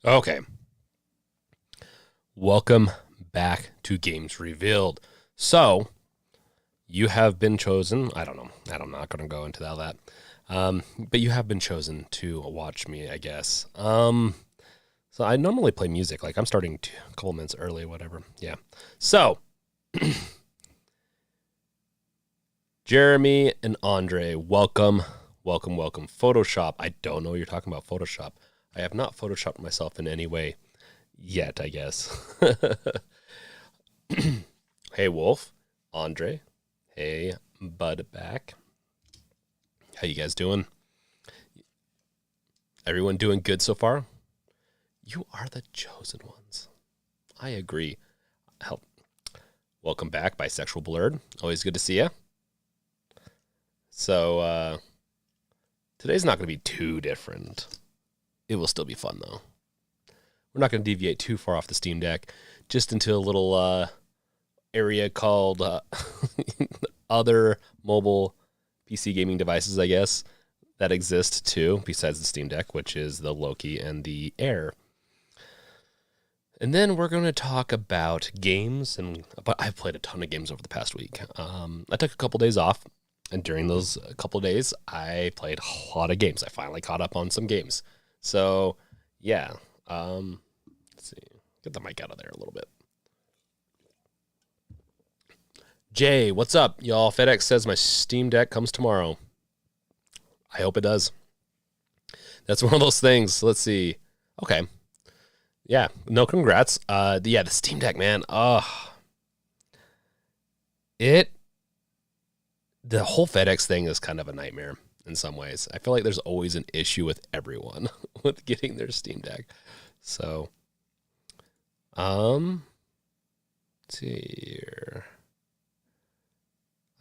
Okay. Welcome back to Games Revealed. So, you have been chosen. I don't know. I'm not going to go into all that. But you have been chosen to watch me, I guess. So I normally play music. Like, I'm starting a couple minutes early, whatever. Yeah. So, Jeremy and Andre, welcome. Welcome. Photoshop. I don't know what you're talking about, Photoshop. I have not Photoshopped myself in any way yet, I guess. Hey, Wolf. Andre. Hey, Bud back. How you guys doing? Everyone doing good so far? You are the chosen ones. I agree. Help. Welcome back, Bisexual Blurred. Always good to see you. So, today's not going to be too different. It will still be fun, though. We're not going to deviate too far off the Steam Deck, just into a little area called other mobile PC gaming devices, I guess, that exist too, besides the Steam Deck, which is the Loki and the Air. And then we're going to talk about games, but I've played a ton of games over the past week. I took a couple days off, and during those couple days, I played a lot of games. I finally caught up on some games. So, yeah. Let's see. Get the mic out of there a little bit. Jay, what's up, y'all? FedEx says my Steam Deck comes tomorrow. I hope it does. That's one of those things. Let's see. Okay. Yeah. No, congrats. The Steam Deck, man. The whole FedEx thing is kind of a nightmare in some ways. I feel like there's always an issue with everyone with getting their Steam Deck. So, let's see here.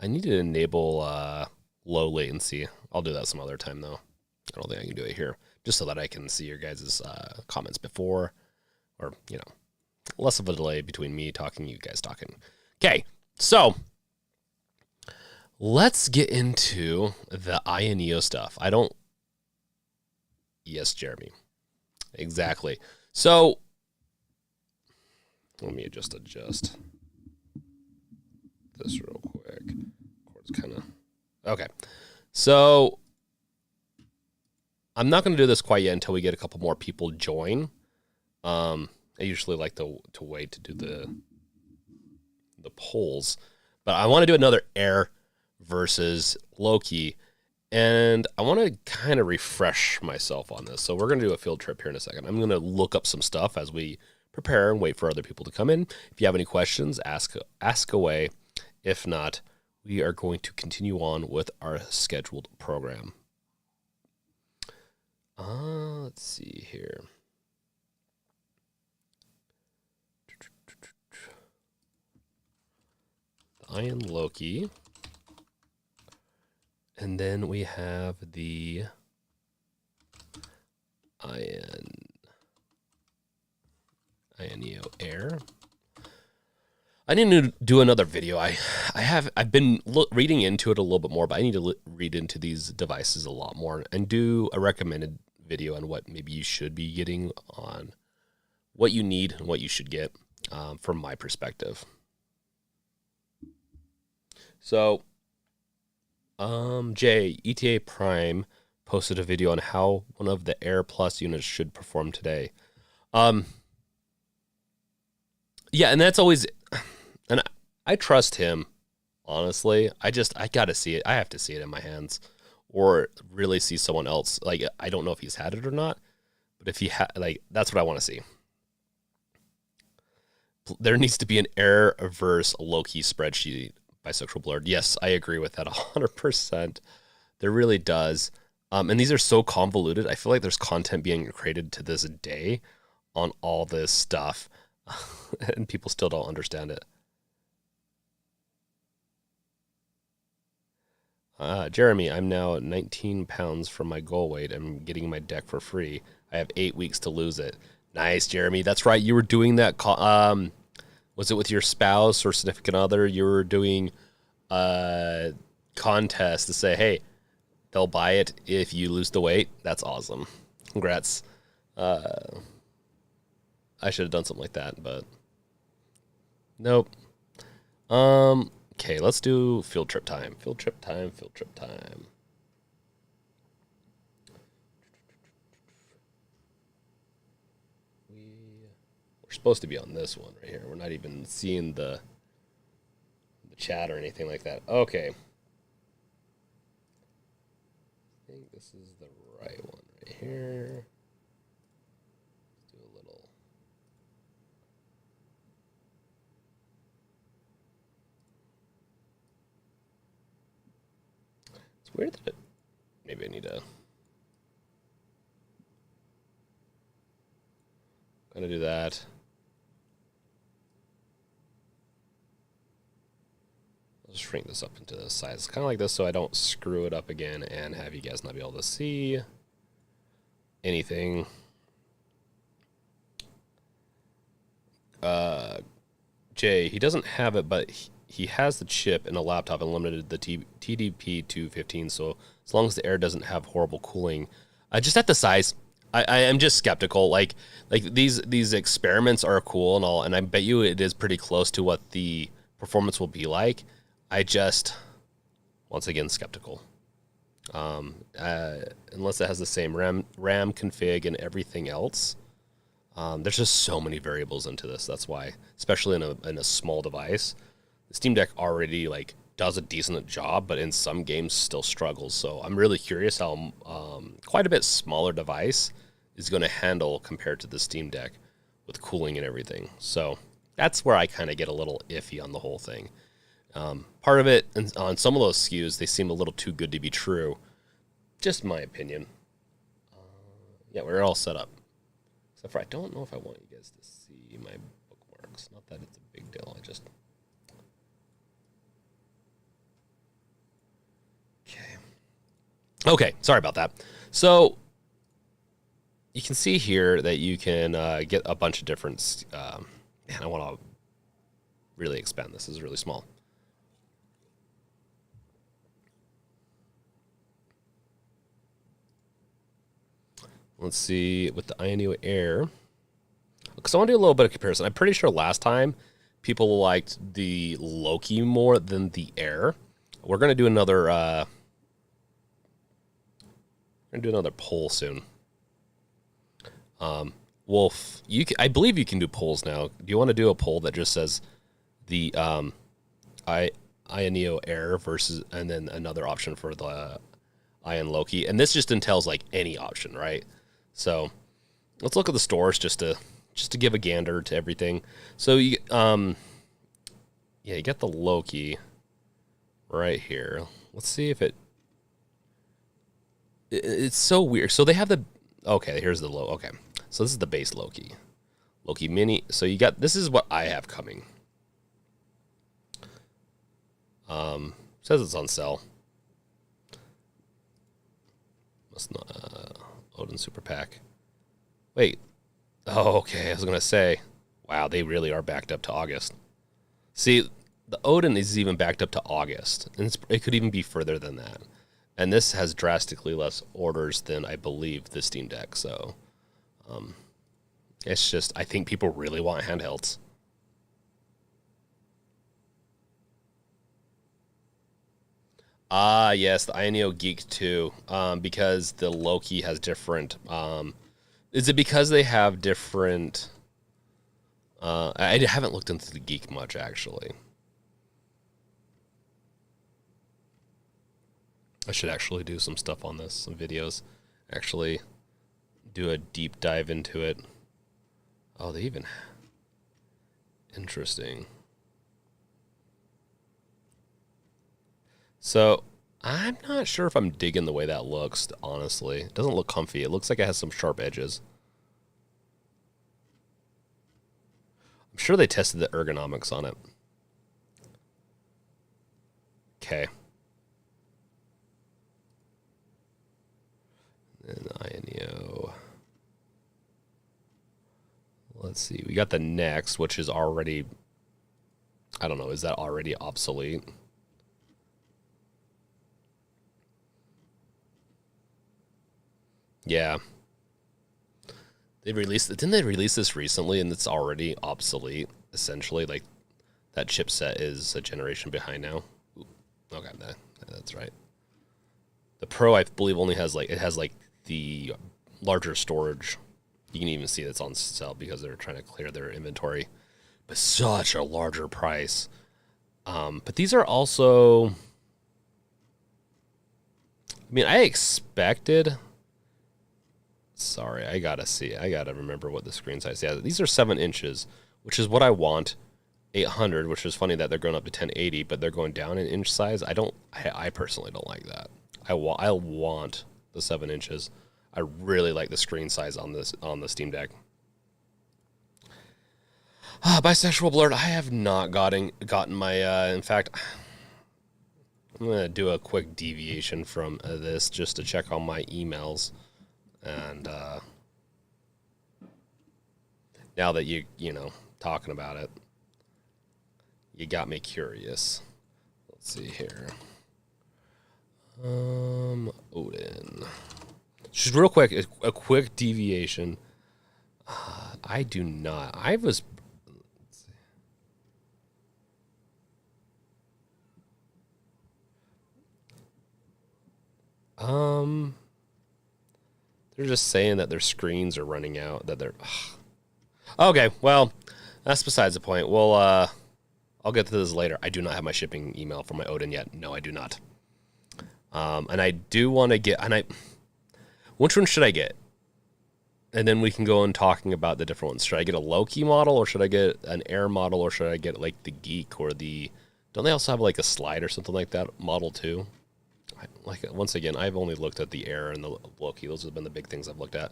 I need to enable low latency. I'll do that some other time, though. I don't think I can do it here, just so that I can see your guys' comments before, or, less of a delay between me talking, you guys talking. Okay, so let's get into the INEO stuff. Yes, Jeremy. Exactly. So, let me adjust this real quick. It's kind of okay. So I'm not going to do this quite yet until we get a couple more people join. I usually like to wait to do the polls, but I want to do another Air versus Loki, and I want to kind of refresh myself on this. So we're going to do a field trip here in a second. I'm going to look up some stuff as we prepare and wait for other people to come in. If you have any questions, ask away. If not, we are going to continue on with our scheduled program. Let's see here. Iron Loki. And then we have the INEO Air. I need to do another video. I've been reading into it a little bit more, but I need to read into these devices a lot more and do a recommended video on what maybe you should be getting, on what you need and what you should get, from my perspective. So, Jay, ETA Prime posted a video on how one of the Air Plus units should perform today. Yeah, and that's always... And I trust him, honestly. I gotta see it. I have to see it in my hands, or really see someone else. Like, I don't know if he's had it or not, but if he that's what I want to see. There needs to be an Air versus Loki spreadsheet, Bisexual Blurred. Yes, I agree with that 100%. There really does. And these are so convoluted. I feel like there's content being created to this day on all this stuff, and people still don't understand it. Jeremy, I'm now 19 pounds from my goal weight. I'm getting my deck for free. I have 8 weeks to lose it. Nice, Jeremy. That's right. You were doing that. Was it with your spouse or significant other? You were doing a contest to say, hey, they'll buy it if you lose the weight. That's awesome. Congrats. I should have done something like that, but nope. Okay, let's do field trip time. Field trip time. Field trip time. We're supposed to be on this one right here. We're not even seeing the chat or anything like that. Okay. I think this is the right one right here. Let's do a little. It's weird that maybe I need to kind of do that. I'll just shrink this up into the size, kind of like this, so I don't screw it up again and have you guys not be able to see anything. Jay, he doesn't have it, but he has the chip in a laptop and limited the TDP to 15. So as long as the air doesn't have horrible cooling, just at the size, I am just skeptical. Like these experiments are cool and all, and I bet you it is pretty close to what the performance will be like. I just, once again, skeptical. Unless it has the same RAM config and everything else. There's just so many variables into this. That's why, especially in a small device, the Steam Deck already like does a decent job, but in some games still struggles. So I'm really curious how quite a bit smaller device is going to handle compared to the Steam Deck with cooling and everything. So that's where I kind of get a little iffy on the whole thing. Part of it, and on some of those SKUs, they seem a little too good to be true. Just my opinion. Yeah, we're all set up. Except for I don't know if I want you guys to see my bookmarks. Not that it's a big deal. I just... Okay, sorry about that. So you can see here that you can get a bunch of different... man, I want to really expand this. This is really small. Let's see, with the INEO Air, because I want to do a little bit of comparison. I'm pretty sure last time people liked the Loki more than the Air. We're gonna do another. Poll soon. Wolf, I believe you can do polls now. Do you want to do a poll that just says the INEO Air versus, and then another option for the Ion Loki, and this just entails like any option, right? So let's look at the stores just to give a gander to everything. So you you got the Loki right here. Let's see if it's so weird. So they have the here's the okay. So this is the base Loki Mini. So you got, this is what I have coming. Says it's on sale. Must not. Odin Super Pack. Wait. Oh, okay. I was going to say, wow, they really are backed up to August. See, the Odin is even backed up to August, and it could even be further than that. And this has drastically less orders than, I believe, the Steam Deck. So it's just, I think people really want handhelds. Ah, yes, the INEO Geek too, because the Loki has different... is it because they have different... I haven't looked into the Geek much, actually. I should actually do some stuff on this, some videos. Actually do a deep dive into it. Oh, they even... Interesting. So, I'm not sure if I'm digging the way that looks, honestly. It doesn't look comfy. It looks like it has some sharp edges. I'm sure they tested the ergonomics on it. Okay. And INEO. Let's see. We got the Next, which is already... I don't know. Is that already obsolete? Yeah. They released. Didn't they release this recently, and it's already obsolete? Essentially, like that chipset is a generation behind now. Ooh, okay, that's right. The Pro, I believe, only has like the larger storage. You can even see it's on sale because they're trying to clear their inventory, but such a larger price. But these are also. I mean, I expected. Sorry, I gotta remember what the screen size. Yeah, these are 7 inches, which is what I want. 800, which is funny that they're going up to 1080, but they're going down in inch size. I personally don't like that. I want the 7 inches. I really like the screen size on the Steam Deck. Bisexual Blurred. I have not gotten my. In fact, I'm gonna do a quick deviation from this just to check on my emails. And now that you talking about it, you got me curious. Let's see here. Odin. Just real quick, a quick deviation. I do not. I was. Let's see. They're just saying that their screens are running out. That they're okay. Well, that's besides the point. Well, I'll get to this later. I do not have my shipping email for my Odin yet. No, I do not. And I do want to get. Which one should I get? And then we can go on talking about the different ones. Should I get a Loki model, or should I get an Air model, or should I get like the Geek or the? Don't they also have like a Slide or something like that model too? Like, once again, I've only looked at the Air and the Loki. Those have been the big things I've looked at.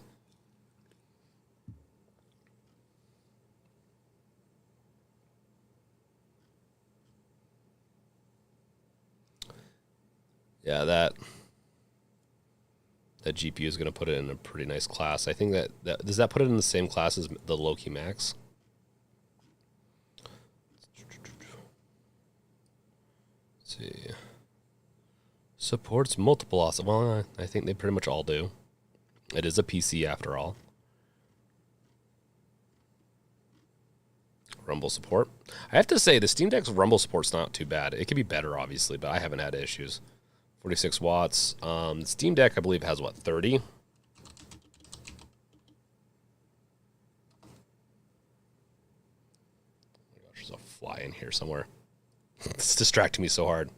Yeah, that GPU is going to put it in a pretty nice class. I think that does that put it in the same class as the Loki Max? Let's see. Supports multiple awesome. Well, I think they pretty much all do. It is a PC after all. Rumble support. I have to say, the Steam Deck's Rumble support's not too bad. It could be better, obviously, but I haven't had issues. 46 watts. The Steam Deck, I believe, has, what, 30? Oh my gosh, there's a fly in here somewhere. It's distracting me so hard.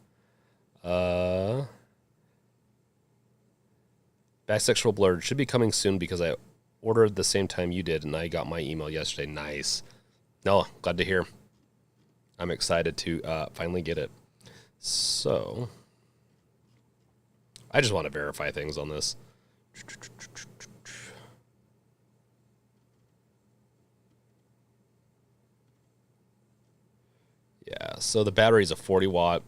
Bisexual Blurred should be coming soon because I ordered the same time you did, and I got my email yesterday. Nice. No, glad to hear. I'm excited to finally get it. So, I just want to verify things on this. Yeah, so the battery is a 40 watt.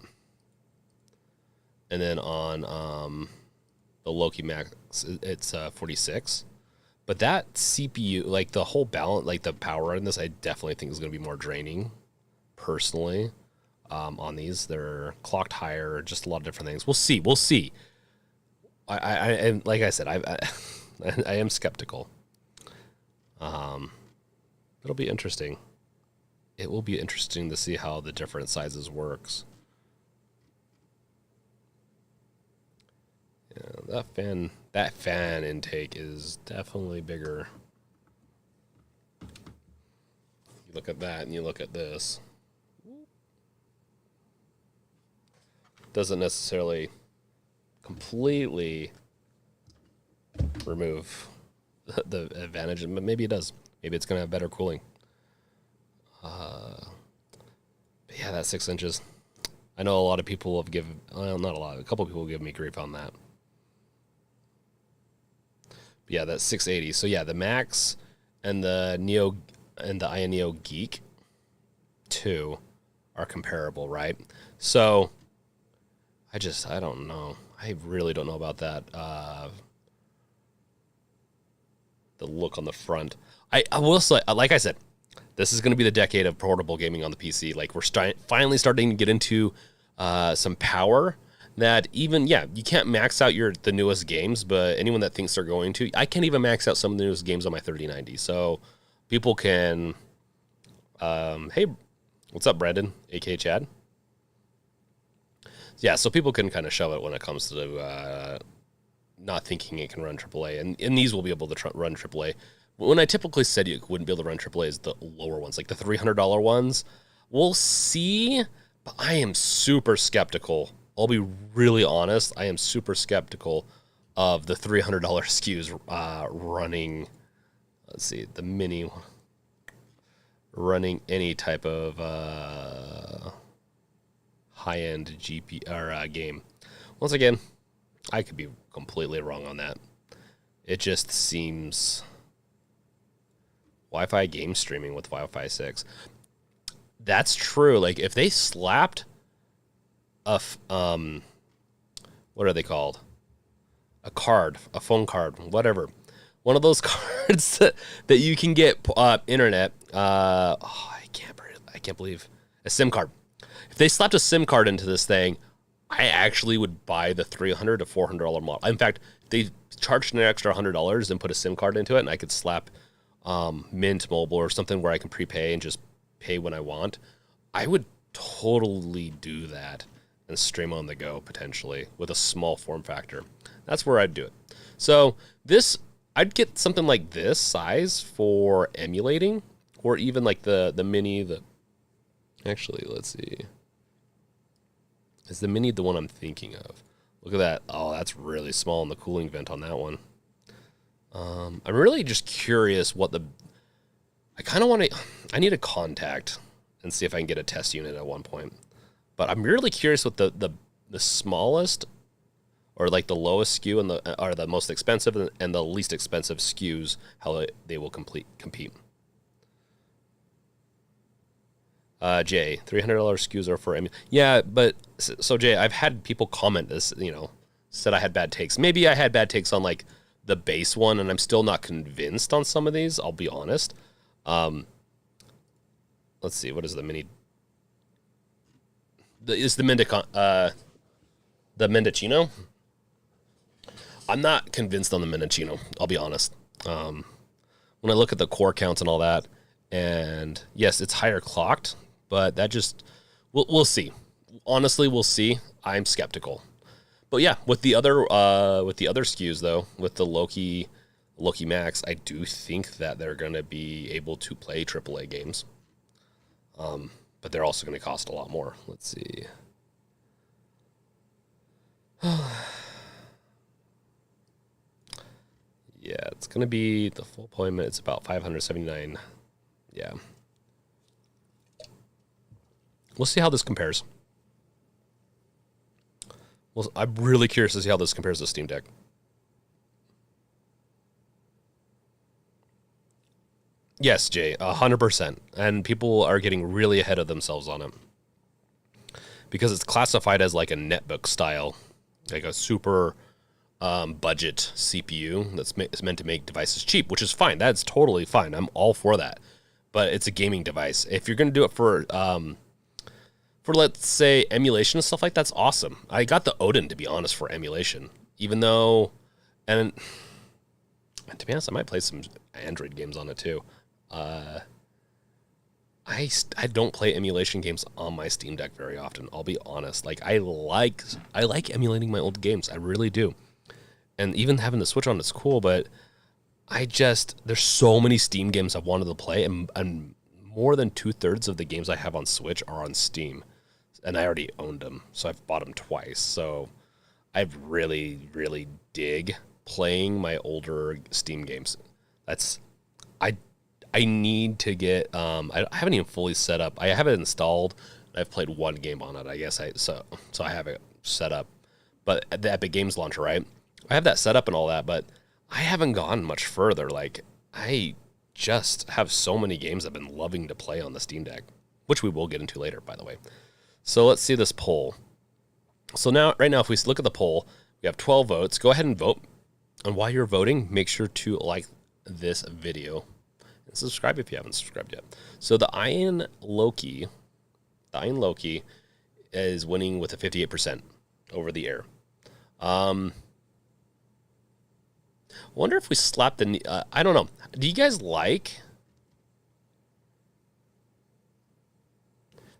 And then on the Loki Max, it's 46. But that CPU, like the whole balance, like the power in this, I definitely think is going to be more draining, personally. On these, they're clocked higher, just a lot of different things. We'll see. We'll see. And like I said, I am skeptical. It'll be interesting. It will be interesting to see how the different sizes works. Yeah, that fan intake is definitely bigger. You look at that and you look at this. Doesn't necessarily completely remove the advantage, but maybe it does. Maybe it's going to have better cooling. But yeah, that's 6 inches. I know a lot of people have given, well, not a lot, a couple people give me grief on that. But yeah, that's 680. So yeah, the Max and the Neo and the Aya Neo Geek 2 are comparable, right? So I don't know. I really don't know about that. The look on the front. I will say, like I said, this is going to be the decade of portable gaming on the PC. Like, we're finally starting to get into some power that even, yeah, you can't max out the newest games, but anyone that thinks they're going to, I can't even max out some of the newest games on my 3090. So people can, hey, what's up, Brandon, aka Chad? Yeah, so people can kind of shove it when it comes to not thinking it can run AAA, and these will be able to run AAA. When I typically said you wouldn't be able to run AAA is the lower ones, like the $300 ones. We'll see, but I am super skeptical. I'll be really honest. I am super skeptical of the $300 SKUs running, let's see, the mini, running any type of high-end GP or game. Once again, I could be completely wrong on that. It just seems Wi-Fi game streaming with Wi-Fi 6. That's true. Like if they slapped a what are they called? A card, a phone card, whatever. One of those cards that you can get internet. I can't believe a SIM card. If they slapped a SIM card into this thing, I actually would buy the $300 to $400 model. In fact, they charged an extra $100 and put a SIM card into it, and I could slap Mint Mobile or something where I can prepay and just pay when I want. I would totally do that and stream on the go potentially with a small form factor. That's where I'd do it. So this, I'd get something like this size for emulating, or even like the mini. Actually, let's see. Is the mini the one I'm thinking of? Look at that. Oh, that's really small in the cooling vent on that one. I'm really just curious what I kind of want to, I need a contact and see if I can get a test unit at one point. But I'm really curious what the smallest or like the lowest SKU and or the most expensive and the least expensive SKUs, how they will compete. Jay, $300 SKUs are for yeah, but so Jay, I've had people comment this, said I had bad takes. Maybe I had bad takes on like the base one, and I'm still not convinced on some of these. I'll be honest. Let's see, what is the mini? Is the Mendocino? I'm not convinced on the Mendocino. I'll be honest. When I look at the core counts and all that, and yes, it's higher clocked, but that just we'll see. Honestly, we'll see. I'm skeptical. But yeah, with the other SKUs though, with the Loki Max, I do think that they're going to be able to play AAA games. But they're also going to cost a lot more. Let's see. Yeah, it's going to be the full deployment. It's about 579. Yeah. We'll see how this compares. Well, I'm really curious to see how this compares to Steam Deck. Yes, Jay, 100%. And people are getting really ahead of themselves on it. Because it's classified as like a netbook style, like a super budget CPU that's meant to make devices cheap, which is fine. That's totally fine. I'm all for that. But it's a gaming device. If you're going to do it for let's say emulation and stuff like that's awesome. I got the Odin, to be honest, for emulation, even though, and to be honest, I might play some Android games on it too. I don't play emulation games on my Steam Deck very often. I'll be honest. Like I like emulating my old games. I really do. And even having the Switch on is cool, but there's so many Steam games I've wanted to play, and more than 2/3 of the games I have on Switch are on Steam, and I already owned them, so I've bought them twice. So I really, really dig playing my older Steam games. I need to get. I haven't even fully set up. I have it installed. I've played one game on it. I guess so I have it set up. But at the Epic Games launcher, right? I have that set up and all that, but I haven't gone much further. Like I just have so many games I've been loving to play on the Steam Deck, which we will get into later, by the way. So let's see this poll. So right now, if we look at the poll, we have 12 votes. Go ahead and vote. And while you're voting, make sure to like this video and subscribe if you haven't subscribed yet. So the Iron Loki is winning with a 58%. over the air. I wonder if we slap the... I don't know. Do you guys like...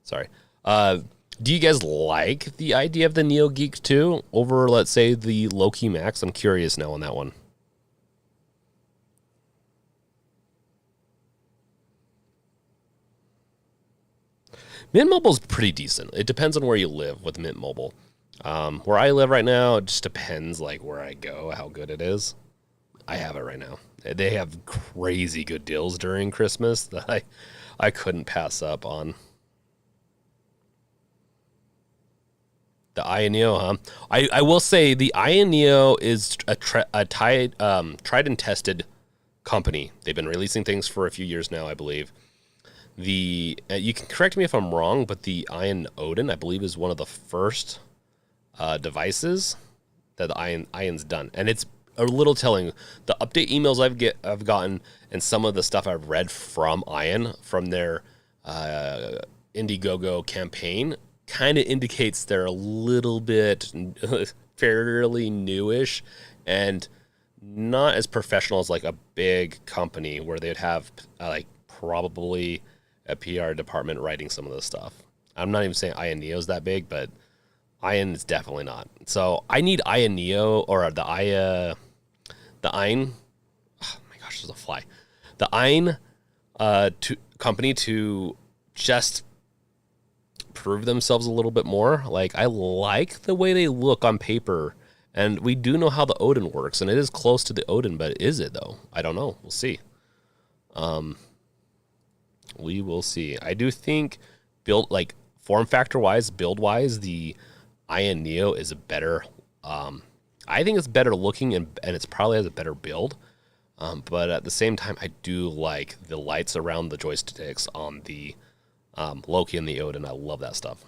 Sorry. Do you guys like the idea of the Neo Geek 2 over, let's say, the Loki Max? I'm curious now on that one. Mint Mobile's pretty decent. It depends on where you live with Mint Mobile. Where I live right now, it just depends like where I go, how good it is. I have it right now. They have crazy good deals during Christmas that I couldn't pass up on. The Ion Neo, huh? I will say the Ion Neo is a tried and tested company. They've been releasing things for a few years now, I believe. You can correct me if I'm wrong, but the Ion Odin, I believe, is one of the first devices that the Ion's done, and it's a little telling. The update emails I've gotten, and some of the stuff I've read from Ion from their Indiegogo campaign, kind of indicates they're a little bit fairly newish and not as professional as like a big company where they'd have like probably a PR department writing some of this stuff. I'm not even saying Ion Neo's that big, but Ion is definitely not. So I need Ion Neo or the Ion. Oh my gosh, there's a fly. The Ion company to just prove themselves a little bit more. Like, I like the way they look on paper, and we do know how the Odin works, and it is close to the Odin, but is it though? I don't know. We'll see. We will see. I do think form factor wise, build wise, the Ion Neo is a better. I think it's better looking and it's probably has a better build. But at the same time, I do like the lights around the joysticks on the Loki and the Odin. I love that stuff.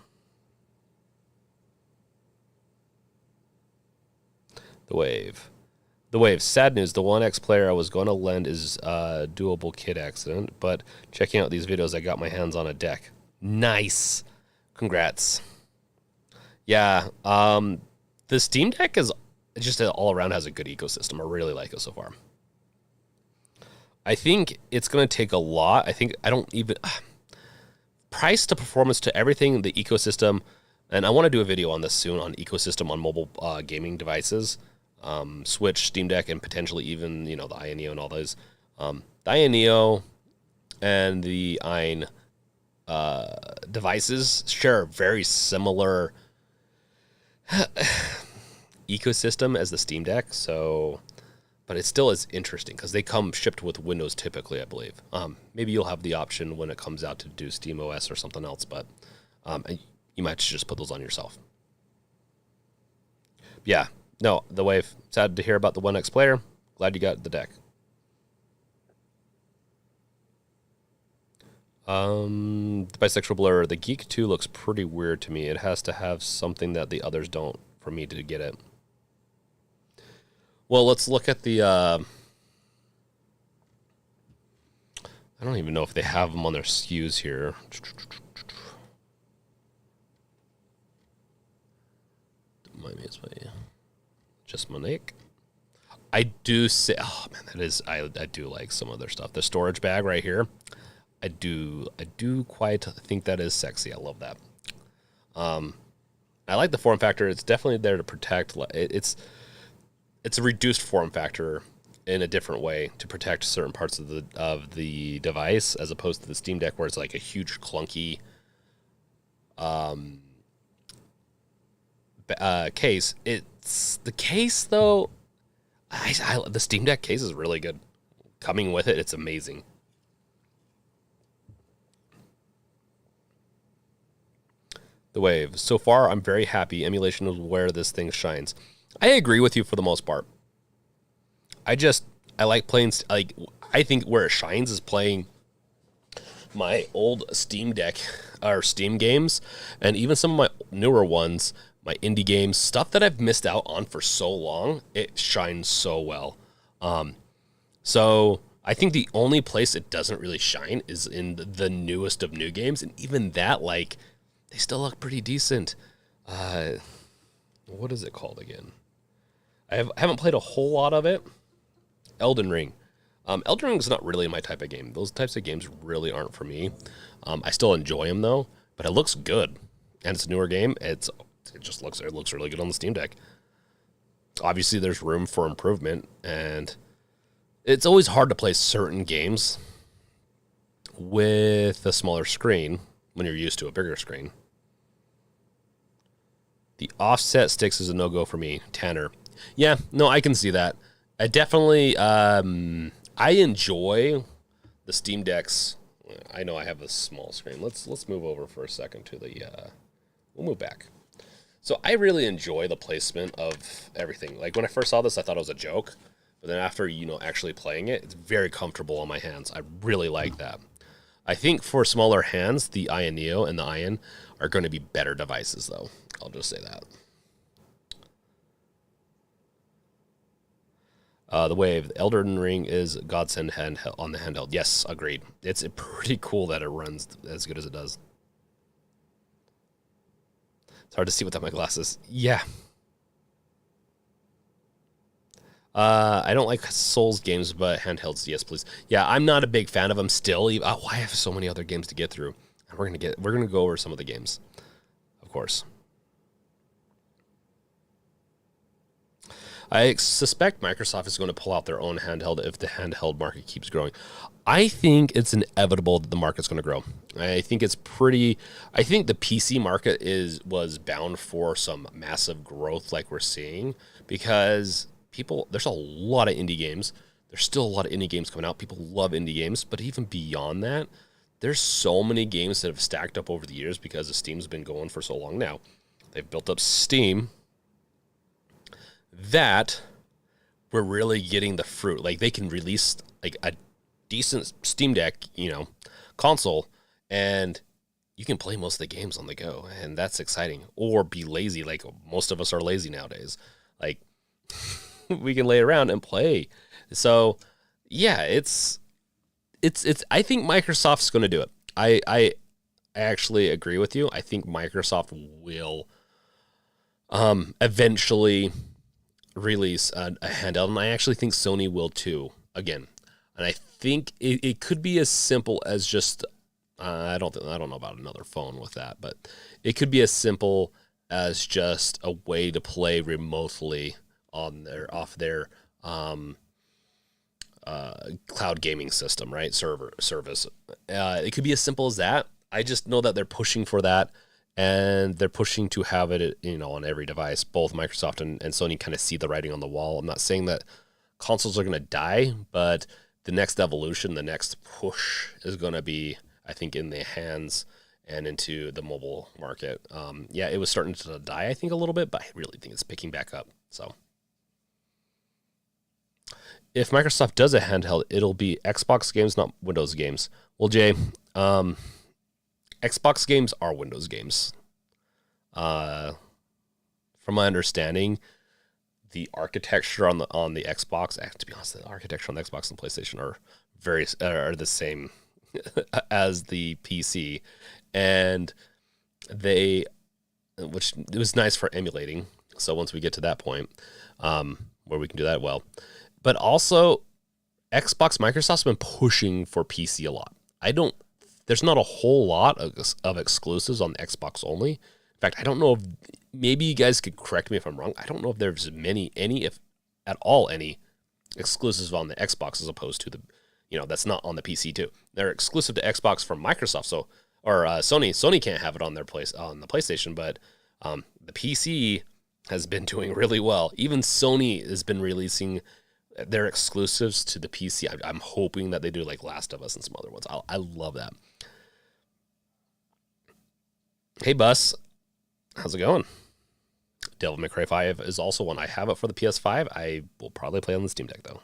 The Wave. Sad news. The 1X player I was going to lend is a doable kid accident, but checking out these videos, I got my hands on a deck. Nice. Congrats. Yeah. The Steam Deck is just all around has a good ecosystem. I really like it so far. I think it's going to take a lot. I don't even price to performance to everything, the ecosystem. And I want to do a video on this soon on ecosystem on mobile gaming devices. Switch, Steam Deck, and potentially even, the Ion Neo and all those. The Ion Neo and the Ion devices share a very similar ecosystem as the Steam Deck, but it still is interesting because they come shipped with Windows typically, I believe. Maybe you'll have the option when it comes out to do Steam OS or something else, but you might just put those on yourself. Yeah. No, the Wave. Sad to hear about the 1X player. Glad you got the deck. The Bisexual Blur. The Geek 2 looks pretty weird to me. It has to have something that the others don't for me to get it. Well, let's look at the... I don't even know if they have them on their SKUs here. Just Monique. I do say, oh man, that is, I do like some of their stuff. The storage bag right here, I do quite think that is sexy. I love that. I like the form factor. It's definitely there to protect. It's a reduced form factor in a different way to protect certain parts of the device, as opposed to the Steam Deck where it's like a huge clunky case. It's the case though. The Steam Deck case is really good. Coming with it, it's amazing. The Wave. So far, I'm very happy. Emulation is where this thing shines. I agree with you for the most part. I like playing. I think where it shines is playing my old Steam Deck or Steam games, and even some of my newer ones. My indie games, stuff that I've missed out on for so long, it shines so well. So I think the only place it doesn't really shine is in the newest of new games, and even that, they still look pretty decent. What is it called again? Haven't played a whole lot of it. Elden Ring. Elden Ring is not really my type of game. Those types of games really aren't for me. I still enjoy them though, but it looks good, and it's a newer game. It looks really good on the Steam Deck. Obviously, there's room for improvement, and it's always hard to play certain games with a smaller screen when you're used to a bigger screen. The offset sticks is a no-go for me, Tanner. Yeah, no, I can see that. I definitely, I enjoy the Steam Decks. I know I have a small screen. Let's move over for a second to the, we'll move back. So I really enjoy the placement of everything. Like when I first saw this, I thought it was a joke. But then after, actually playing it, it's very comfortable on my hands. I really like that. I think for smaller hands, the Ion Neo and the Ion are going to be better devices, though. I'll just say that. The Wave, the Elden Ring is godsend on the handheld. Yes, agreed. It's pretty cool that it runs as good as it does. It's hard to see without my glasses. Yeah. I don't like Souls games, but handhelds, yes, please. Yeah, I'm not a big fan of them still. I have so many other games to get through. And we're gonna go over some of the games, of course. I suspect Microsoft is going to pull out their own handheld if the handheld market keeps growing. I think it's inevitable that the market's going to grow. I think the PC market was bound for some massive growth like we're seeing because there's a lot of indie games. There's still a lot of indie games coming out. People love indie games, but even beyond that, there's so many games that have stacked up over the years because the Steam's been going for so long now. They've built up Steam that we're really getting the fruit. Like they can release like a decent Steam Deck, console, and you can play most of the games on the go, and that's exciting. Or be lazy, like most of us are lazy nowadays. Like we can lay around and play. So yeah, it's. I think Microsoft's going to do it. I actually agree with you. I think Microsoft will eventually release a handheld, and I actually think Sony will too. Again, and I think it could be as simple as just I don't know about another phone with that, but it could be as simple as just a way to play remotely off their cloud gaming system, right? Service. It could be as simple as that. I just know that they're pushing for that. And they're pushing to have it, on every device. Both Microsoft and Sony kind of see the writing on the wall. I'm not saying that consoles are going to die, but the next evolution, the next push is going to be, I think, in the hands and into the mobile market. Yeah, it was starting to die, I think, a little bit, but I really think it's picking back up. So if Microsoft does a handheld, it'll be Xbox games, not Windows games. Well, Jay, Xbox games are Windows games. From my understanding, the architecture on the Xbox, to be honest, the architecture on the Xbox and PlayStation are the same as the PC, and which it was nice for emulating. So once we get to that point, where we can do that well, but also Microsoft's been pushing for PC a lot. There's not a whole lot of exclusives on the Xbox only. In fact, I don't know if maybe you guys could correct me if I'm wrong. I don't know if there's any, if at all, any exclusives on the Xbox as opposed to that's not on the PC too. They're exclusive to Xbox from Microsoft, or Sony. Sony can't have it on the PlayStation, but the PC has been doing really well. Even Sony has been releasing their exclusives to the PC. I'm hoping that they do like Last of Us and some other ones. I love that. Hey, Bus. How's it going? Devil May Cry 5 is also one. I have it for the PS5. I will probably play on the Steam Deck, though.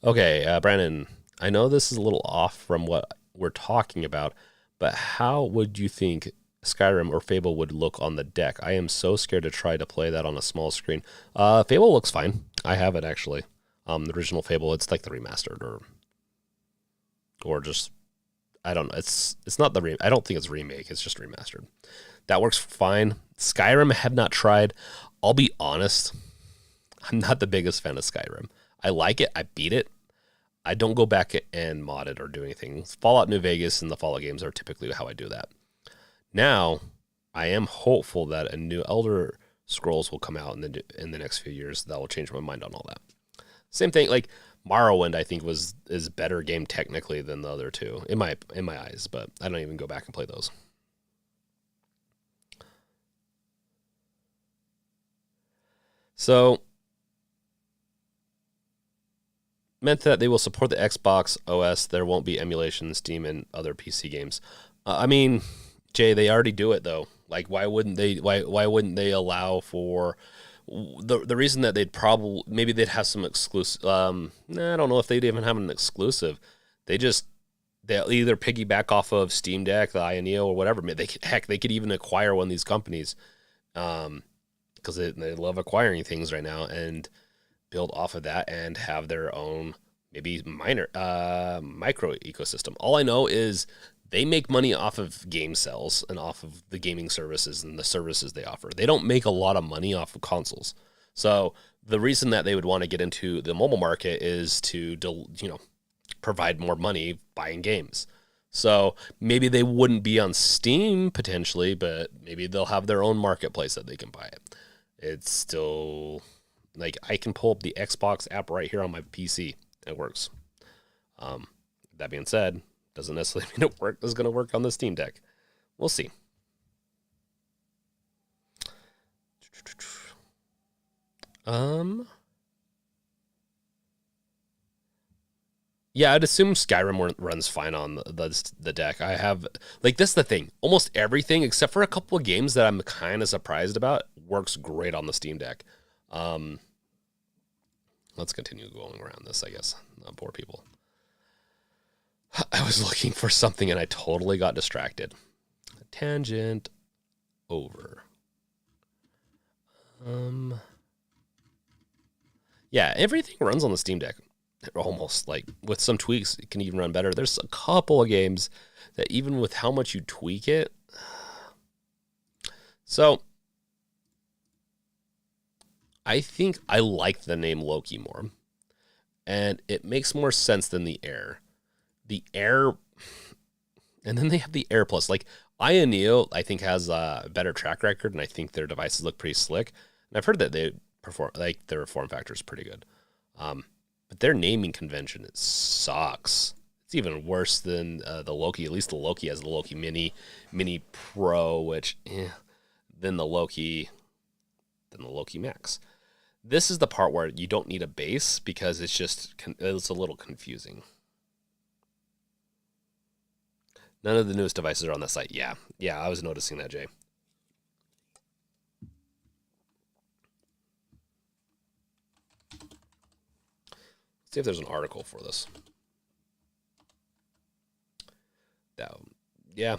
Okay, Brandon, I know this is a little off from what we're talking about, but how would you think Skyrim or Fable would look on the deck? I am so scared to try to play that on a small screen. Fable looks fine. I have it, actually. The original Fable, it's like the remastered, or or just I don't know. It's not the I don't think it's remake. It's just remastered. That works fine. Skyrim I have not tried. I'll be honest. I'm not the biggest fan of Skyrim. I like it. I beat it. I don't go back and mod it or do anything. Fallout New Vegas and the Fallout games are typically how I do that. Now, I am hopeful that a new Elder Scrolls will come out in the next few years. That will change my mind on all that. Same thing, like Morrowind, I think is a better game technically than the other two in my eyes, but I don't even go back and play those. So, meant that they will support the Xbox OS. There won't be emulation, Steam, and other PC games. I mean, Jay, they already do it though. Like, why wouldn't they? Why wouldn't they allow for the reason that they'd probably maybe they'd have some exclusive. I don't know if they'd even have an exclusive. They'll either piggyback off of Steam Deck, the INEO, or whatever. They could even acquire one of these companies, because they love acquiring things right now and build off of that and have their own maybe micro ecosystem. All I know is they make money off of game sales and off of the gaming services and the services they offer. They don't make a lot of money off of consoles. So the reason that they would want to get into the mobile market is to, provide more money buying games. So maybe they wouldn't be on Steam potentially, but maybe they'll have their own marketplace that they can buy it. It's still like I can pull up the Xbox app right here on my PC. It works. That being said, doesn't necessarily mean it's going to work on the Steam Deck. We'll see. Yeah, I'd assume Skyrim runs fine on the deck. I have this is the thing. Almost everything except for a couple of games that I'm kind of surprised about works great on the Steam Deck. Let's continue going around this, I guess. Poor people. I was looking for something and I totally got distracted. Tangent over. Yeah, everything runs on the Steam Deck. Almost, like with some tweaks, it can even run better. There's a couple of games that even with how much you tweak it. So I think I like the name Loki more. And it makes more sense than the Air. The Air, and then they have the Air Plus. Like INEO, I think has a better track record, and I think their devices look pretty slick. And I've heard that they perform, like their form factor is pretty good. But their naming convention, it sucks. It's even worse than the Loki. At least the Loki has the Loki Mini Pro, which then the Loki Max. This is the part where you don't need a base because it's a little confusing. None of the newest devices are on the site. Yeah, I was noticing that, Jay. Let's see if there's an article for this. Yeah.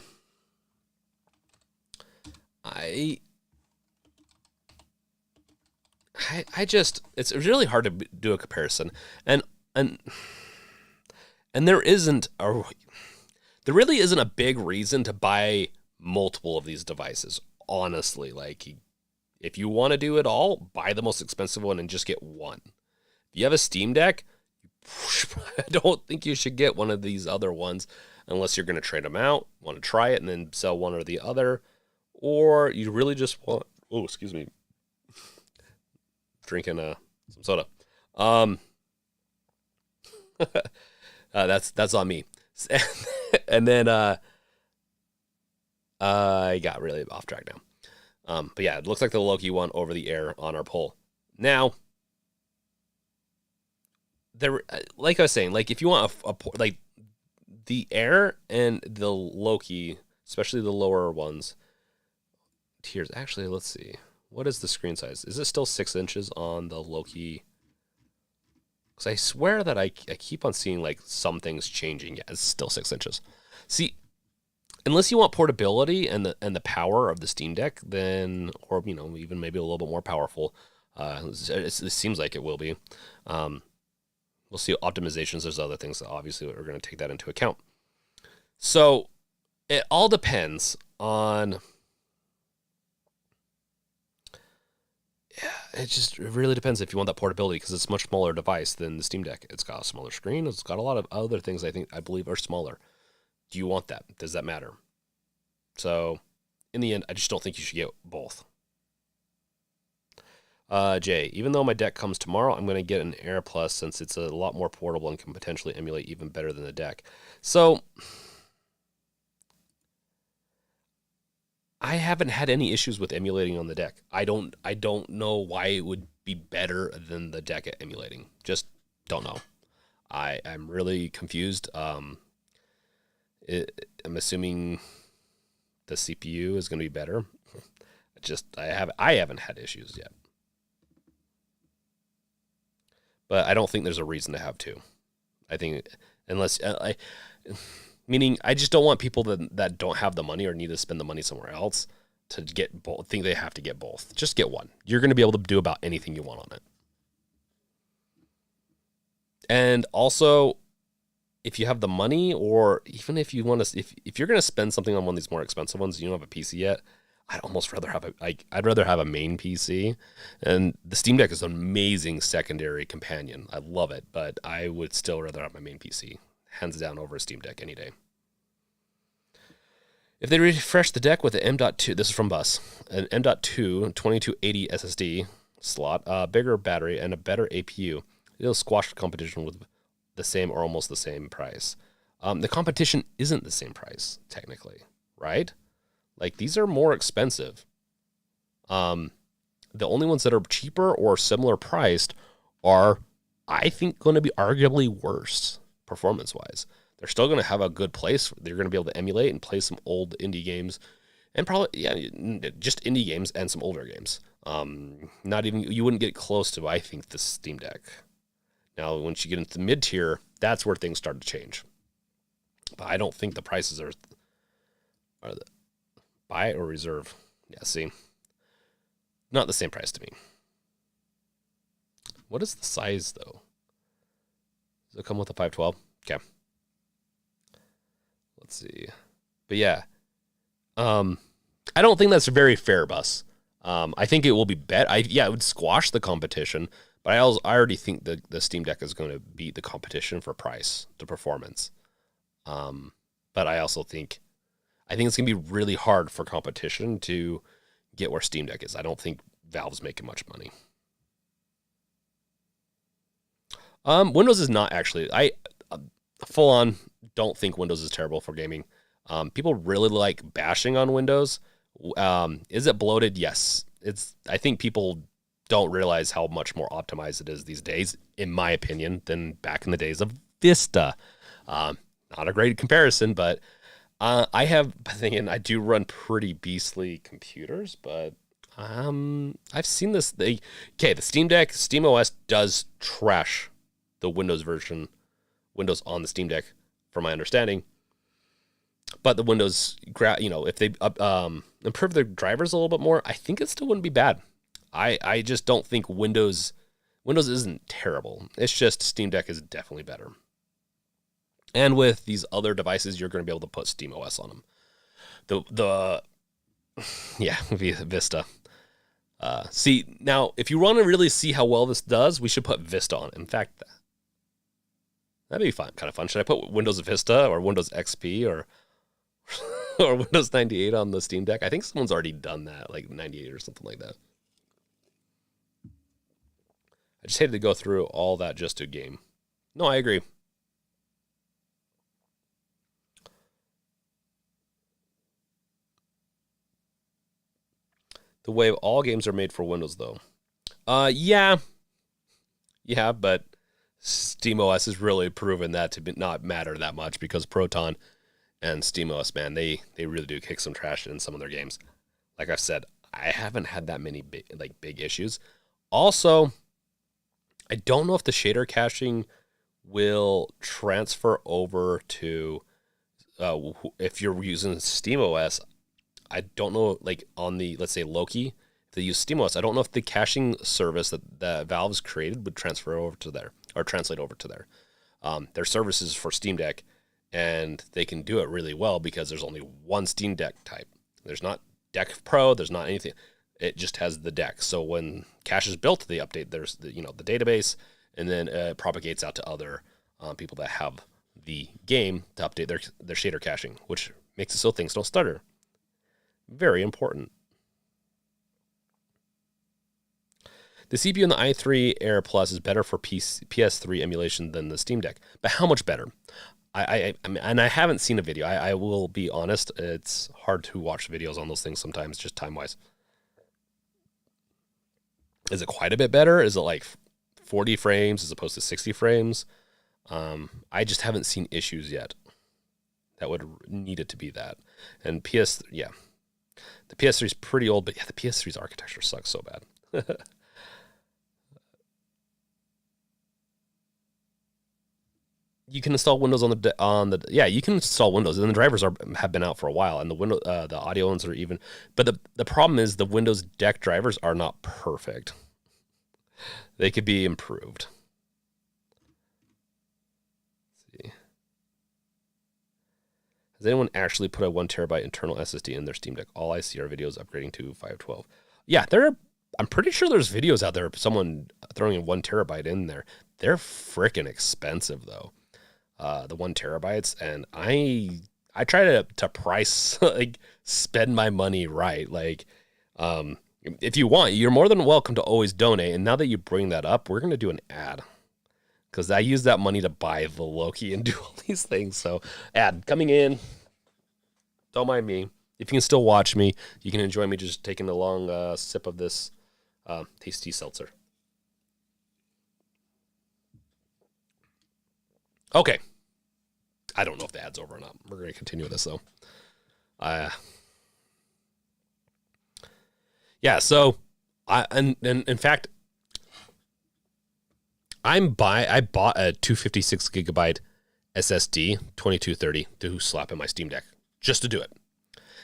I just, it's really hard to do a comparison, and there really isn't a big reason to buy multiple of these devices. Honestly, like if you want to do it all, buy the most expensive one and just get one. If you have a Steam Deck, I don't think you should get one of these other ones unless you're going to trade them out, want to try it, and then sell one or the other, or you really just want. Oh, excuse me. Drinking some soda. That's on me. And then I got really off track now. But yeah, it looks like the Loki won over the Air on our poll. Now, there, like I was saying, like if you want like the Air and the Loki, especially the lower ones, tiers. Actually, let's see. What is the screen size? Is it still 6 inches on the Loki? Because I swear that I keep on seeing like some things changing. Yeah, it's still 6 inches. See, unless you want portability and the power of the Steam Deck, then, or even maybe a little bit more powerful, it seems like it will be. We'll see optimizations. There's other things that obviously are going to take that into account. So it all depends on. It really depends if you want that portability, because it's a much smaller device than the Steam Deck. It's got a smaller screen. It's got a lot of other things I believe are smaller. Do you want that? Does that matter? So in the end, I just don't think you should get both. Jay, even though my deck comes tomorrow, I'm going to get an Air Plus since it's a lot more portable and can potentially emulate even better than the deck. So I haven't had any issues with emulating on the deck. I don't know why it would be better than the deck at emulating. Just don't know. I'm really confused. I'm assuming the CPU is going to be better. I haven't had issues yet. But I don't think there's a reason to have two. I think unless meaning I just don't want people that don't have the money or need to spend the money somewhere else to get both. Think they have to get both. Just get one. You're going to be able to do about anything you want on it. And also, if you have the money, or even if you want to, if you're going to spend something on one of these more expensive ones, you don't have a PC yet, I'd rather have a main PC. And the Steam Deck is an amazing secondary companion. I love it, but I would still rather have my main PC. Hands down over a Steam Deck any day. If they refresh the deck with an M.2, this is from Bus, an M.2 2280 SSD slot, bigger battery, and a better APU, it'll squash the competition with the same or almost the same price. The competition isn't the same price, technically, right? Like, these are more expensive. The only ones that are cheaper or similar priced are, I think, going to be arguably worse performance-wise. They're still going to have a good place. They're going to be able to emulate and play some old indie games, and probably, just indie games and some older games. Not even, you wouldn't get close to, I think, the Steam Deck. Now, once you get into the mid-tier, that's where things start to change. But I don't think the prices are the buy or reserve. Yeah, see, not the same price to me. What is the size, though? Does it come with a 512? Okay. Let's see. But yeah, I don't think that's very fair, Bus. I think it will be it would squash the competition, but I already think the Steam Deck is going to beat the competition for price, the performance. But I also think it's going to be really hard for competition to get where Steam Deck is. I don't think Valve's making much money. Windows is not actually. I full on don't think Windows is terrible for gaming. People really like bashing on Windows. Is it bloated? Yes. I think people don't realize how much more optimized it is these days, in my opinion, than back in the days of Vista. Not a great comparison, but I do run pretty beastly computers, but I've seen this. The Steam Deck, SteamOS does trash the Windows version, Windows on the Steam Deck, from my understanding. But the Windows, if they improve their drivers a little bit more, I think it still wouldn't be bad. I just don't think Windows isn't terrible. It's just Steam Deck is definitely better. And with these other devices, you're going to be able to put SteamOS on them. Vista. See, now, if you want to really see how well this does, we should put Vista on it. In fact, that'd be fun, kind of fun. Should I put Windows Vista or Windows XP or or Windows 98 on the Steam Deck? I think someone's already done that, like 98 or something like that. I just hated to go through all that just to game. No, I agree. The way all games are made for Windows, though. Yeah, but SteamOS has really proven that to not matter that much, because Proton and SteamOS, man, they really do kick some trash in some of their games. Like I've said, I haven't had that many big issues. Also, I don't know if the shader caching will transfer over to if you're using SteamOS. I don't know, like on the, let's say, Loki, if they use SteamOS, I don't know if the caching service that Valve's created would transfer over to there. or translate over to there. Their services for Steam Deck, and they can do it really well because there's only one Steam Deck type. There's not Deck Pro, there's not anything. It just has the deck. So when cache is built, they update the database, and then it propagates out to other people that have the game to update their shader caching, which makes it so things don't stutter. Very important. The CPU in the i3 Air Plus is better for PS3 emulation than the Steam Deck, but how much better? I haven't seen a video. I will be honest, it's hard to watch videos on those things sometimes, just time-wise. Is it quite a bit better? Is it like 40 frames as opposed to 60 frames? I just haven't seen issues yet that would need it to be that. And the PS3 is pretty old, but yeah, the PS3's architecture sucks so bad. You can install Windows you can install Windows, and the drivers have been out for a while, and the audio ones are even. But the problem is the Windows Deck drivers are not perfect. They could be improved. Let's see. Has anyone actually put a 1 terabyte internal SSD in their Steam Deck? All I see are videos upgrading to 512. Yeah, I'm pretty sure there's videos out there of someone throwing in 1 terabyte in there. They're freaking expensive though. The 1 terabytes, and I try to price spend my money right. If you want, you're more than welcome to always donate. And now that you bring that up, we're gonna do an ad because I use that money to buy the Loki and do all these things. So ad coming in. Don't mind me. If you can still watch me, you can enjoy me just taking a long sip of this tasty seltzer. Okay. I don't know if the ad's over or not. We're going to continue with this, though. So in fact, I bought a 256 gigabyte SSD 2230 to slap in my Steam Deck just to do it.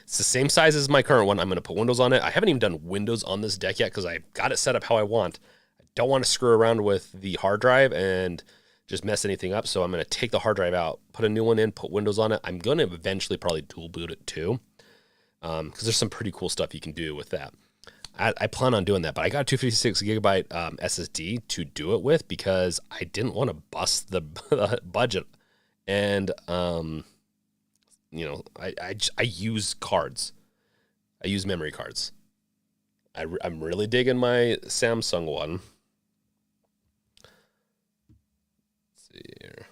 It's the same size as my current one. I'm going to put Windows on it. I haven't even done Windows on this deck yet because I got it set up how I want. I don't want to screw around with the hard drive and just mess anything up. So I'm going to take the hard drive out, put a new one in, put Windows on it. I'm going to eventually probably dual boot it too, because there's some pretty cool stuff you can do with that. I plan on doing that, but I got a 256 gigabyte SSD to do it with because I didn't want to bust the budget. And, I use cards. I use memory cards. I'm really digging my Samsung one. Here.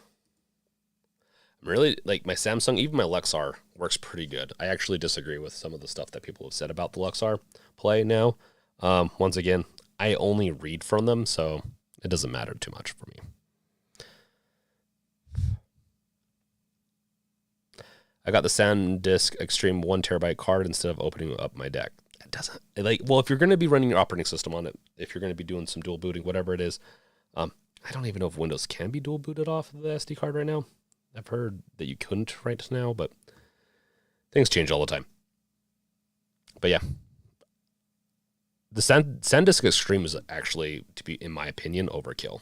I'm really like my Samsung, even my Lexar works pretty good. I actually disagree with some of the stuff that people have said about the Lexar Play now. Once again, I only read from them, so it doesn't matter too much for me. I got the SanDisk Extreme 1 terabyte card instead of opening up my deck. It doesn't if you're going to be running your operating system on it, if you're going to be doing some dual booting, whatever it is, I don't even know if Windows can be dual booted off of the SD card right now. I've heard that you couldn't right now, but things change all the time. But yeah, the SanDisk Extreme is actually, to be, in my opinion, overkill.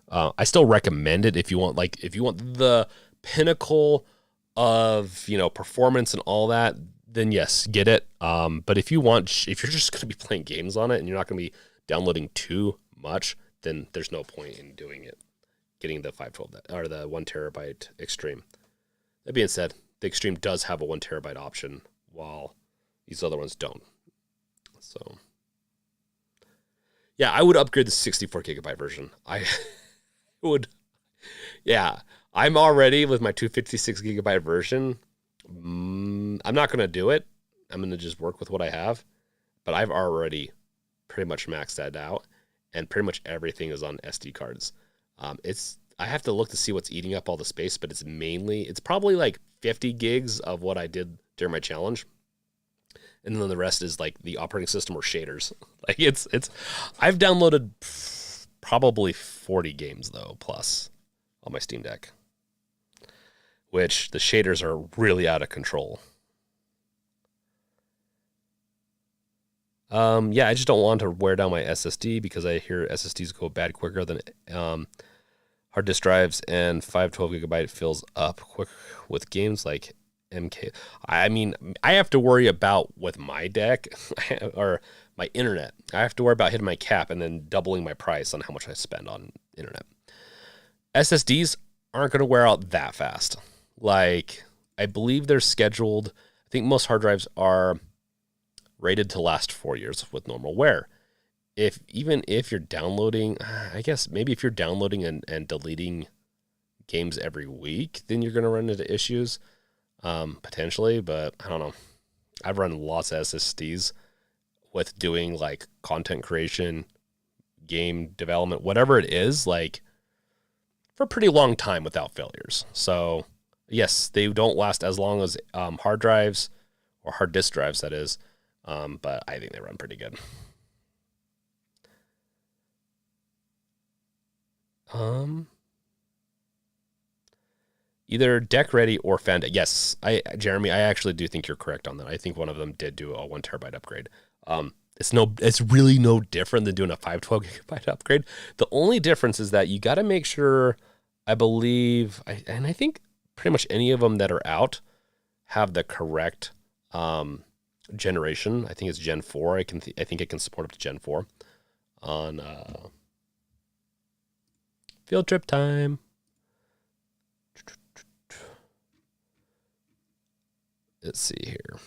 I still recommend it if you want the pinnacle of performance and all that. Then yes, get it. But if you're just going to be playing games on it and you're not going to be downloading too much, then there's no point in doing it. Getting the 512 or the 1 terabyte Extreme. That being said, the Extreme does have a 1 terabyte option, while these other ones don't. So, yeah, I would upgrade the 64 gigabyte version. I would. Yeah, I'm already with my 256 gigabyte version. I'm not going to do it. I'm going to just work with what I have. But I've already pretty much maxed that out. And pretty much everything is on SD cards. I have to look to see what's eating up all the space, but it's probably like 50 gigs of what I did during my challenge. And then the rest is like the operating system or shaders. I've downloaded probably 40 games though, plus on my Steam Deck, which the shaders are really out of control. Yeah, I just don't want to wear down my SSD because I hear SSDs go bad quicker than hard disk drives, and 512 gigabyte fills up quick with games like MK. I mean, I have to worry about with my deck or my internet. I have to worry about hitting my cap and then doubling my price on how much I spend on internet. SSDs aren't going to wear out that fast. Like, I believe they're scheduled. I think most hard drives are rated to last 4 years with normal wear. Even if you're downloading, I guess maybe if you're downloading and deleting games every week, then you're going to run into issues, potentially. But I don't know. I've run lots of SSDs with doing like content creation, game development, whatever it is, like for a pretty long time without failures. So yes, they don't last as long as hard drives or hard disk drives, that is. But I think they run pretty good. Either deck ready or fan deck. Yes, Jeremy, I actually do think you're correct on that. I think one of them did do a 1 terabyte upgrade. It's really no different than doing a 512 gigabyte upgrade. The only difference is that you got to make sure, I believe, and I think pretty much any of them that are out have the correct generation. I think it's Gen 4. I think it can support up to Gen 4 on field trip time. Let's see here.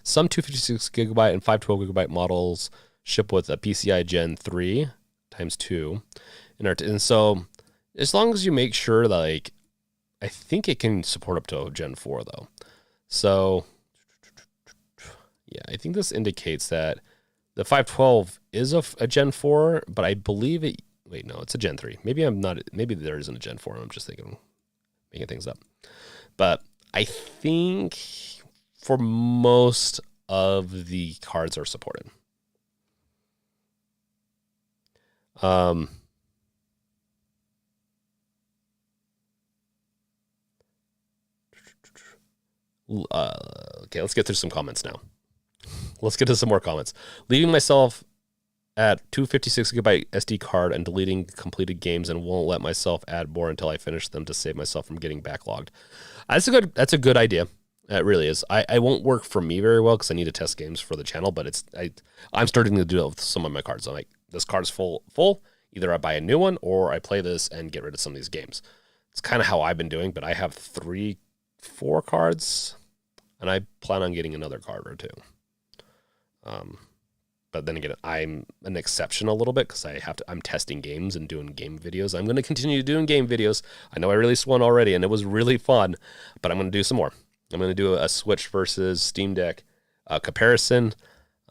Some 256 gigabyte and 512 gigabyte models ship with a PCI Gen 3 times 2. And so as long as you make sure that, like, I think it can support up to Gen 4 though. So yeah, I think this indicates that the 512 is a Gen 4, but I believe it, wait, no, it's a Gen 3. Maybe there isn't a Gen 4. I'm just making things up. But I think for most of the cards are supported. Okay, let's get through some comments now. Let's get to some more comments. Leaving myself at 256 gigabyte SD card and deleting completed games, and won't let myself add more until I finish them to save myself from getting backlogged. That's a good idea. It really is. I won't work for me very well because I need to test games for the channel, but I'm starting to do that with some of my cards. I'm like, this card's full. Either I buy a new one or I play this and get rid of some of these games. It's kind of how I've been doing, but I have 4 cards, and I plan on getting another card or 2. But then again, I'm an exception a little bit because I'm testing games and doing game videos. I'm going to continue doing game videos. I know I released one already and it was really fun, but I'm going to do some more. I'm going to do a Switch versus Steam Deck comparison.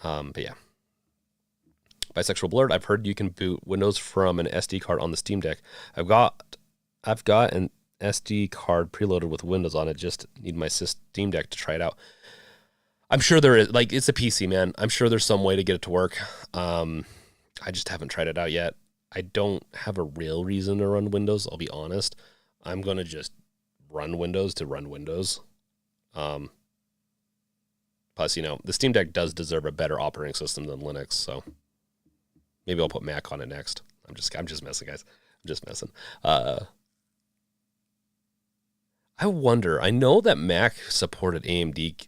But yeah. Bisexual Blurred, I've heard you can boot Windows from an SD card on the Steam Deck. I've got an SD card preloaded with Windows on it. Just need my Steam Deck to try it out. I'm sure there is, like, it's a PC, man. I'm sure there's some way to get it to work. I just haven't tried it out yet. I don't have a real reason to run Windows, I'll be honest. I'm going to just run Windows to run Windows. Plus, the Steam Deck does deserve a better operating system than Linux, so maybe I'll put Mac on it next. I'm just messing, guys. I'm just messing. I wonder, I know that Mac supported AMD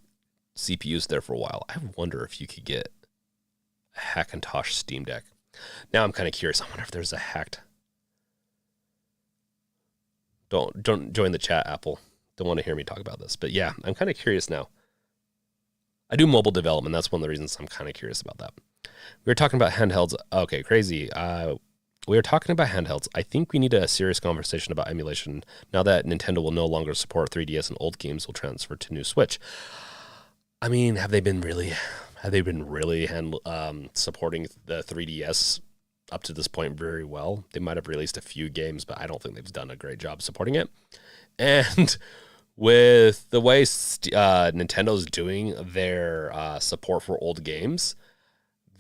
CPUs there for a while. I wonder if you could get a Hackintosh Steam Deck. Now I'm kind of curious. I wonder if there's a hacked. Don't join the chat, Apple. Don't want to hear me talk about this. But yeah, I'm kind of curious now. I do mobile development. That's one of the reasons I'm kind of curious about that. We were talking about handhelds. Okay, crazy. We were talking about handhelds. I think we need a serious conversation about emulation now that Nintendo will no longer support 3DS and old games will transfer to new Switch. I mean, have they been really supporting the 3DS up to this point very well? They might have released a few games, but I don't think they've done a great job supporting it. And with the way Nintendo's doing their support for old games,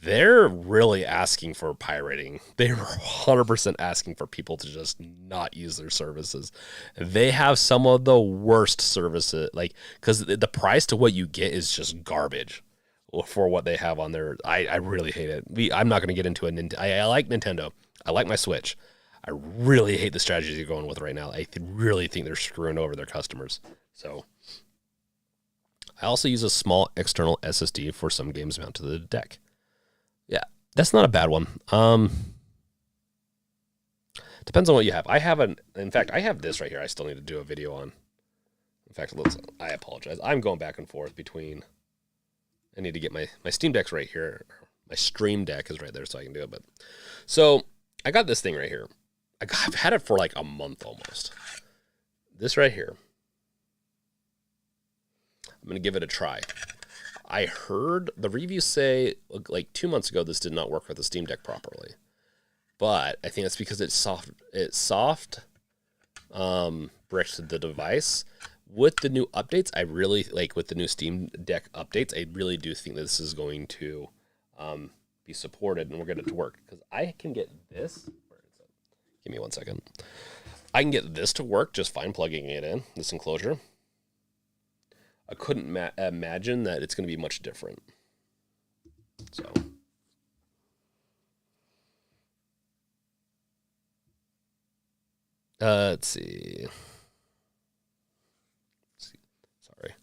they're really asking for pirating. They're 100% asking for people to just not use their services. They have some of the worst services, like, because the price to what you get is just garbage. for what they have on there. I really hate it. I'm not going to get into a Nintendo. I like Nintendo. I like my Switch. I really hate the strategies you're going with right now. I really think they're screwing over their customers. So I also use a small external SSD for some games mounted to the deck. Yeah, that's not a bad one. Depends on what you have. In fact, I have this right here. I still need to do a video on. In fact, I apologize. I'm going back and forth between. I need to get my Steam Deck's right here. My Stream Deck is right there, so I can do it. But so I got this thing right here. I've had it for like a month almost. This right here. I'm going to give it a try. I heard the reviews say like 2 months ago this did not work with the Steam Deck properly. But I think that's because it's soft bricked the device. With the new updates, I really like with the new Steam Deck updates, I really do think that this is going to be supported and we're going to work. Because I can get this. Give me 1 second. I can get this to work just fine plugging it in, this enclosure. I couldn't imagine that it's going to be much different. So. Let's see. Sorry.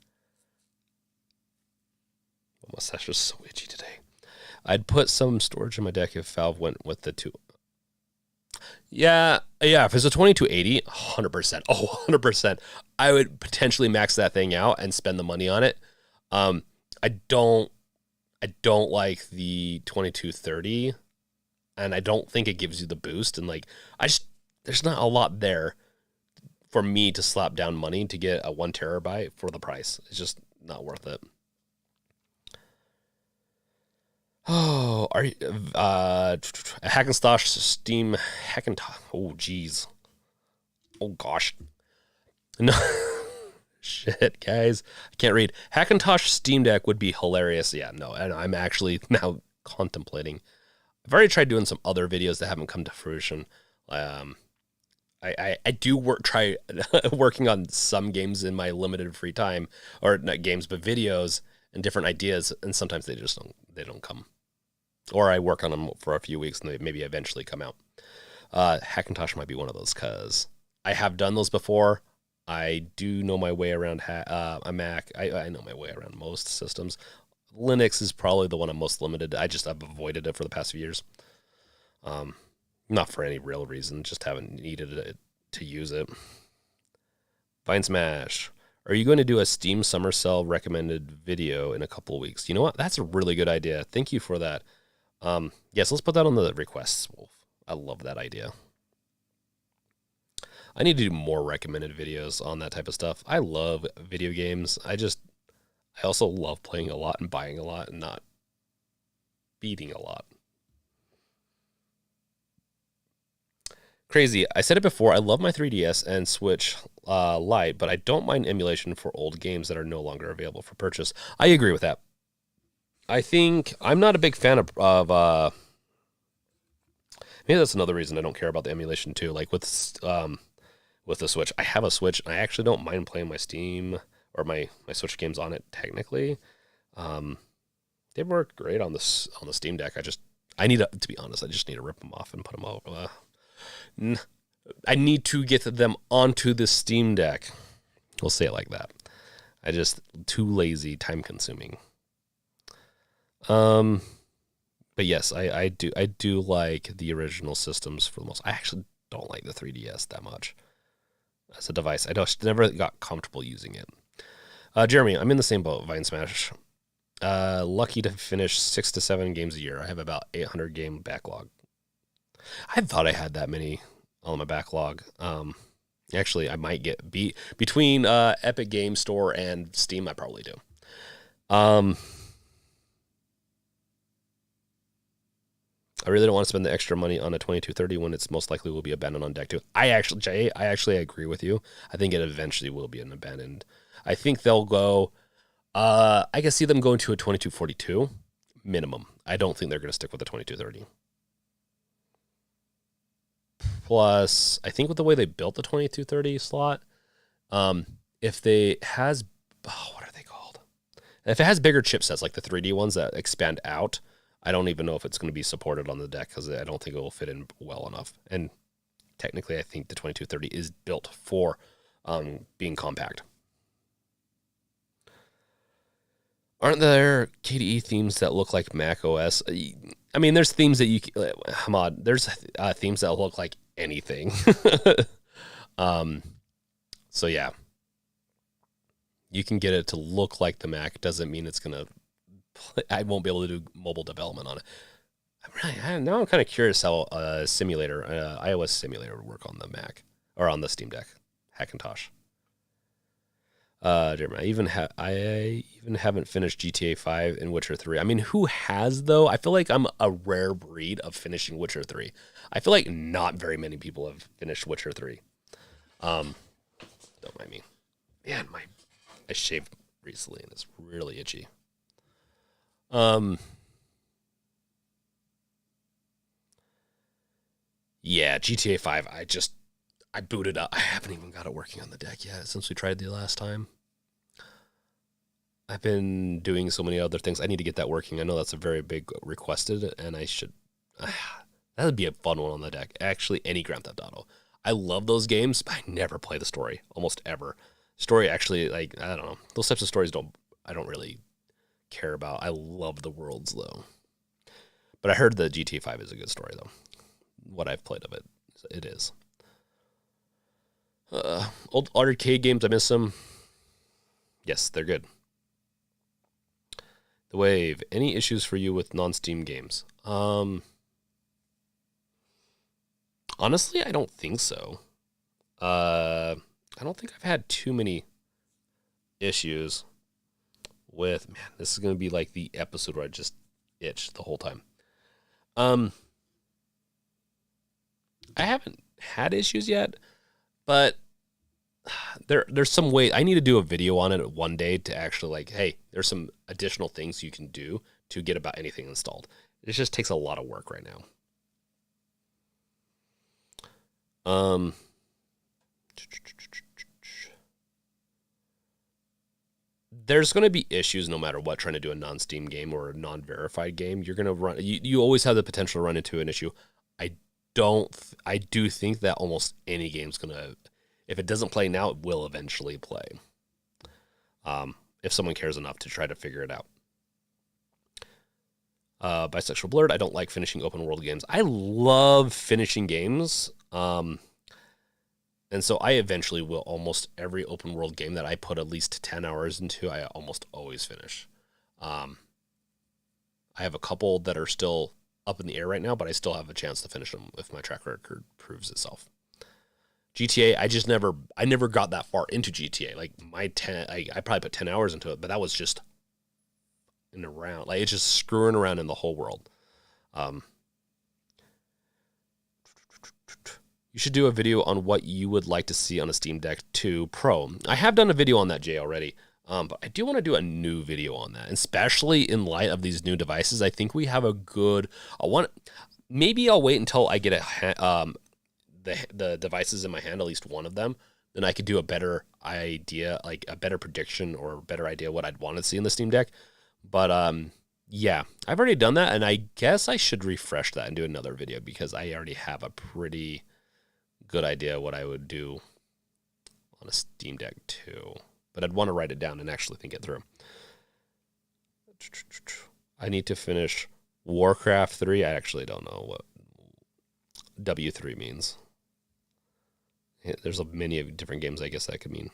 My mustache is so itchy today. I'd put some storage in my deck if Valve went with the two. Yeah. If it's a 2280, 100%. Oh, 100%. I would potentially max that thing out and spend the money on it. I don't like the 2230, and I don't think it gives you the boost. And there's not a lot there for me to slap down money to get a 1 terabyte for the price. It's just not worth it. Oh, are you Hackintosh Steam Hackintosh? Oh, geez. Oh gosh. No. Shit, guys. I can't read. Hackintosh Steam Deck would be hilarious. Yeah, no, and I'm actually now contemplating. I've already tried doing some other videos that haven't come to fruition. I do try working on some games in my limited free time, or not games, but videos and different ideas, and sometimes they don't come. Or I work on them for a few weeks and they maybe eventually come out. Hackintosh might be one of those because I have done those before. I do know my way around a Mac. I know my way around most systems. Linux is probably the one I'm most limited. I've avoided it for the past few years. Not for any real reason, just haven't needed it to use it. Vine Smash. Are you going to do a Steam Summer Sale recommended video in a couple of weeks? You know what? That's a really good idea. Thank you for that. Yes, let's put that on the requests, Wolf. I love that idea. I need to do more recommended videos on that type of stuff. I love video games. I also love playing a lot and buying a lot and not beating a lot. Crazy. I said it before. I love my 3DS and Switch Lite, but I don't mind emulation for old games that are no longer available for purchase. I agree with that. I think I'm not a big fan of maybe that's another reason I don't care about the emulation too. Like with the Switch, I have a Switch and I actually don't mind playing my Steam or my Switch games on it technically. They work great on the Steam Deck. To be honest, I just need to rip them off and put them over. I need to get them onto the Steam Deck. We'll say it like that. Too lazy, time consuming. But yes, I do like the original systems for the most. I actually don't like the 3DS that much as a device. I never got comfortable using it. Jeremy, I'm in the same boat. Vine Smash. Lucky to finish 6 to 7 games a year. I have about 800 game backlog. I thought I had that many on my backlog. Actually, I might get between Epic Game Store and Steam. I probably do. I really don't want to spend the extra money on a 2230 when it's most likely will be abandoned on deck 2. I actually agree with you. I think it eventually will be an abandoned. I think they'll go. I can see them going to a 2242 minimum. I don't think they're going to stick with the 2230. Plus, I think with the way they built the 2230 slot, what are they called? If it has bigger chipsets like the 3D ones that expand out, I don't even know if it's going to be supported on the deck because I don't think it will fit in well enough. And technically, I think the 2230 is built for being compact. Aren't there KDE themes that look like Mac OS? I mean, there's themes that you, Hamad, there's themes that look like anything. So yeah, you can get it to look like the Mac. Doesn't mean it's gonna. I won't be able to do mobile development on it. Now I'm kind of curious how a simulator, iOS simulator, would work on the Mac or on the Steam Deck. Hackintosh. Jeremy, I even haven't finished GTA 5 and Witcher 3. I mean, who has though? I feel like I'm a rare breed of finishing Witcher 3. I feel like not very many people have finished Witcher 3. Don't mind me. Man, I shaved recently and it's really itchy. Yeah, GTA 5, I booted up. I haven't even got it working on the deck yet since we tried the last time. I've been doing so many other things. I need to get that working. I know that's a very big requested, and I should. That would be a fun one on the deck. Actually, any Grand Theft Auto. I love those games, but I never play the story, almost ever. Story actually, like, I don't know. Those types of stories I don't really care about. I love the worlds, though. But I heard the GTA 5 is a good story, though. What I've played of it, it is. Old arcade games, I miss them. Yes, they're good. The Wave, any issues for you with non-Steam games? Honestly, I don't think so. I don't think I've had too many issues with, man, this is going to be like the episode where I just itch the whole time. I haven't had issues yet, but there's some way I need to do a video on it one day to actually like, hey, there's some additional things you can do to get about anything installed. It just takes a lot of work right now. There's going to be issues no matter what trying to do a non-Steam game or a non-verified game. You're going to run. You always have the potential to run into an issue. I do think that almost any game's going to, if it doesn't play now, it will eventually play. If someone cares enough to try to figure it out. Bisexual Blurred, I don't like finishing open world games. I love finishing games. And so I eventually will almost every open world game that I put at least 10 hours into, I almost always finish. I have a couple that are still up in the air right now, but I still have a chance to finish them if my track record proves itself. GTA, I never got that far into GTA. Like I probably put 10 hours into it, but that was just in around, like it's just screwing around in the whole world. You should do a video on what you would like to see on a Steam Deck 2 Pro. I have done a video on that, Jay, already. But I do want to do a new video on that, especially in light of these new devices. I think we have a good. Maybe I'll wait until I get the devices in my hand, at least one of them. Then I could do a better idea, like a better prediction or a better idea what I'd want to see in the Steam Deck. But yeah, I've already done that, and I guess I should refresh that and do another video because I already have a pretty good idea what I would do on a Steam Deck 2. But I'd want to write it down and actually think it through. I need to finish Warcraft 3. I actually don't know what W3 means. There's many different games I guess that could mean.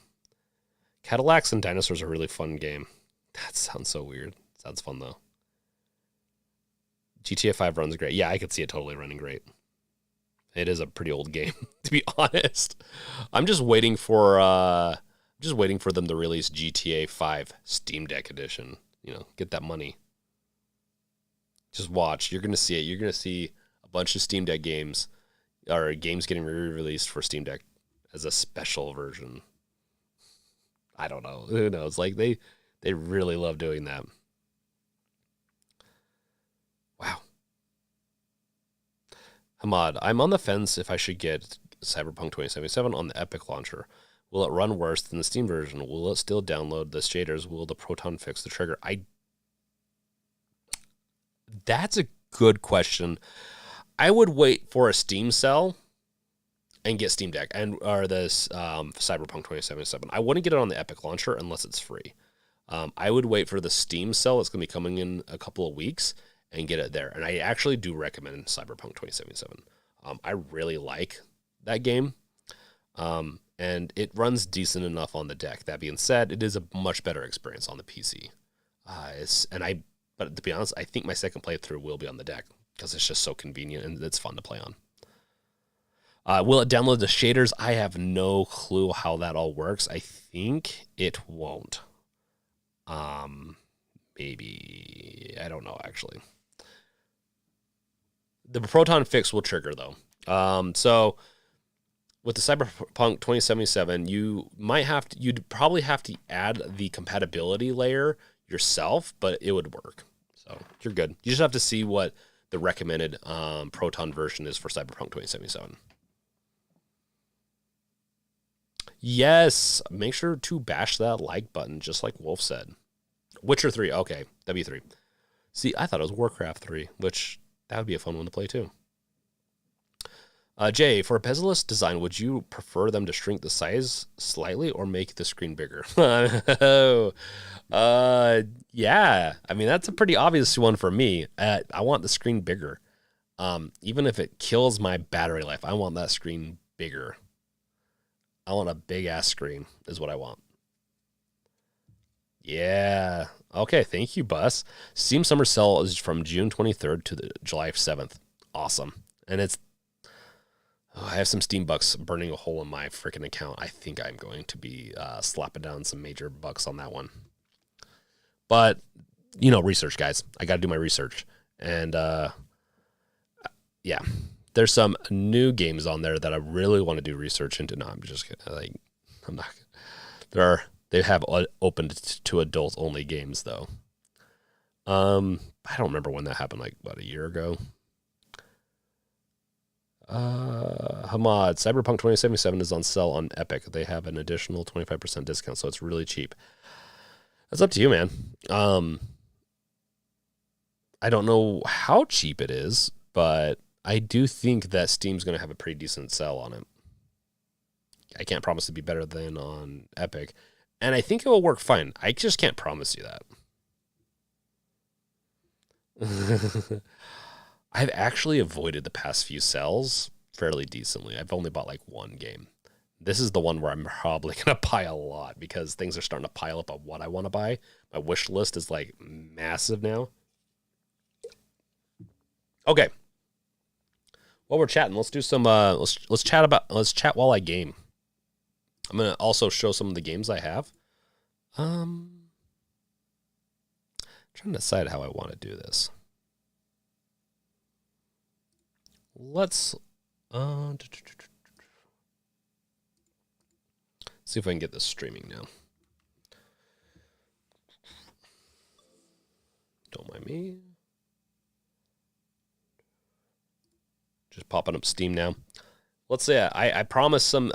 Cadillacs and Dinosaurs are a really fun game. That sounds so weird. Sounds fun, though. GTA 5 runs great. Yeah, I could see it totally running great. It is a pretty old game, to be honest. I'm just waiting for them to release GTA 5 Steam Deck edition. You know, get that money. Just watch. You're going to see it. You're going to see a bunch of Steam Deck games or games getting re-released for Steam Deck as a special version. I don't know. Who knows? Like they really love doing that. Wow. Hamad, I'm on the fence if I should get Cyberpunk 2077 on the Epic launcher. Will it run worse than the Steam version? Will it still download the shaders? Will the Proton fix the trigger? That's a good question. I would wait for a Steam sale and get Steam Deck or this Cyberpunk 2077. I wouldn't get it on the Epic launcher unless it's free. I would wait for the Steam sale. It's going to be coming in a couple of weeks and get it there. And I actually do recommend Cyberpunk 2077. I really like that game. And it runs decent enough on the deck. That being said, it is a much better experience on the PC. But to be honest, I think my second playthrough will be on the deck because it's just so convenient and it's fun to play on. Will it download the shaders? I have no clue how that all works. I think it won't. Maybe. I don't know, actually. The Proton fix will trigger, though. So with the Cyberpunk 2077, you'd probably have to add the compatibility layer yourself, but it would work. So you're good. You just have to see what the recommended Proton version is for Cyberpunk 2077. Yes, make sure to bash that like button, just like Wolf said. Witcher 3, okay, W3. See, I thought it was Warcraft 3, which that would be a fun one to play too. Jay, for a bezel-less design, would you prefer them to shrink the size slightly or make the screen bigger? Yeah. I mean, that's a pretty obvious one for me. I want the screen bigger. Even if it kills my battery life, I want that screen bigger. I want a big-ass screen is what I want. Yeah. Okay, thank you, Bus. Steam Summer Sale is from June 23rd to July 7th. Awesome. And I have some Steam bucks burning a hole in my freaking account. I think I'm going to be slapping down some major bucks on that one. But, research, guys. I got to do my research. And, yeah, there's some new games on there that I really want to do research into. No, I'm just kidding. I'm not. They have opened to adult-only games, though. I don't remember when that happened, about a year ago. Hamad, Cyberpunk 2077 is on sale on Epic. They have an additional 25% discount, so it's really cheap. That's up to you, man. I don't know how cheap it is, but I do think that Steam's going to have a pretty decent sale on it. I can't promise to be better than on Epic, and I think it will work fine. I just can't promise you that. I've actually avoided the past few sales fairly decently. I've only bought one game. This is the one where I'm probably going to buy a lot because things are starting to pile up on what I want to buy. My wish list is massive now. Okay. While we're chatting, let's do some let's chat while I game. I'm going to also show some of the games I have. Trying to decide how I want to do this. Let's see if I can get this streaming now. Don't mind me. Just popping up Steam now. Let's say I promised some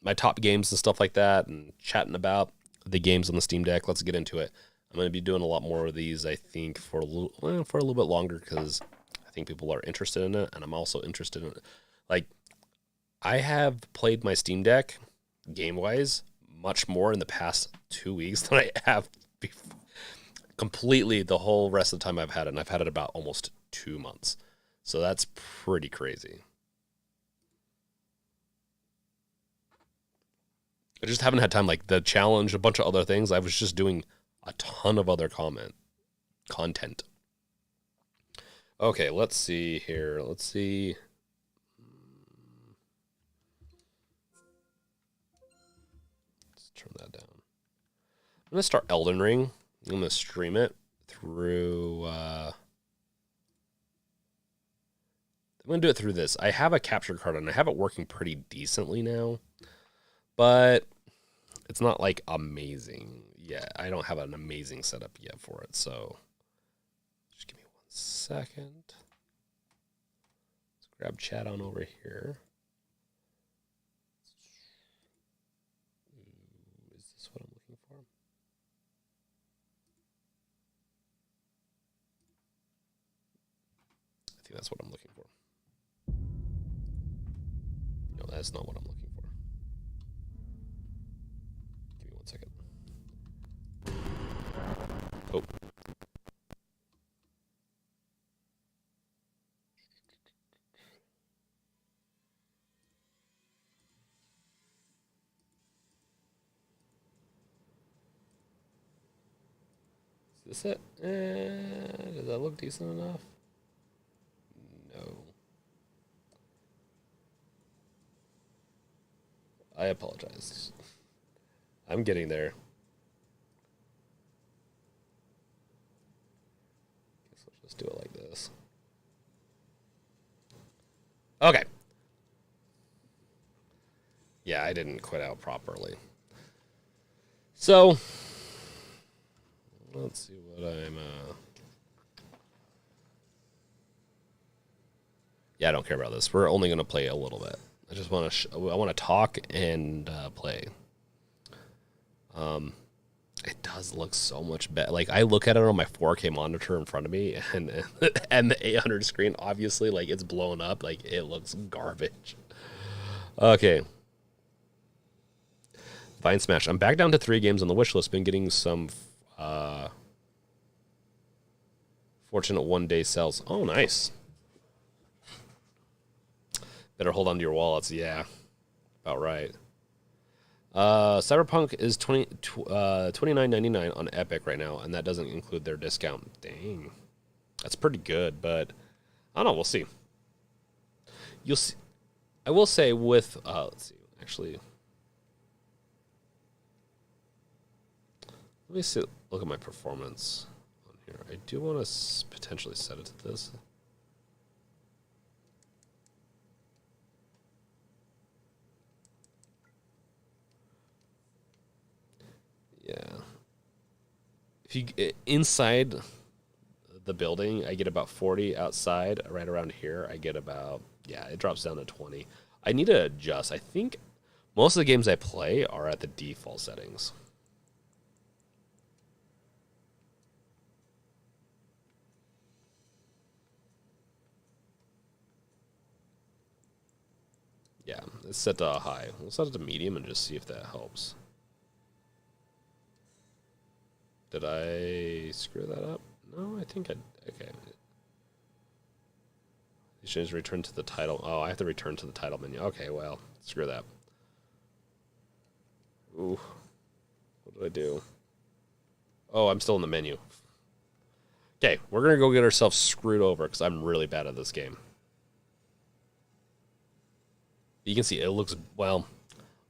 my top games and stuff like that and chatting about the games on the Steam Deck. Let's get into it. I'm going to be doing a lot more of these, I think, for a little bit longer because I think people are interested in it, and I'm also interested in it. I have played my Steam Deck game-wise much more in the past 2 weeks than I have before. Completely the whole rest of the time I've had it, and I've had it about almost 2 months. So that's pretty crazy. I just haven't had time, the challenge, a bunch of other things. I was just doing a ton of other content. Okay, let's see here. Let's see. Let's turn that down. I'm going to start Elden Ring. I'm going to stream it through... I'm going to do it through this. I have a capture card, and I have it working pretty decently now. But it's not, amazing yet. I don't have an amazing setup yet for it, so... Just give me 1 second. Let's grab chat on over here. think that's what I'm looking for. No, that's not what I'm looking for. Give me 1 second. Oh. Is this it? Does that look decent enough? No. I apologize. I'm getting there. Guess I'll just do it like this. Okay. Yeah, I didn't quit out properly. So, let's see what I'm... Yeah, I don't care about this. We're only going to play a little bit. I just want to... I want to talk and play. It does look so much better. Like, I look at it on my 4K monitor in front of me, and the 800 screen, obviously, like, it's blown up. Like, it looks garbage. Okay. Vine Smash. I'm back down to 3 games on the wish list. Been getting some fortunate one-day sales. Oh, nice. Better hold on to your wallets. Yeah, about right. Cyberpunk is $29.99 on Epic right now, and that doesn't include their discount. Dang, that's pretty good, but I don't know. We'll see. You'll see. I will say with let's see. Actually, let me see. Look at my performance on here. I do want to potentially set it to this. Yeah. If you inside the building, I get about 40. Outside, right around here, I get about, yeah, it drops down to 20. I need to adjust. I think most of the games I play are at the default settings. Yeah, it's set to high. We'll set it to medium and just see if that helps. Did I screw that up? No, I think I... Okay. You should just return to the title. Oh, I have to return to the title menu. Okay, well, screw that. Ooh. What did I do? Oh, I'm still in the menu. Okay, we're going to go get ourselves screwed over because I'm really bad at this game. You can see it looks... Well,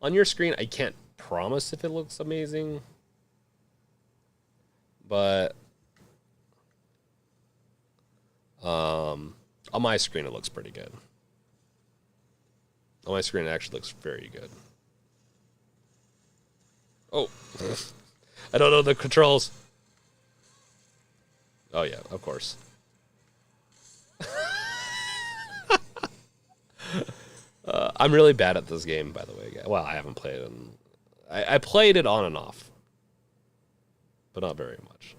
on your screen, I can't promise if it looks amazing. But on my screen, it looks pretty good. On my screen, it actually looks very good. Oh, I don't know the controls. Oh, yeah, of course. I'm really bad at this game, by the way. Well, I haven't played it. I played it on and off, but not very much.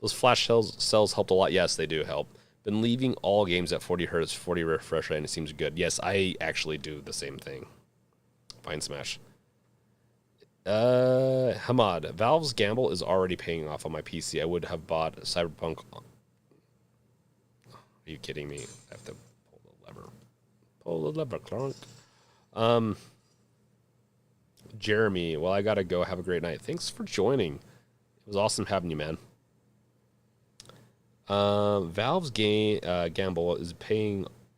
Those flash cells helped a lot. Yes, they do help. Been leaving all games at 40 hertz, 40 refresh rate, and it seems good. Yes, I actually do the same thing. Fine Smash. Hamad, Valve's gamble is already paying off on my PC. I would have bought Cyberpunk. Are you kidding me? I have to pull the lever. Pull the lever, Clark. Jeremy, well, I gotta go. Have a great night. Thanks for joining. It was awesome having you, man. Valve's gamble is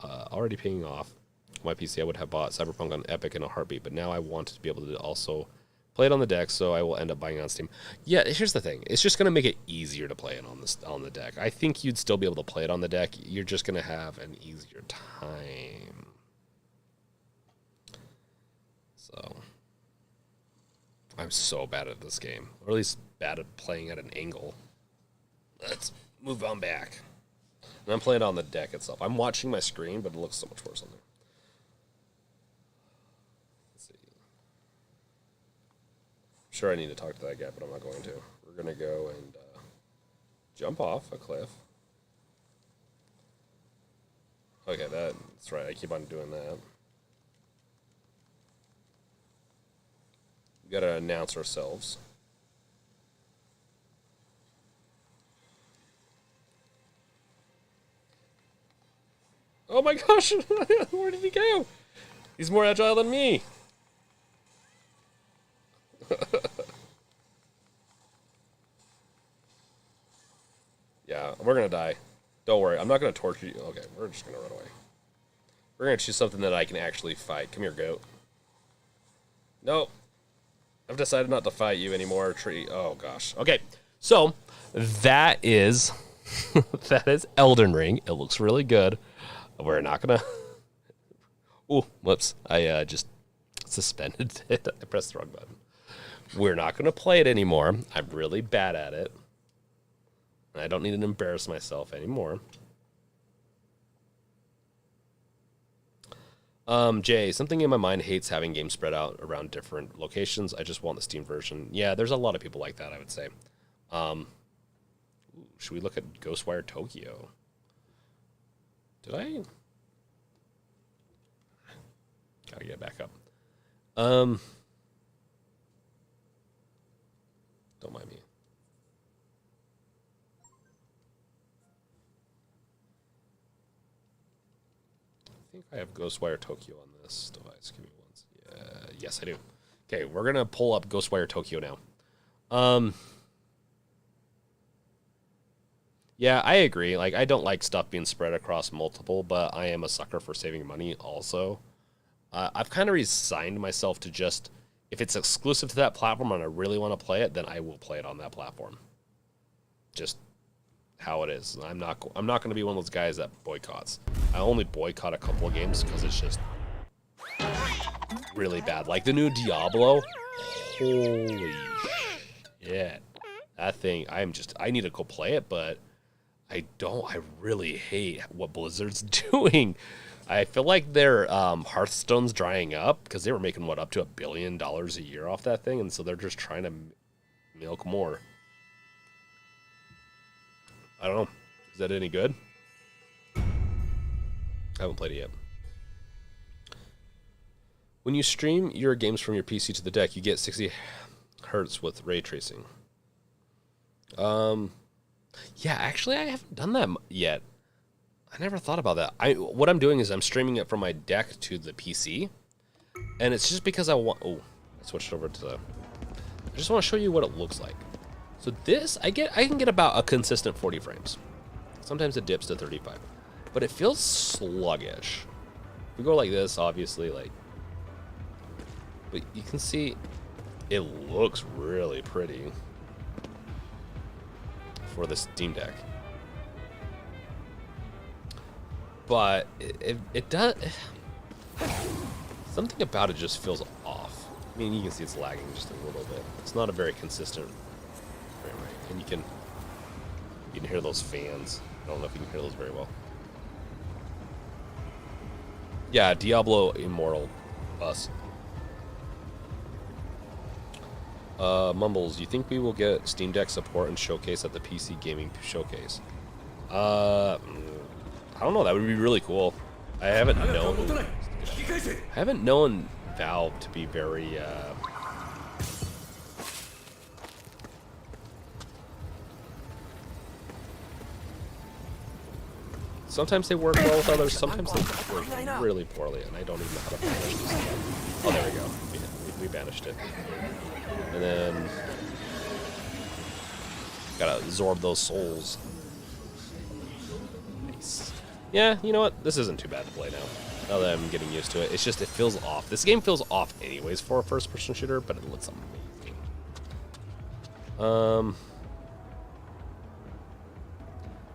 already paying off. On my PC, I would have bought Cyberpunk on Epic in a heartbeat, but now I want to be able to also play it on the deck, so I will end up buying it on Steam. Yeah, here's the thing. It's just going to make it easier to play it on the deck. I think you'd still be able to play it on the deck. You're just going to have an easier time. So, I'm so bad at this game. Or at least bad at playing at an angle. Let's move on back. And I'm playing on the deck itself. I'm watching my screen, but it looks so much worse on there. Let's see. I'm sure I need to talk to that guy, but I'm not going to. We're going to go and jump off a cliff. Okay, that's right. I keep on doing that. We gotta announce ourselves. Oh my gosh! Where did he go? He's more agile than me. Yeah, we're gonna die. Don't worry, I'm not gonna torture you. Okay, we're just gonna run away. We're gonna choose something that I can actually fight. Come here, goat. Nope. I've decided not to fight you anymore, tree. Oh gosh. Okay, so that is that is Elden Ring. It looks really good. We're not gonna. Oh, whoops! I just suspended it. I pressed the wrong button. We're not gonna play it anymore. I'm really bad at it. I don't need to embarrass myself anymore. Jay, something in my mind hates having games spread out around different locations. I just want the Steam version. Yeah, there's a lot of people like that, I would say. Should we look at Ghostwire Tokyo? Did I? Gotta get back up. Don't mind me. I think I have Ghostwire Tokyo on this device. Give me one. Yes, I do. Okay, we're gonna pull up Ghostwire Tokyo now. Yeah, I agree. Like, I don't like stuff being spread across multiple, but I am a sucker for saving money also. I've kind of resigned myself to just, if it's exclusive to that platform and I really want to play it, then I will play it on that platform. Just how it is. I'm not going to be one of those guys that boycotts. I only boycott a couple of games because it's just really bad. Like the new Diablo. Holy shit. That thing, I need to go play it, but I really hate what Blizzard's doing. I feel like their Hearthstone's drying up because they were making, up to $1 billion a year off that thing, and so they're just trying to milk more. I don't know. Is that any good? I haven't played it yet. When you stream your games from your PC to the deck, you get 60 hertz with ray tracing. Yeah, actually, I haven't done that yet. I never thought about that. What I'm doing is I'm streaming it from my deck to the PC, and it's just because I want. Oh, I switched over to the. I just want to show you what it looks like. So this, I can get about a consistent 40 frames. Sometimes it dips to 35, but it feels sluggish. If we go like this, obviously, but you can see it looks really pretty for the Steam Deck. But it does, something about it just feels off. I mean, you can see it's lagging just a little bit. It's not a very consistent frame rate, and you can hear those fans. I don't know if you can hear those very well. Yeah, Diablo Immortal bus. Mumbles, you think we will get Steam Deck support and showcase at the PC Gaming Showcase? I don't know. That would be really cool. I haven't known Valve to be very. Sometimes they work well with others. Sometimes they work really poorly, and I don't even know how to banish this stuff. Oh, there we go. We banished it. And then gotta absorb those souls. Nice. Yeah, you know what? This isn't too bad to play now that I'm getting used to it. It's just, it feels off. This game feels off anyways for a first-person shooter, but it looks amazing.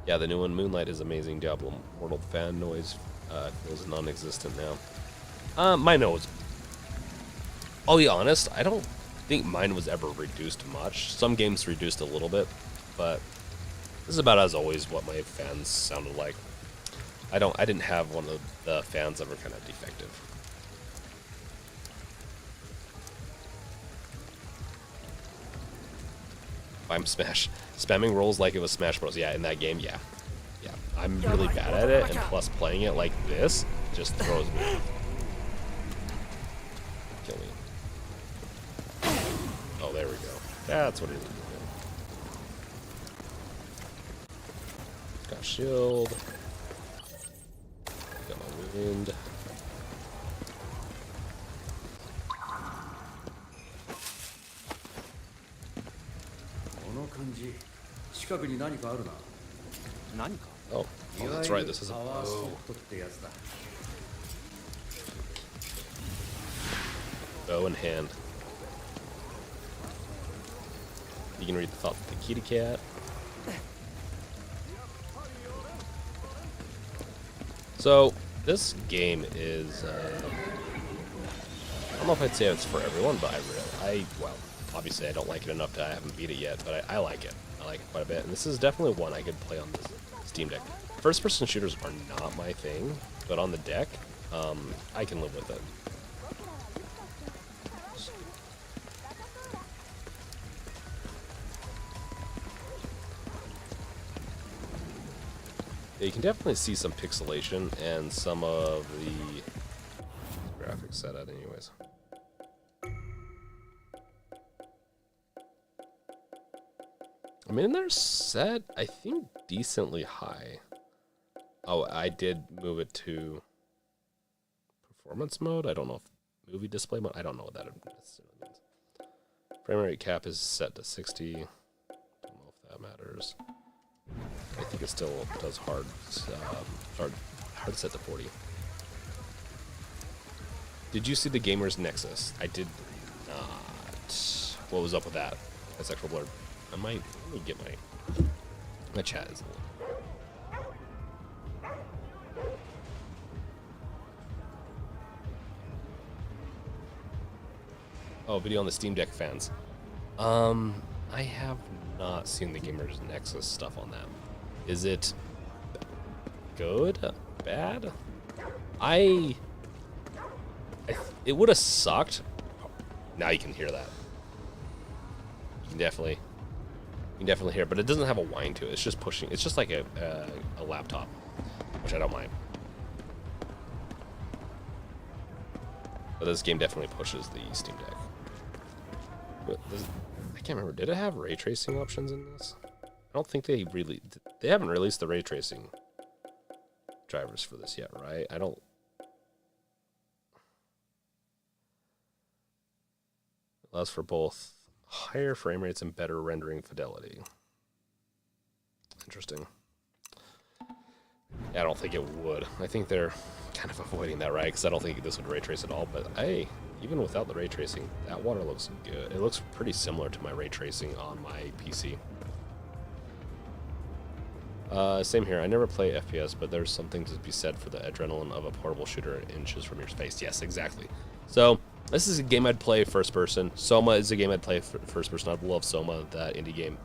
Yeah, the new one, Moonlight, is amazing. Diablo Immortal fan noise feels non-existent now. My nose. I'll be honest, I don't think mine was ever reduced much. Some games reduced a little bit, but this is about as always what my fans sounded like. I didn't have one of the fans that were kind of defective. I'm Smash. Spamming rolls like it was Smash Bros. Yeah, in that game, yeah. Yeah, I'm really bad at it, and plus playing it like this just throws me off. Kill me. Oh, there we go. That's what it is. Got shield. Got my wind. Oh, that's right, this is a bow. Bow in hand. You can read the thoughts of the kitty cat. So, this game is, I don't know if I'd say it's for everyone, but well, obviously I don't like it enough to I haven't beat it yet, but I like it. I like it quite a bit, and this is definitely one I could play on this Steam Deck. First-person shooters are not my thing, but on the deck, I can live with it. Yeah, you can definitely see some pixelation and some of the graphics set out anyways. I mean, they're set, I think, decently high. Oh, I did move it to performance mode. I don't know if movie display mode. I don't know what that necessarily means. Frame rate cap is set to 60. Don't know if that matters. I think it still does hard set to 40. Did you see the Gamers Nexus? I did not. What was up with that? That's extra blurred. Let me get my chat is a little. Oh, video on the Steam Deck fans. I have not seen the Gamers Nexus stuff on that. Is it good? Bad? It would have sucked. Now you can hear that. You can definitely hear it, but it doesn't have a whine to it. It's just pushing. It's just like a laptop, which I don't mind. But this game definitely pushes the Steam Deck. But I can't remember. Did it have ray tracing options in this? I don't think they haven't released the ray tracing drivers for this yet, right? I don't. It allows for both higher frame rates and better rendering fidelity. Interesting. Yeah, I don't think it would. I think they're kind of avoiding that, right? Because I don't think this would ray trace at all. But hey, even without the ray tracing, that water looks good. It looks pretty similar to my ray tracing on my PC. Same here. I never play FPS, but there's something to be said for the adrenaline of a portable shooter inches from your face. Yes, exactly. So this is a game I'd play first person. Soma is a game I'd play first person. I'd love Soma, that indie game.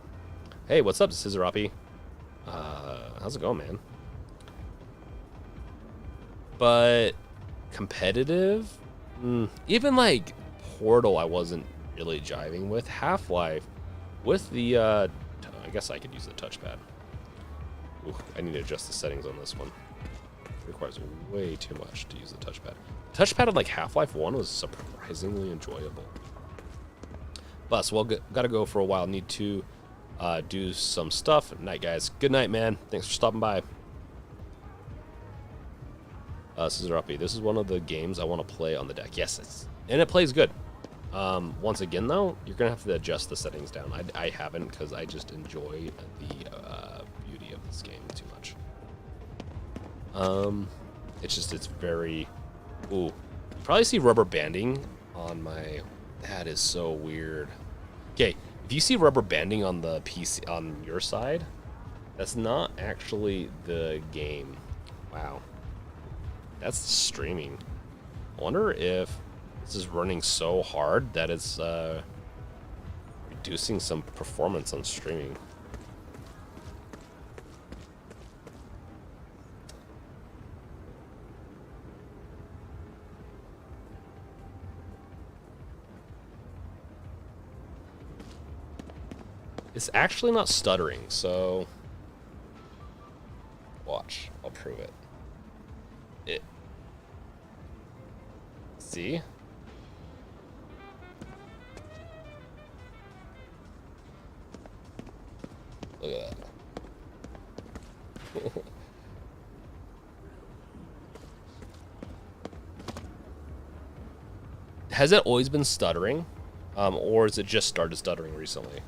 Hey, what's up, Scissorapi? How's it going, man? But competitive, even like Portal, I wasn't really jiving with. Half-Life, with the, I guess I could use the touchpad. Ooh, I need to adjust the settings on this one. It requires way too much to use the touchpad. Touchpad on like Half-Life 1 was surprisingly enjoyable. But well, gotta go for a while. Need to do some stuff. Night, guys. Good night, man. Thanks for stopping by. Scissorapi, this is one of the games I want to play on the deck. Yes, and it plays good. Once again, though, you're gonna have to adjust the settings down. I haven't, because I just enjoy the beauty of this game too much. It's very. Ooh, you probably see rubber banding on my. That is so weird. Okay, if you see rubber banding on the PC on your side, that's not actually the game. Wow. That's streaming. I wonder if this is running so hard that it's reducing some performance on streaming. It's actually not stuttering, so watch. I'll prove it. See? Look at that. Has it always been stuttering? Or has it just started stuttering recently?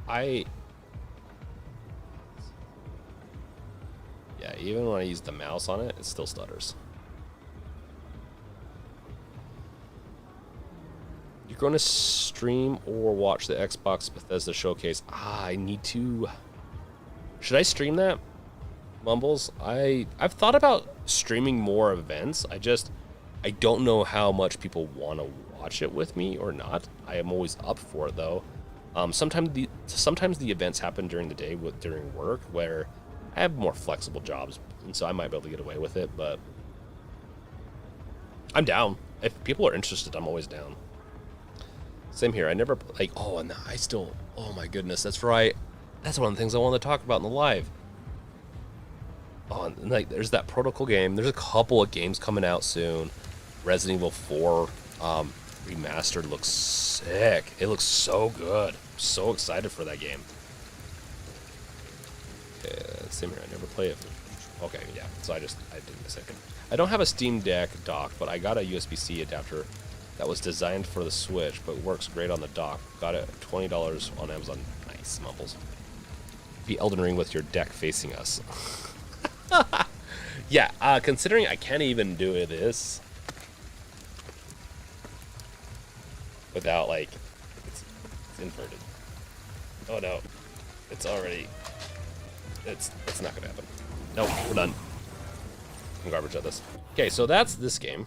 Yeah, even when I use the mouse on it, it still stutters. You're going to stream or watch the Xbox Bethesda showcase. I need to... Should I stream that? Mumbles? I've thought about streaming more events. I don't know how much people want to watch it with me or not. I am always up for it though. Sometimes the events happen during the day during work where I have more flexible jobs, and so I might be able to get away with it. But I'm down. If people are interested, I'm always down. Same here. I never like. Oh, and I still. Oh my goodness, that's right. That's one of the things I want to talk about in the live. Oh, and like there's that Protocol game. There's a couple of games coming out soon. Resident Evil 4 remastered looks sick. It looks so good. I'm so excited for that game. Same here. I never play it. Okay, yeah. So I didn't miss anything. I don't have a Steam Deck dock, but I got a USB-C adapter that was designed for the Switch, but works great on the dock. Got it at $20 on Amazon. Nice, Mumbles. Be Elden Ring with your deck facing us. Yeah, considering I can't even do this without, like, it's inverted. Oh no, it's already, it's not gonna happen. No, we're done. I'm garbage at this. Okay, so that's this game.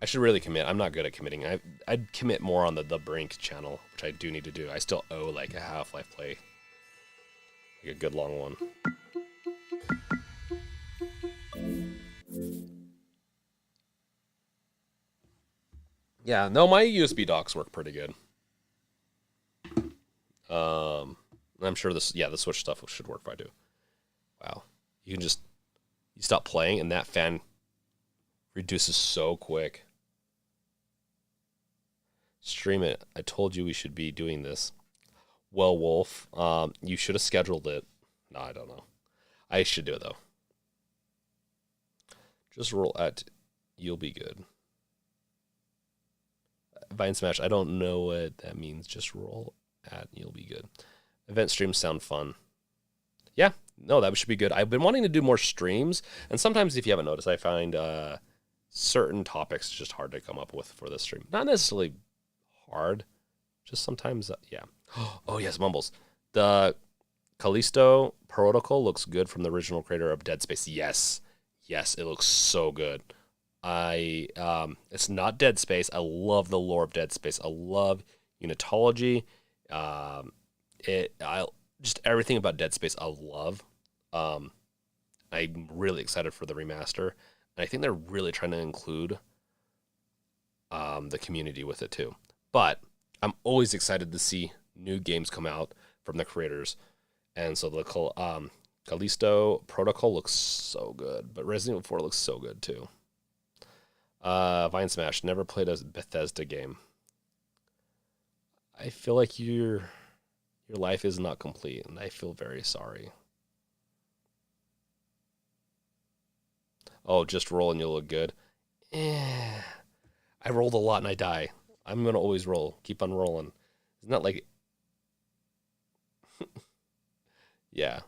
I should really commit. I'm not good at committing. I'd commit more on the Brink channel, which I do need to do. I still owe like a Half-Life play. Like a good long one. Yeah, no, my USB docks work pretty good. I'm sure the Switch stuff should work fine too. Wow. You stop playing and that fan reduces so quick. Stream it. I told you we should be doing this. Well, Wolf, you should have scheduled it. No, I don't know. I should do it though. Just roll at you'll be good. Vine Smash, I don't know what that means. Just roll at you'll be good. Event streams sound fun. Yeah, no, that should be good. I've been wanting to do more streams, and sometimes if you haven't noticed, I find certain topics just hard to come up with for this stream. Not necessarily hard, just sometimes, yeah. Oh yes, Mumbles. The Callisto Protocol looks good from the original creator of Dead Space. Yes, it looks so good. It's not Dead Space. I love the lore of Dead Space. I love unitology. Just everything about Dead Space I love. I'm really excited for the remaster, and I think they're really trying to include the community with it too. But I'm always excited to see new games come out from the creators, and so the Callisto Protocol looks so good, but Resident Evil 4 looks so good too. Vine Smash, never played a Bethesda game. I feel like your life is not complete, and I feel very sorry. Oh, just roll and you'll look good. I rolled a lot and I die. I'm going to always roll. Keep on rolling. Isn't that like... Yeah.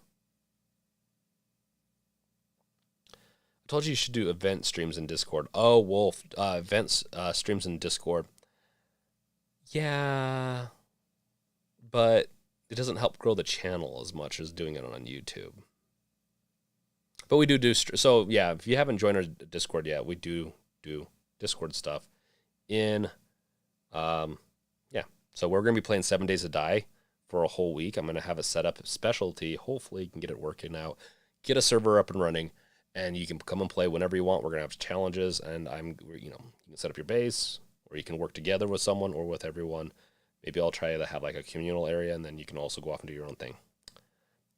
I told you should do event streams in Discord. Oh, Wolf. Streams in Discord. Yeah. But it doesn't help grow the channel as much as doing it on YouTube. But we do so yeah, if you haven't joined our Discord yet, we do Discord stuff in so we're going to be playing 7 Days to Die for a whole week. I'm going to have a setup specialty. Hopefully you can get it working out, get a server up and running, and you can come and play whenever you want. We're going to have challenges, and you can set up your base, where you can work together with someone or with everyone. Maybe I'll try to have like a communal area, and then you can also go off and do your own thing.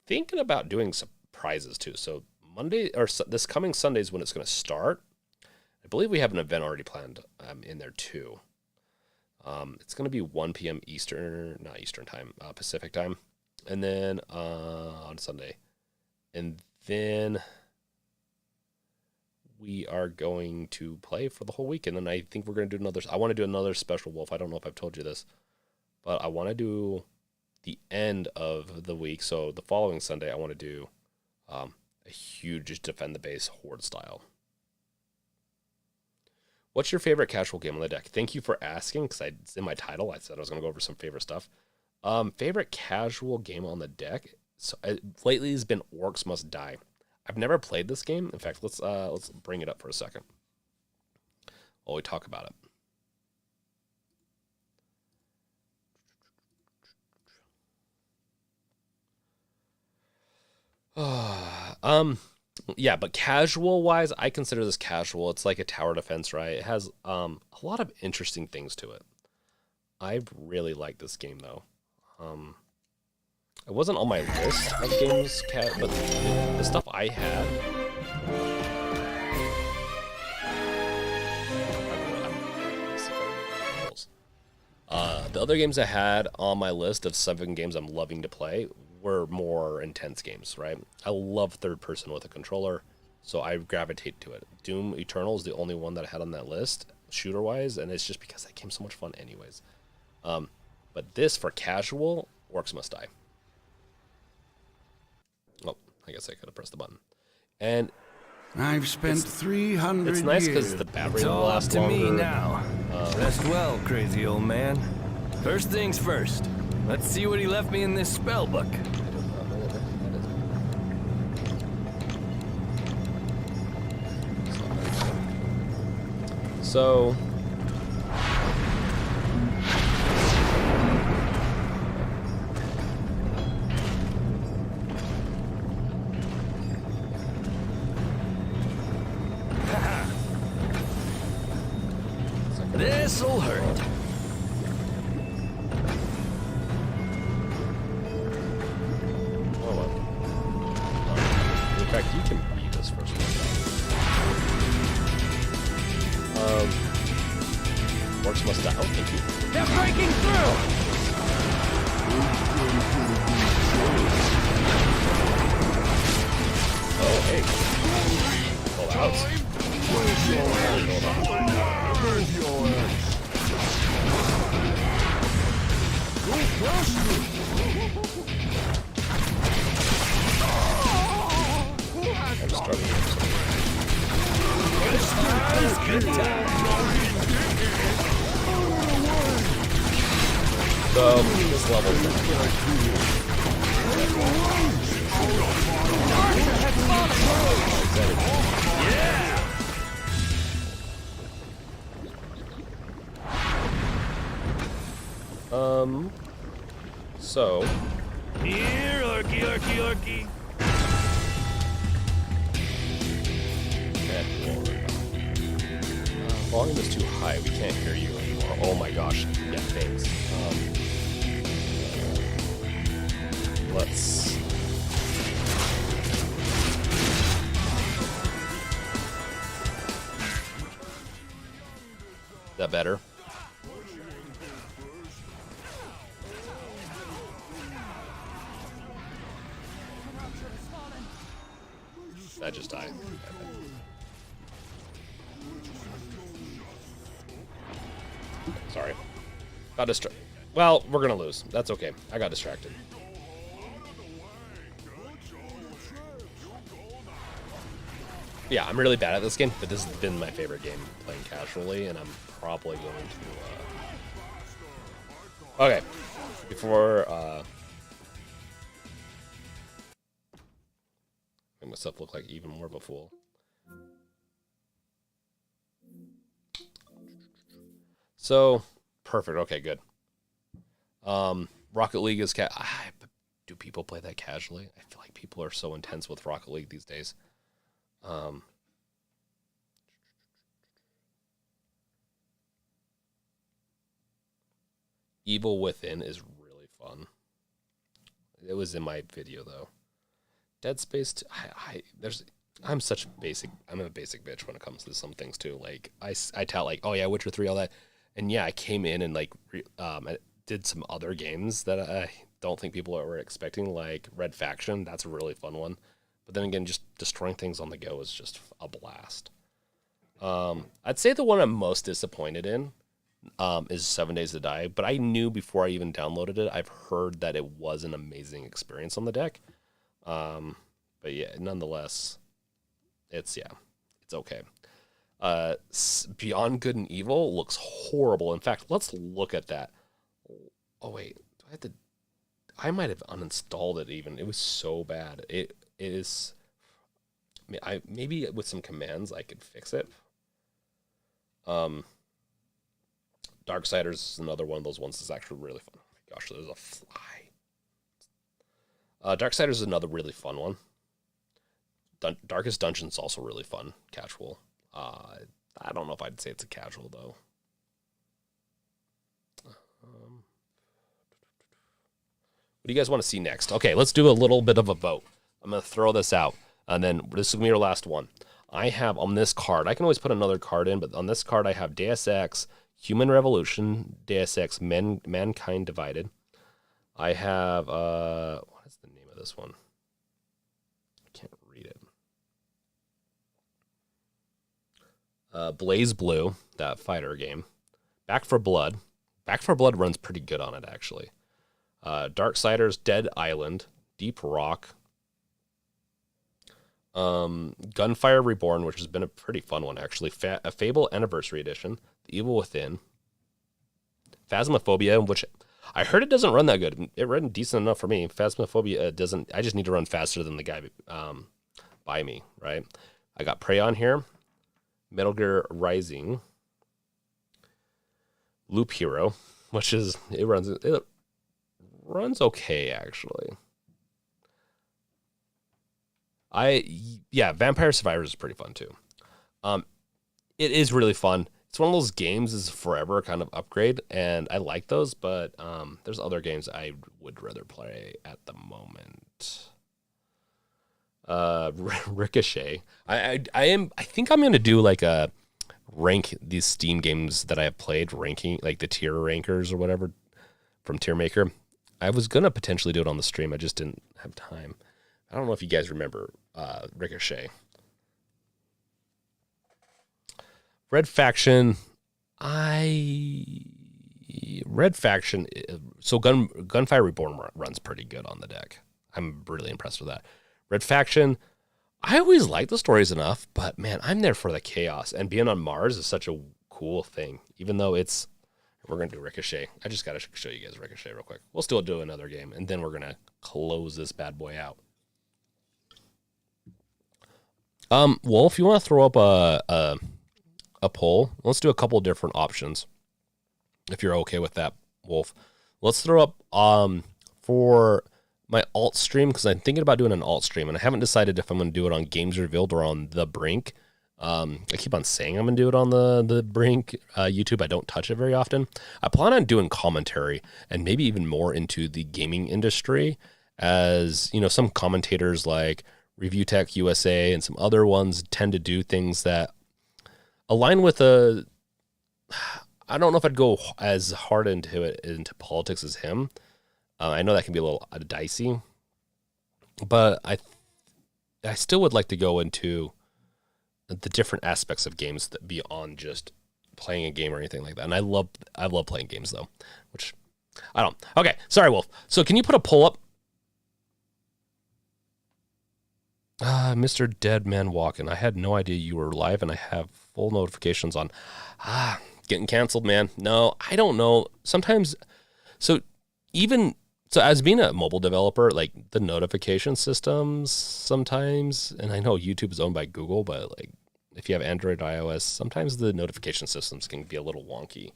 Thinking about doing some prizes too. So Monday, or this coming Sunday is when it's going to start. I believe we have an event already planned in there too. It's going to be 1 p.m. not Eastern time, Pacific time. And then on Sunday. And then we are going to play for the whole week. And then I think we're going to do I want to do another special Wolf. I don't know if I've told you this, but I want to do the end of the week. So the following Sunday, I want to do a huge defend the base horde style. What's your favorite casual game on the deck? Thank you for asking, because it's in my title. I said I was going to go over some favorite stuff. Favorite casual game on the deck? So lately has been Orcs Must Die. I've never played this game. In fact, let's bring it up for a second while we talk about it. Yeah, but casual-wise, I consider this casual. It's like a tower defense, right? It has a lot of interesting things to it. I really like this game, though. It wasn't on my list of games, but the stuff I had... the other games I had on my list of 7 games I'm loving to play were more intense games, right? I love third person with a controller, so I gravitate to it. Doom Eternal is the only one that I had on that list, shooter wise, and it's just because that game's so much fun anyways. But this, for casual, Orcs Must Die. Oh, I guess I could have pressed the button. And I've spent 300 it's nice years. because the battery will last longer. It's all up to me now. Rest well, crazy old man. First things first. Let's see what he left me in this spell book. So... This'll hurt. Oh well. In fact, you can beat this first one. Orcs Must Die. Oh, thank you. They're breaking through! Oh, hey. Pull out. I'm struggling. So, this level is so... Here, Orky, Orky, Orky. Volume is too high. We can't hear you anymore. Oh my gosh. Yeah, thanks. Let's... Is that better? I just died. Sorry. Got distracted. Well, we're gonna lose. That's okay. I got distracted. Yeah, I'm really bad at this game, but this has been my favorite game playing casually, and I'm probably going to... Okay. Before... make myself look like even more of a fool. So, perfect. Okay, good. Rocket League is do people play that casually? I feel like people are so intense with Rocket League these days. Evil Within is really fun. It was in my video though. Dead Space. I'm such basic. I'm a basic bitch when it comes to some things too. Like I tout like, oh yeah, Witcher 3, all that, and yeah, I came in and like I did some other games that I don't think people were expecting, like Red Faction. That's a really fun one. But then again, just destroying things on the go is just a blast. I'd say the one I'm most disappointed in is 7 Days to Die, but I knew before I even downloaded it, I've heard that it was an amazing experience on the deck. But yeah, nonetheless, it's okay. Beyond Good and Evil looks horrible. In fact, let's look at that. Oh wait, I might have uninstalled it even. It was so bad. It is. Maybe with some commands I could fix it. Darksiders is another one of those ones that's actually really fun. Oh my gosh, there's a fly. Darksiders is another really fun one. Darkest Dungeon is also really fun, casual. I don't know if I'd say it's a casual though. What do you guys want to see next? Okay, let's do a little bit of a vote. I'm going to throw this out, and then this is going to be your last one. I have on this card, I can always put another card in, but on this card I have Deus Ex, Human Revolution, Deus Ex, Mankind Divided. I have, what is the name of this one? I can't read it. Blaze Blue, that fighter game. Back 4 Blood. Back 4 Blood runs pretty good on it, actually. Darksiders, Dead Island, Deep Rock, Gunfire Reborn, which has been a pretty fun one, actually. A Fable Anniversary Edition, The Evil Within, Phasmophobia, which I heard it doesn't run that good. It ran decent enough for me. Phasmophobia doesn't. I just need to run faster than the guy by me, right? I got Prey on here, Metal Gear Rising, Loop Hero, which is it runs okay actually. Vampire Survivors is pretty fun too. It is really fun. It's one of those games is forever kind of upgrade, and I like those, but there's other games I would rather play at the moment. Ricochet. I think I'm gonna do like a rank these Steam games that I have played, ranking like the tier rankers or whatever from Tier Maker. I was gonna potentially do it on the stream. I just didn't have time. I don't know if you guys remember Ricochet. Red Faction. So Gunfire Reborn runs pretty good on the deck. I'm really impressed with that. Red Faction. I always like the stories enough, but man, I'm there for the chaos. And being on Mars is such a cool thing, even though it's. We're going to do Ricochet. I just got to show you guys Ricochet real quick. We'll still do another game, and then we're going to close this bad boy out. Wolf, you want to throw up a poll? Let's do a couple different options, if you're okay with that, Wolf. Let's throw up for my alt stream, because I'm thinking about doing an alt stream, and I haven't decided if I'm going to do it on Games Revealed or on The Brink. I keep on saying I'm going to do it on the Brink YouTube. I don't touch it very often. I plan on doing commentary and maybe even more into the gaming industry, as you know, some commentators like Review Tech USA and some other ones tend to do things that align with I don't know if I'd go as hard into politics as him. I know that can be a little dicey, but I still would like to go into the different aspects of games that beyond just playing a game or anything like that. And I love playing games though, which I don't. Okay, sorry, Wolf. So can you put a poll up? Mr. Dead Man Walking. I had no idea you were live, and I have full notifications on. Getting canceled, man. No, I don't know. Sometimes, so as being a mobile developer, like the notification systems sometimes, and I know YouTube is owned by Google, but like if you have Android, iOS, sometimes the notification systems can be a little wonky.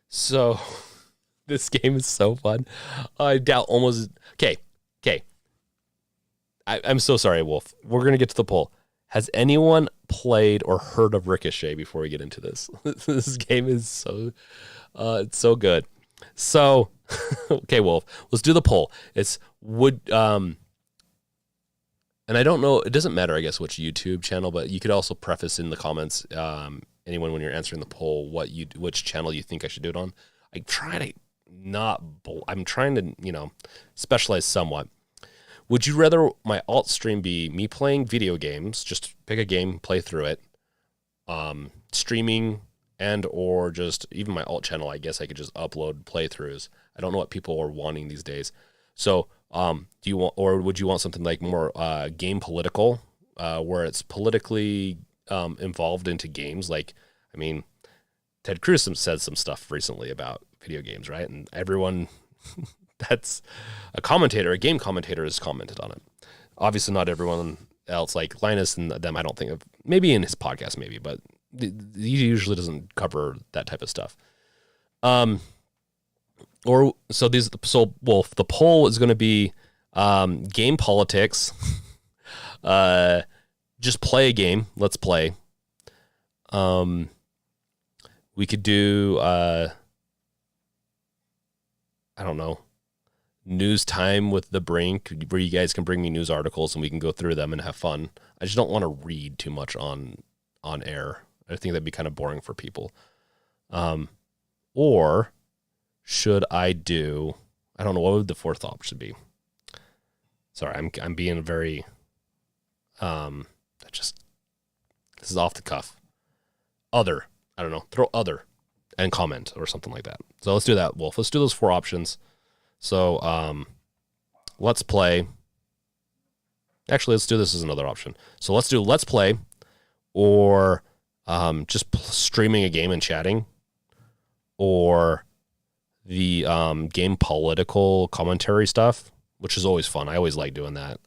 So this game is so fun. I doubt almost. Okay. I'm so sorry, Wolf. We're going to get to the poll. Has anyone played or heard of Ricochet before we get into this? This game is so it's so good. So okay, Wolf, let's do the poll. It's and I don't know, it doesn't matter, I guess, which YouTube channel, but you could also preface in the comments, anyone, when you're answering the poll, which channel you think I should do it on. I'm trying to specialize somewhat. Would you rather my alt stream be me playing video games, just pick a game, play through it, streaming, and or just even my alt channel, I guess I could just upload playthroughs. I don't know what people are wanting these days. So do you want, or would you want something like more game political, where it's politically involved into games? Like, I mean, Ted Cruz said some stuff recently about video games, right? And everyone that's a game commentator has commented on it. Obviously not everyone else, like Linus and them, I don't think of, maybe in his podcast, maybe, but he usually doesn't cover that type of stuff. Wolf, the poll is going to be game politics. Just play a game. Let's play. We could do I don't know, news time with the Brink, where you guys can bring me news articles and we can go through them and have fun. I just don't want to read too much on air. I think that'd be kind of boring for people. Or should I do, I don't know, what would the fourth option be? Sorry, I'm being very, this is off the cuff. Other, I don't know, throw other and comment or something like that. So let's do that, Wolf. Let's do those 4 options. So let's play. Actually, let's do this as another option. So let's do let's play, or just streaming a game and chatting, or the game political commentary stuff, which is always fun. I always like doing that.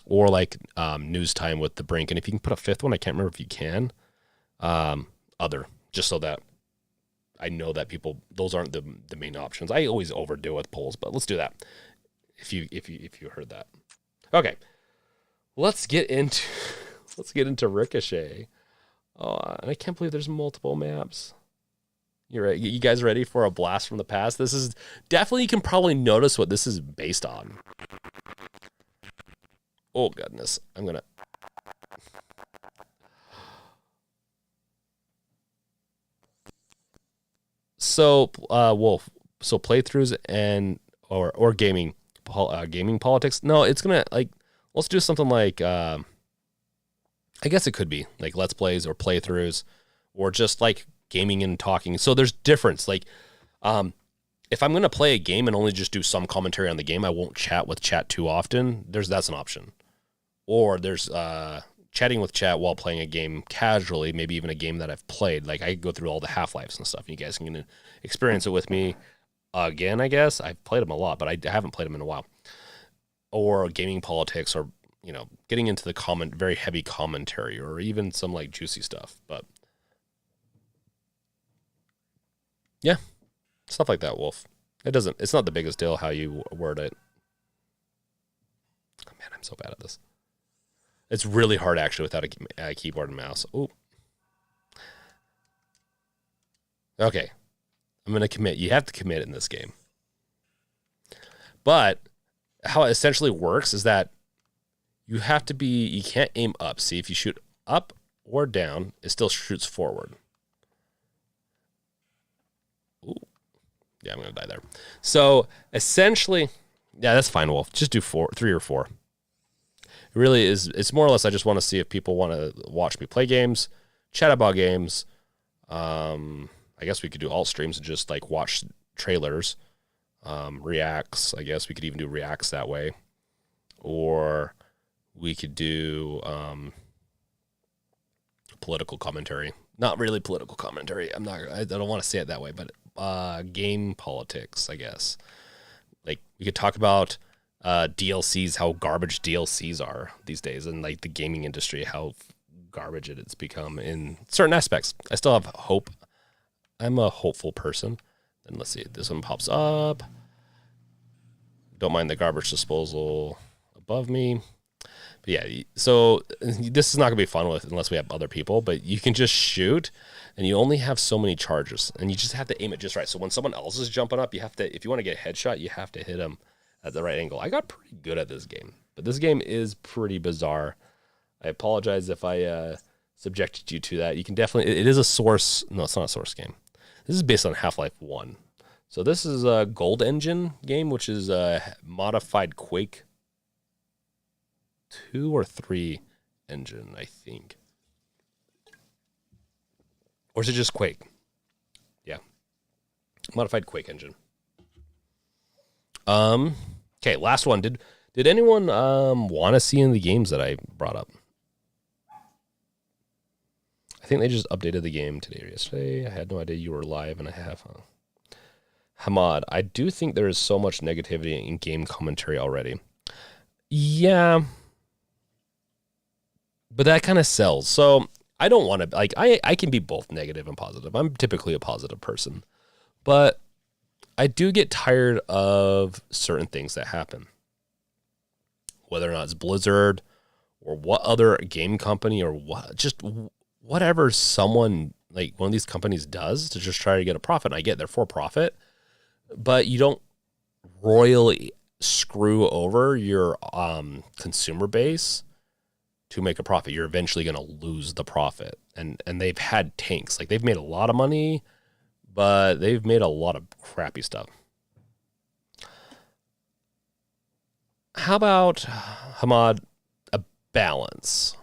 Or like news time with the Brink. And if you can put a 5th one, I can't remember if you can. Other, just so that I know that people, those aren't the main options. I always overdo it with polls, but let's do that. If you heard that. Okay. Let's get into Ricochet. Oh, and I can't believe there's multiple maps. You're right. You guys ready for a blast from the past? This is definitely, you can probably notice what this is based on. Oh goodness. So, Wolf, so playthroughs and or gaming politics. No, it's gonna, like, let's do something like I guess it could be like let's plays or playthroughs, or just like gaming and talking. So there's difference. Like, if I'm gonna play a game and only just do some commentary on the game, I won't chat with chat too often. That's an option. Or there's chatting with chat while playing a game casually, maybe even a game that I've played. Like, I go through all the Half-Lives and stuff. You guys can experience it with me again, I guess. I've played them a lot, but I haven't played them in a while. Or gaming politics, or, getting into the very heavy commentary, or even some like juicy stuff. But yeah, stuff like that, Wolf. It's not the biggest deal how you word it. Oh man, I'm so bad at this. It's really hard, actually, without a keyboard and mouse. Oh. Okay. I'm going to commit. You have to commit in this game. But how it essentially works is that you can't aim up. See, if you shoot up or down, it still shoots forward. Ooh. Yeah, I'm going to die there. So, essentially, yeah, that's fine, Wolf. Just do 3 or 4. It really is. It's more or less, I just want to see if people want to watch me play games, chat about games. I guess we could do alt streams and just like watch trailers, reacts. I guess we could even do reacts that way, or we could do political commentary. Not really political commentary. I don't want to say it that way, but game politics, I guess. Like, we could talk about DLCs, how garbage DLCs are these days, and like the gaming industry, how garbage it's become in certain aspects. I still have hope. I'm a hopeful person. Then let's see, this one pops up. Don't mind the garbage disposal above me. But yeah, so this is not gonna be fun with unless we have other people. But you can just shoot, and you only have so many charges, and you just have to aim it just right. So when someone else is jumping up, you have to, if you want to get a headshot, you have to hit them at the right angle. I got pretty good at this game, but this game is pretty bizarre. I apologize if I subjected you to that. You can definitely, it is a source. No, it's not a source game. This is based on Half-Life 1. So this is a Gold Engine game, which is a modified Quake 2 or 3 engine, I think. Or is it just Quake? Yeah. Modified Quake engine. Okay, last one. Did anyone want to see in the games that I brought up? I think they just updated the game today or yesterday. I had no idea you were live, and I have. Hamad, I do think there is so much negativity in game commentary already. Yeah. But that kind of sells. So I don't want to, like, I can be both negative and positive. I'm typically a positive person. But I do get tired of certain things that happen. Whether or not it's Blizzard or what other game company or what, just whatever someone, like one of these companies does to just try to get a profit. And I get they're for profit, but you don't royally screw over your consumer base to make a profit. You're eventually going to lose the profit. And they've had tanks. Like, they've made a lot of money, but they've made a lot of crappy stuff. How about, Hamad, a balance?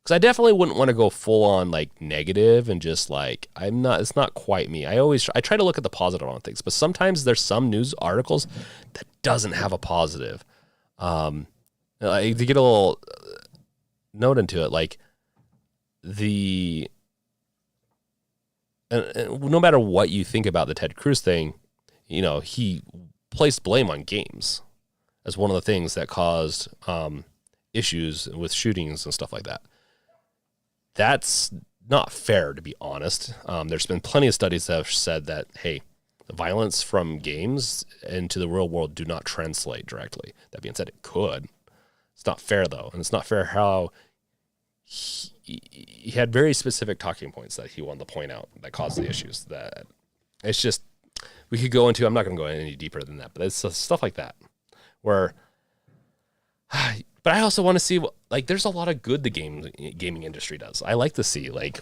Because I definitely wouldn't want to go full on like negative and just like, it's not quite me. I try to look at the positive on things, but sometimes there's some news articles that doesn't have a positive. To get a little note into it, like no matter what you think about the Ted Cruz thing, he placed blame on games as one of the things that caused issues with shootings and stuff like that. That's not fair, to be honest. There's been plenty of studies that have said that, hey, the violence from games into the real world do not translate directly. That being said, it could. It's not fair, though. And it's not fair how he had very specific talking points that he wanted to point out that caused the issues. That it's just, we could go into, I'm not going to go any deeper than that, but it's stuff like that where, but I also want to see, like, there's a lot of good the gaming industry does. I like to see, like,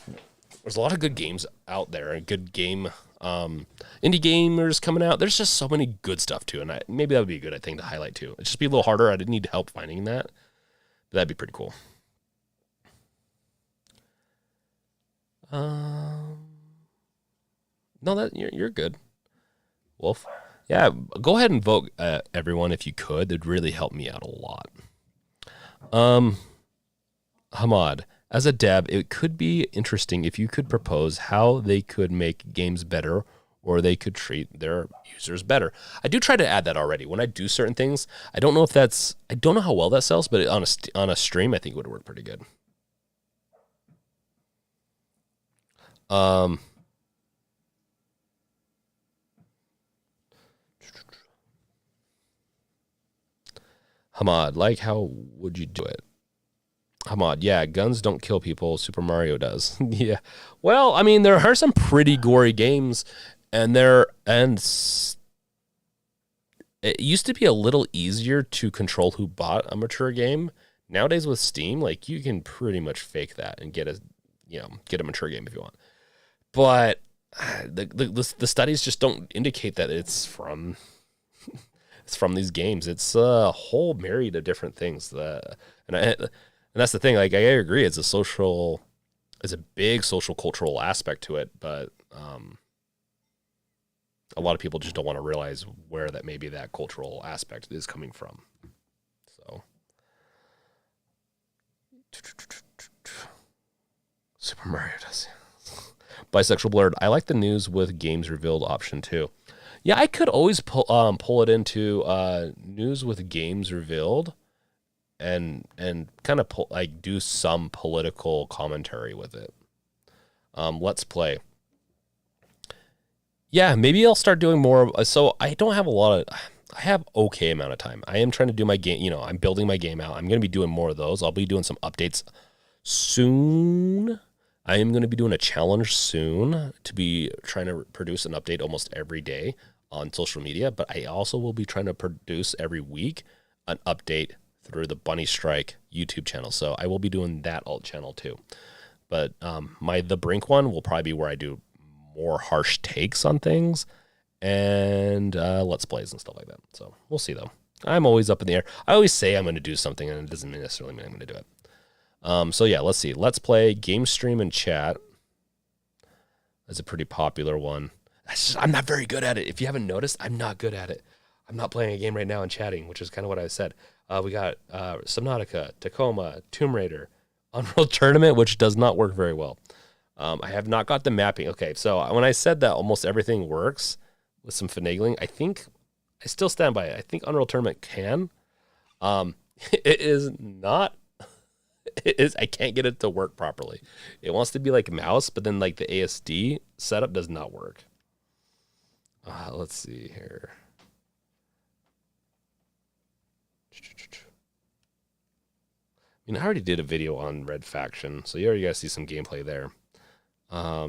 there's a lot of good games out there and good game, indie gamers coming out. There's just so many good stuff too. And maybe that would be a good thing to highlight too. It'd just be a little harder. I didn't need help finding that, but that'd be pretty cool. No, that you're good, Wolf. Yeah, go ahead and vote, everyone, if you could. It'd really help me out a lot. Hamad, as a dev, it could be interesting if you could propose how they could make games better, or they could treat their users better. I do try to add that already. When I do certain things, I don't know how well that sells, but on a stream, I think it would work pretty good. Hamad, like, how would you do it? Hamad, yeah, guns don't kill people. Super Mario does. Yeah. Well, I mean, there are some pretty gory games, and it used to be a little easier to control who bought a mature game. Nowadays with Steam, like, you can pretty much fake that and get a mature game if you want. But the studies just don't indicate that it's from these games. It's a whole myriad of different things and that's the thing. Like, I agree, it's a big social cultural aspect to it, but a lot of people just don't want to realize where that maybe that cultural aspect is coming from. So, Super Mario does. Bisexual Blurred, I like the news with games revealed option too. Yeah, I could always pull it into news with games revealed, and kind of do some political commentary with it. Let's play. Yeah, maybe I'll start doing more. So I don't have a lot of. I have okay amount of time. I am trying to do my game, I'm building my game out. I'm going to be doing more of those. I'll be doing some updates soon. I am going to be doing a challenge soon to be trying to produce an update almost every day on social media, but I also will be trying to produce every week an update through the Bunny Strike YouTube channel. So I will be doing that alt channel too. But the Brink one will probably be where I do more harsh takes on things and Let's Plays and stuff like that. So we'll see though. I'm always up in the air. I always say I'm going to do something and it doesn't necessarily mean I'm going to do it. So yeah, let's see. Let's Play, game stream, and chat. That's a pretty popular one. I'm not very good at it. If you haven't noticed, I'm not good at it. I'm not playing a game right now and chatting, which is kind of what I said. We got Subnautica, Tacoma, Tomb Raider, Unreal Tournament, which does not work very well. I have not got the mapping. Okay, so when I said that almost everything works with some finagling, I still stand by it. I think Unreal Tournament can. It is not. I can't get it to work properly. It wants to be like mouse, but then like the ASD setup does not work. Let's see here. I mean, I already did a video on Red Faction, so you already guys see some gameplay there. I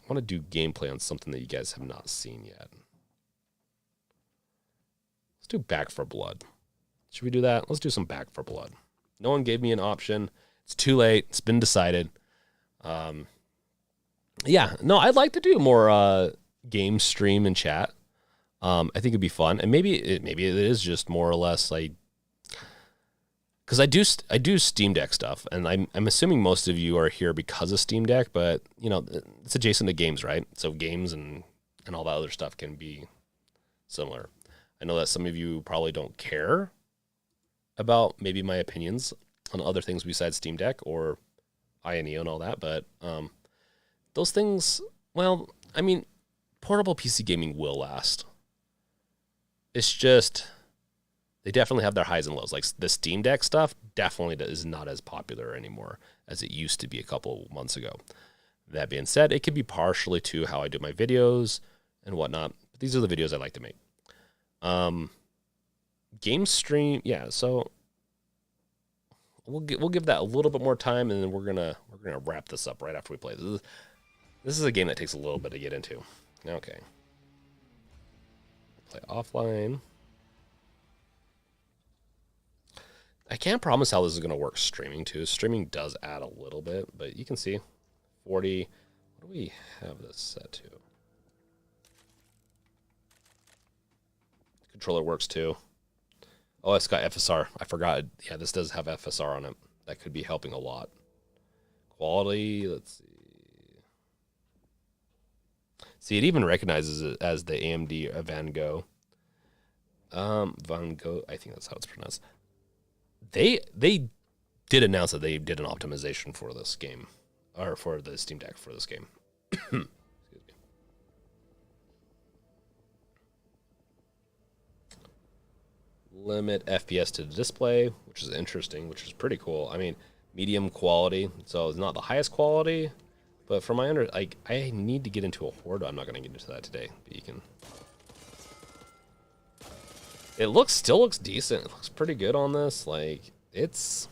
want to do gameplay on something that you guys have not seen yet. Let's do Back for Blood. Should we do that? Let's do some Back for Blood. No one gave me an option. It's too late. It's been decided. Yeah, no, I'd like to do more game stream and chat. I think it'd be fun, and maybe it is just more or less like, because I do Steam Deck stuff, and I'm assuming most of you are here because of Steam Deck, but it's adjacent to games, right? So games and all that other stuff can be similar. I know that some of you probably don't care about maybe my opinions on other things besides Steam Deck or INEO and all that, but those things, well, I mean, portable PC gaming will last. It's just, they definitely have their highs and lows. Like the Steam Deck stuff definitely is not as popular anymore as it used to be a couple of months ago. That being said, it could be partially to how I do my videos and whatnot. But these are the videos I like to make. Game stream, yeah. So we'll give that a little bit more time, and then we're gonna wrap this up right after we play. This is a game that takes a little bit to get into. Okay. Play offline. I can't promise how this is going to work streaming too. Streaming does add a little bit, but you can see 40. What do we have this set to? Controller works too. Oh, it's got FSR. I forgot. Yeah, this does have FSR on it. That could be helping a lot. Quality, let's see. See, it even recognizes it as the AMD Van Gogh. Van Gogh, I think that's how it's pronounced. They did announce that they did an optimization for this game, or for the Steam Deck for this game. Excuse me. Limit FPS to the display, which is interesting, which is pretty cool. I mean, medium quality, so it's not the highest quality, but from my I need to get into a horde. I'm not going to get into that today, but you can. It still looks decent. It looks pretty good on this. Like, it's...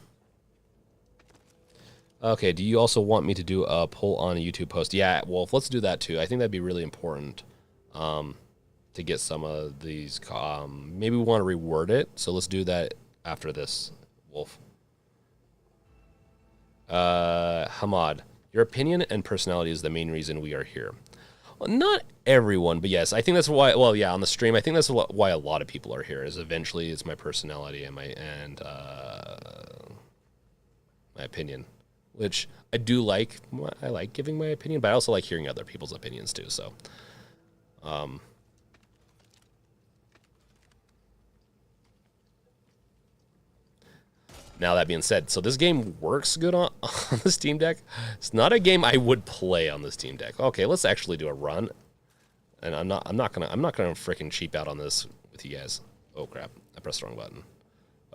Okay, do you also want me to do a poll on a YouTube post? Yeah, Wolf, let's do that too. I think that'd be really important to get some of these. Maybe we want to reword it, so let's do that after this, Wolf. Hamad, your opinion and personality is the main reason we are here. Well, not everyone, but yes, I think that's why. Well, yeah, on the stream, I think that's why a lot of people are here. Is eventually it's my personality and my opinion, which I do like. I like giving my opinion, but I also like hearing other people's opinions too. So, now that being said, so this game works good on the Steam Deck. It's not a game I would play on the Steam Deck. Okay, let's actually do a run. And I'm not gonna freaking cheap out on this with you guys. Oh crap, I pressed the wrong button.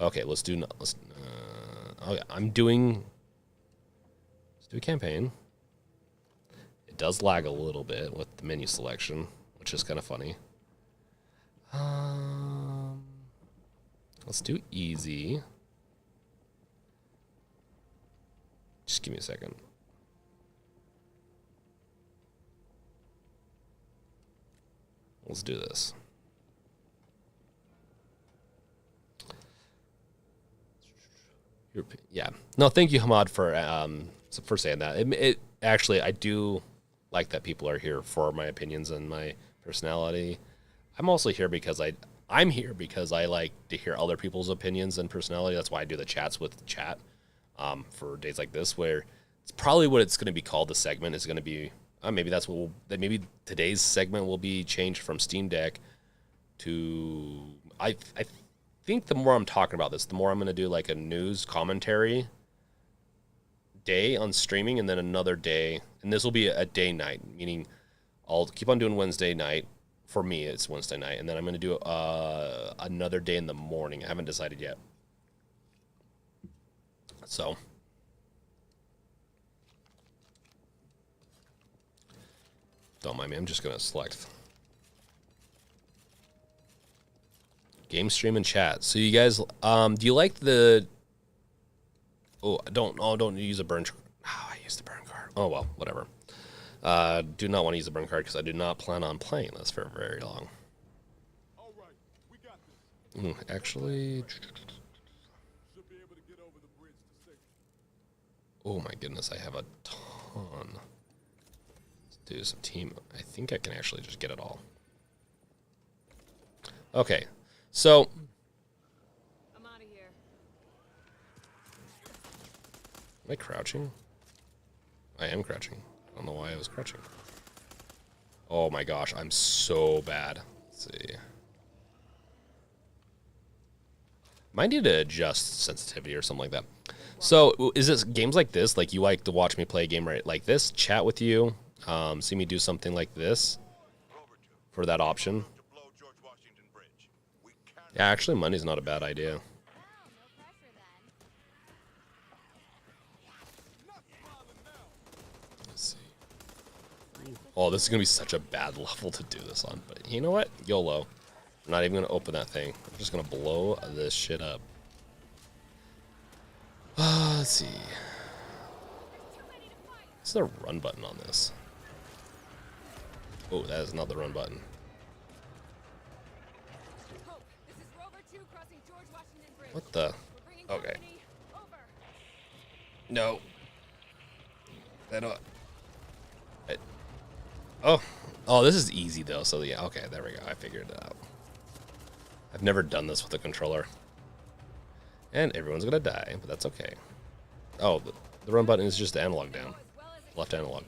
Okay, let's do okay, let's do a campaign. It does lag a little bit with the menu selection, which is kind of funny. Let's do easy. Just give me a second. Let's do this. Yeah. No, thank you, Hamad, for saying that. It actually, I do like that people are here for my opinions and my personality. I'm also here because I'm here because I like to hear other people's opinions and personality. That's why I do the chats with chat for days like this, where it's probably what it's going to be called. The segment is going to be maybe that's what maybe today's segment will be changed from Steam Deck to I think the more I'm talking about this, the more I'm going to do like a news commentary day on streaming, and then another day, and this will be a day night, meaning I'll keep on doing Wednesday night. For me, it's Wednesday night, and then I'm going to do another day in the morning. I haven't decided yet. So, don't mind me. I'm just going to select game stream and chat. So you guys, do you like the? Don't use a burn. I used the burn card. Oh well, whatever. Do not want to use the burn card because I do not plan on playing this for very long. All right, we got this. Actually, Should be able to get over the bridge to safety. oh my goodness, I have a ton. Let's do some team. I think I can actually just get it all. Okay, so I'm out of here. am I crouching? I am crouching. I don't know why I was crouching. Oh my gosh, I'm so bad. Let's see. Might need to adjust sensitivity or something like that. So, is this games like this? Like you like to watch me play a game right like this? Chat with you? See me do something like this? For that option? Yeah, actually, money's not a bad idea. Oh, this is going to be such a bad level to do this on. But you know what? YOLO. I'm not even going to open that thing. I'm just going to blow this shit up. Let's see. What's the run button on this? Oh, that is not the run button. Hope, this is Rover 2 crossing George Washington Bridge. What the? We're bringing Okay. company. Over. No. I don't. Oh, this is easy though. So yeah, okay, there we go. I figured it out. I've never done this with a controller, and everyone's gonna die, but that's okay. Oh, the run button is just the analog down, left analog.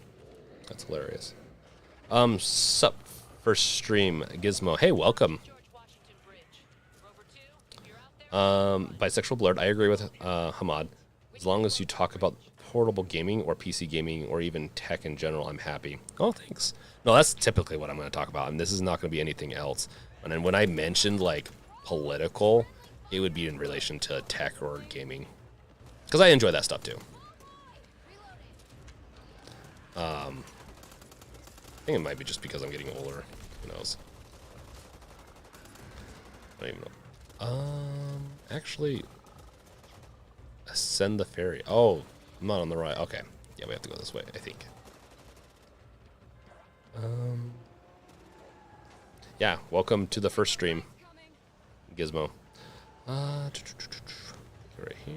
That's hilarious. Sup for stream, Gizmo. Hey, welcome. George Washington Bridge. Rover 2, you're out there? Bisexual Blurred. I agree with Hamad. As long as you talk about portable gaming or PC gaming or even tech in general, I'm happy. Oh, thanks. No, that's typically what I'm going to talk about, and this is not going to be anything else. And then when I mentioned like political, it would be in relation to tech or gaming, because I enjoy that stuff too. I think it might be just because I'm getting older. Who knows? I don't even know. Actually, ascend the ferry. Oh, I'm not on the right. Okay. Yeah, we have to go this way, I think. Yeah, welcome to the first stream, Gizmo. Right here.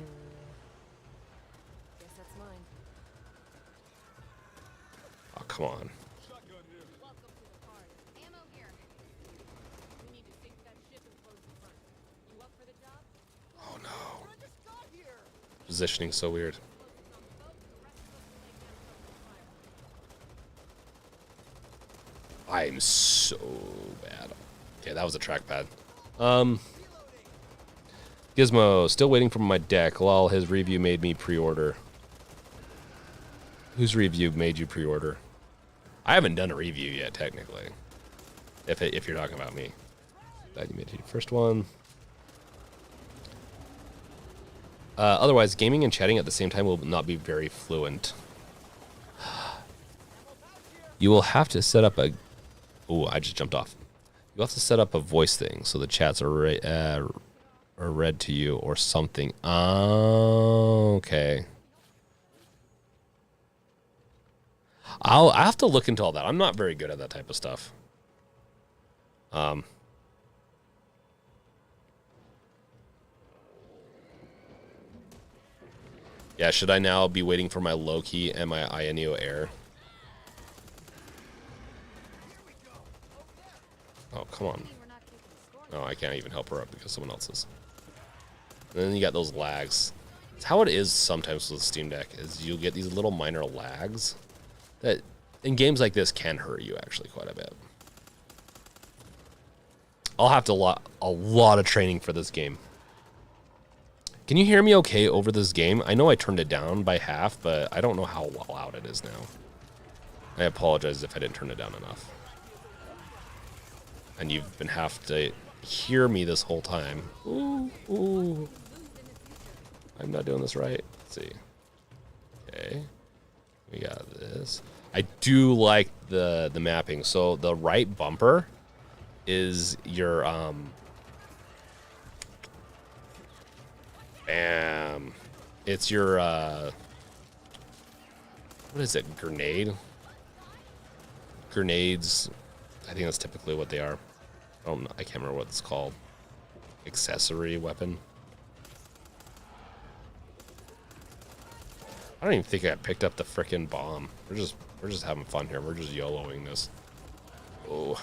Guess that's mine. Oh, come on. Shotgun here. Welcome to the party. Ammo here. We need to sink that ship and close the front. You up for the job? Oh no. I just got here. Positioning so weird. Closest on the boat, the rest of us will lay down cover fire. I'm so bad. Okay, that was a trackpad. Gizmo, still waiting for my deck. Lol, his review made me pre-order. Whose review made you pre-order? I haven't done a review yet, technically. If you're talking about me. Glad you made it. First one. Otherwise, gaming and chatting at the same time will not be very fluent. You will have to set up a... Ooh, I just jumped off. You have to set up a voice thing so the chats are read to you or something. Oh, okay. I have to look into all that. I'm not very good at that type of stuff. Yeah, should I now be waiting for my Loki and my Ionio Air? Oh, come on. No, I can't even help her up because someone else is. And then you got those lags. It's how it is sometimes with Steam Deck, is you'll get these little minor lags that in games like this can hurt you actually quite a bit. I'll have to a lot of training for this game. Can you hear me okay over this game? I know I turned it down by half, but I don't know how loud it is now. I apologize if I didn't turn it down enough. And you've been have to hear me this whole time. Ooh, ooh. I'm not doing this right. Let's see. Okay. We got this. I do like the mapping. So the right bumper is your bam. It's your what is it? Grenade? Grenades. I think that's typically what they are. I can't remember what it's called. Accessory weapon. I don't even think I picked up the frickin' bomb. We're just having fun here. We're just YOLOing this. Oh.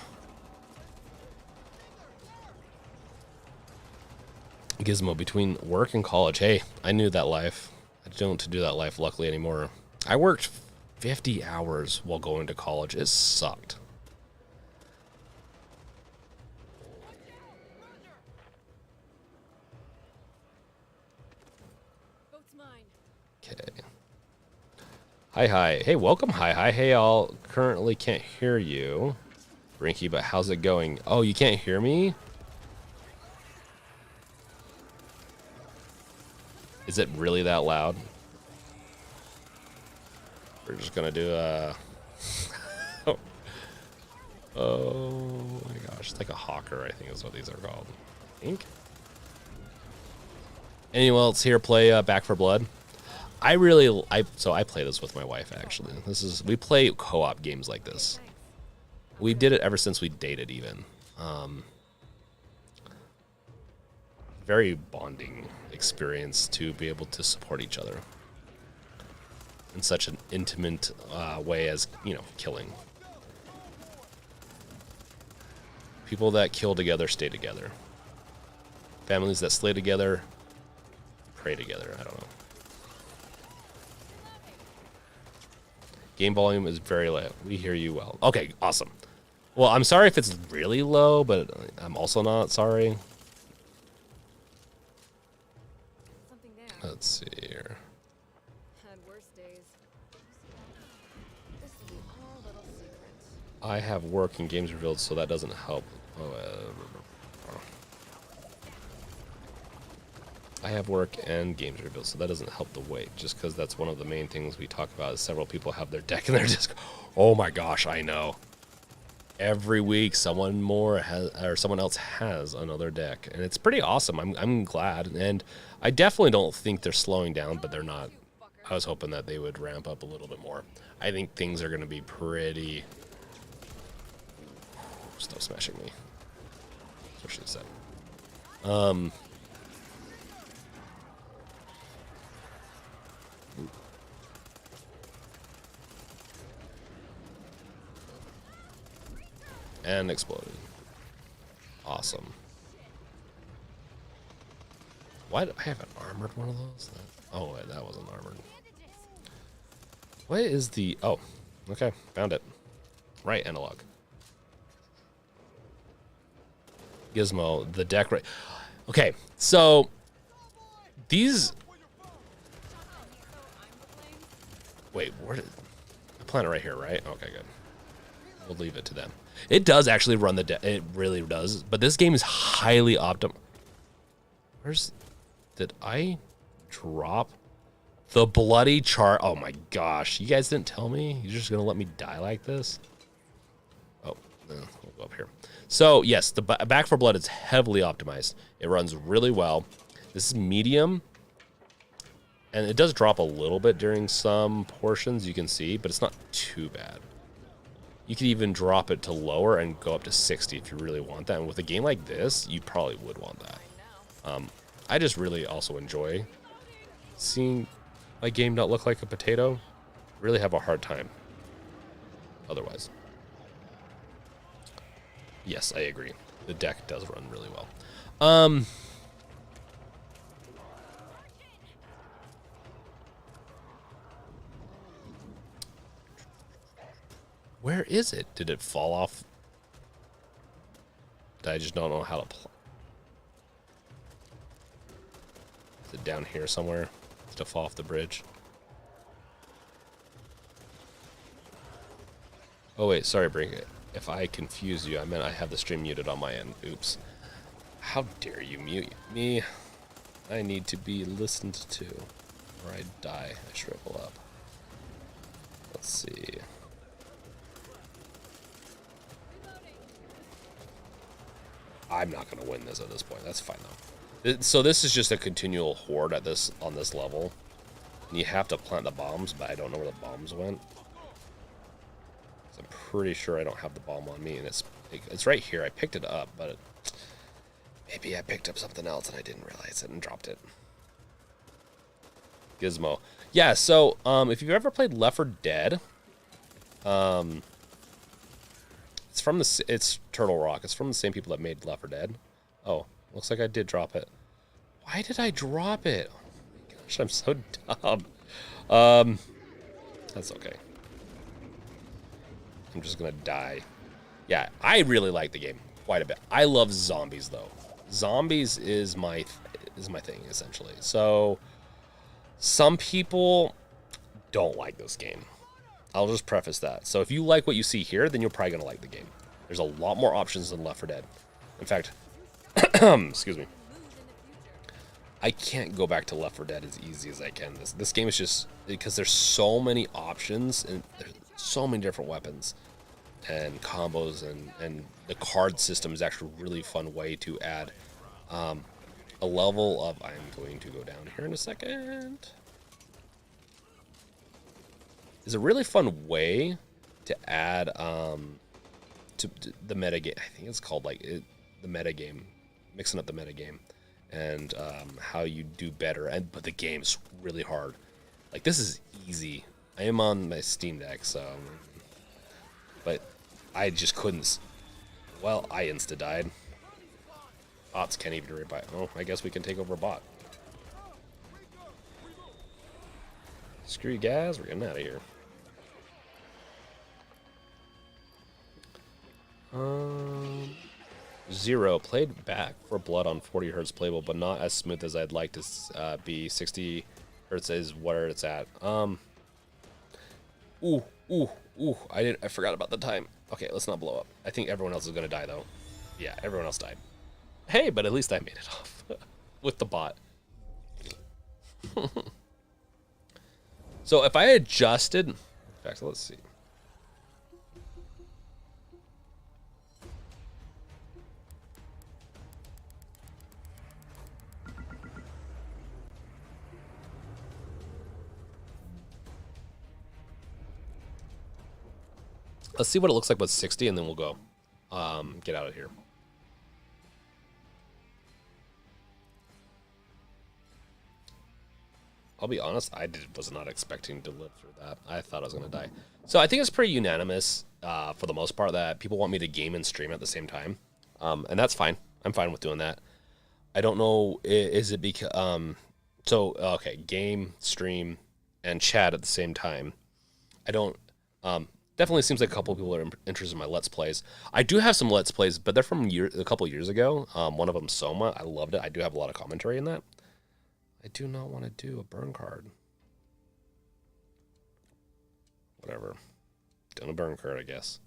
Gizmo, between work and college. Hey, I knew that life. I don't do that life luckily anymore. I worked 50 hours while going to college. It sucked. Okay. Hi. Hey, welcome. Hi. Hey, all. Currently can't hear you, Rinky, but how's it going? Oh, you can't hear me? Is it really that loud? We're just gonna do oh my gosh, it's like a hawker, I think is what these are called. I think. Anyone else here play Back 4 Blood? I play this with my wife actually. We play co-op games like this. We did it ever since we dated even. Very bonding experience to be able to support each other in such an intimate way as, killing. People that kill together stay together. Families that slay together pray together. I don't know. Game volume is very low. We hear you well. Okay, awesome. Well, I'm sorry if it's really low, but I'm also not sorry. Let's see here. Had worse days. This will be all little secrets. I have work and games revealed, so that doesn't help. I have work and games revealed, so that doesn't help the wait. Just because that's one of the main things we talk about is several people have their deck in their disc. Oh my gosh, I know. Every week, someone else has another deck, and it's pretty awesome. I'm glad, and I definitely don't think they're slowing down, but they're not. I was hoping that they would ramp up a little bit more. I think things are going to be pretty. Stop smashing me. That's what she said. And exploded. Awesome. Why do I have an armored one of those? Oh, wait, that wasn't armored. What is the... Oh, okay. Found it. Right analog. Gizmo, the deck right... Okay, so... These... Wait, where did... I plan it right here, right? Okay, good. We'll leave it to them. It does actually run the deck. It really does. But this game is highly optimal. Did I drop the bloody chart? Oh my gosh. You guys didn't tell me? You're just going to let me die like this? Oh, no. We'll go go up here. So yes, the Back 4 Blood is heavily optimized. It runs really well. This is medium, and it does drop a little bit during some portions, you can see, but it's not too bad. You could even drop it to lower and go up to 60 if you really want that. And with a game like this, you probably would want that. I just really also enjoy seeing my game not look like a potato. Really have a hard time otherwise. Yes, I agree. The deck does run really well. Where is it? Did it fall off? I just don't know how to play. Is it down here somewhere? Did it fall off the bridge? Oh wait, sorry, Brink. If I confuse you, I meant I have the stream muted on my end. Oops. How dare you mute me? I need to be listened to, or I die. I shrivel up. Let's see. I'm not going to win this at this point. That's fine though. So this is just a continual horde at this on this level. And you have to plant the bombs, but I don't know where the bombs went. I'm pretty sure I don't have the bomb on me, and it's right here. I picked it up, but maybe I picked up something else and I didn't realize it and dropped it. Gizmo. Yeah, so if you've ever played Left 4 Dead, it's Turtle Rock. It's from the same people that made Left 4 Dead. Oh, looks like I did drop it. Why did I drop it? Oh my gosh, I'm so dumb. That's okay. I'm just gonna die. Yeah, I really like the game quite a bit. I love zombies though. Zombies is my thing essentially. So some people don't like this game. I'll just preface that. So if you like what you see here, then you're probably gonna like the game. There's a lot more options than Left 4 Dead. In fact, excuse me. I can't go back to Left 4 Dead as easy as I can. This game is just because there's so many options and there's so many different weapons and combos, and the card system is actually a really fun way to add a level of. I'm going to go down here in a second. Is a really fun way to add to the meta game. I think it's called the meta game, mixing up the meta game, and how you do better. But the game's really hard. Like, this is easy. I am on my Steam Deck, so, but I just couldn't. Well, I insta died. Bots can't even revive. Oh, I guess we can take over a bot. Screw you guys, we're getting out of here. Zero played Back 4 Blood on 40 hertz playable, but not as smooth as I'd like to be. 60 hertz is where it's at. Ooh. I forgot about the time. Okay, let's not blow up. I think everyone else is gonna die though. Yeah, everyone else died. Hey, but at least I made it off with the bot. So if I adjusted, in fact, let's see. Let's see what it looks like with 60, and then we'll go get out of here. I'll be honest, was not expecting to live through that. I thought I was going to die. So I think it's pretty unanimous for the most part that people want me to game and stream at the same time. And that's fine. I'm fine with doing that. I don't know, is it because... okay, game, stream, and chat at the same time. I don't... definitely seems like a couple of people are interested in my Let's Plays. I do have some Let's Plays, but they're from a couple years ago. One of them, Soma. I loved it. I do have a lot of commentary in that. I do not want to do a burn card. Whatever. Done a burn card, I guess.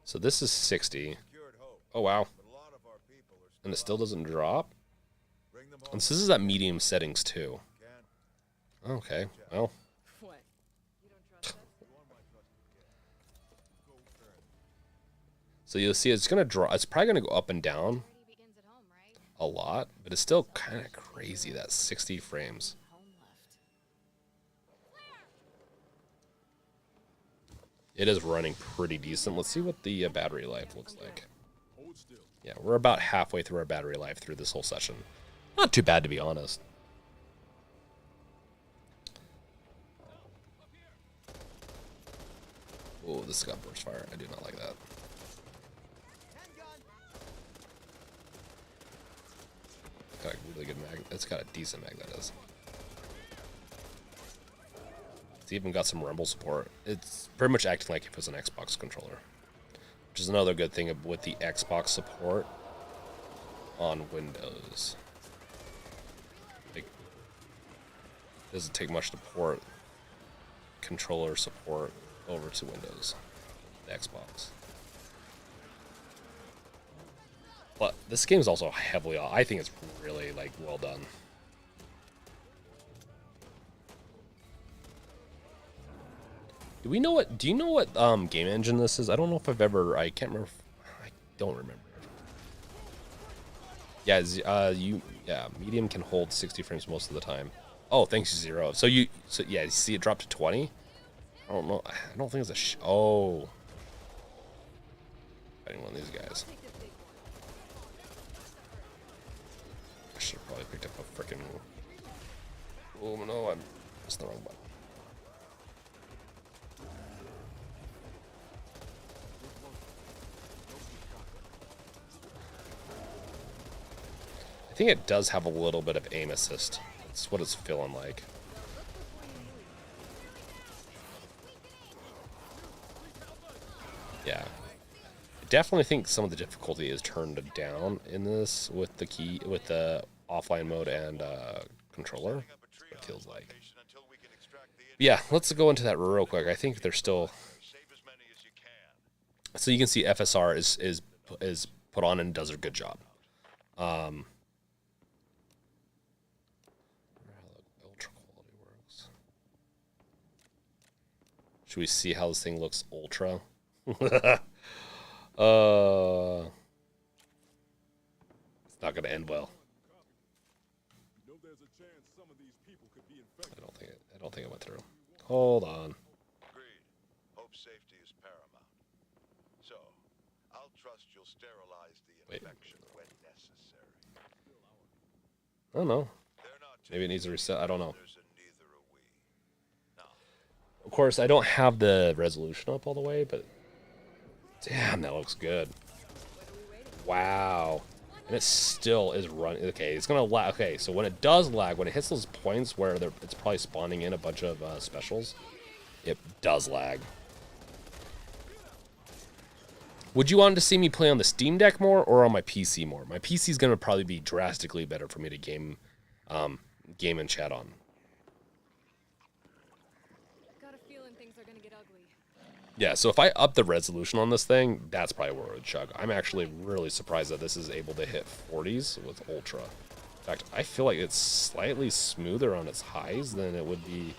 So this is 60. Oh, wow. And it still doesn't drop? And so this is at medium settings, too. Okay, well. What? You don't trust us? So you'll see it's gonna draw. It's probably gonna go up and down Party begins at home, right? a lot, but it's still kind of crazy that 60 frames. Home left. It is running pretty decent. Let's see what the battery life looks like. Hold still. Yeah, we're about halfway through our battery life through this whole session. Not too bad, to be honest. Oh, this got burst fire. I do not like that. Got a really good mag. It's got a decent mag, that is. It's even got some rumble support. It's pretty much acting like if it was an Xbox controller, which is another good thing with the Xbox support on Windows. Like, it doesn't take much to port controller support over to Windows, the Xbox. But this game is also heavily, I think it's really like well done. Do you know what game engine this is? I don't know if I've ever, I can't remember. I don't remember. Yeah, medium can hold 60 frames most of the time. Oh, thanks, Zero. So you see it dropped to 20? I don't know. I don't think it's a oh. Fighting one of these guys. I should have probably picked up a freaking. Oh no, I pressed the wrong button. I think it does have a little bit of aim assist. That's what it's feeling like. Yeah. I definitely think some of the difficulty is turned down in this with the offline mode and controller. That's what it feels like. Yeah, let's go into that real quick. I think they're still. So you can see FSR is put on and does a good job. Ultra quality works. Should we see how this thing looks ultra? It's not going to end well. You know there's a chance some of these people could be infected. I don't think it went through. Hold on. Agreed. Hope safety is paramount. So, I'll trust you'll sterilize the infection when necessary. I don't know. They're not Maybe it needs a reset. I don't know. prisoners, and neither are we. Now, Of course, I don't have the resolution up all the way, but damn, that looks good. Wow. And it still is running. Okay, it's going to lag. Okay, so when it does lag, when it hits those points where it's probably spawning in a bunch of specials, it does lag. Would you want to see me play on the Steam Deck more or on my PC more? My PC is going to probably be drastically better for me to game and chat on. Got a feeling things are gonna get ugly. Yeah, so if I up the resolution on this thing, that's probably where it would chug. I'm actually really surprised that this is able to hit 40s with Ultra. In fact, I feel like it's slightly smoother on its highs than it would be.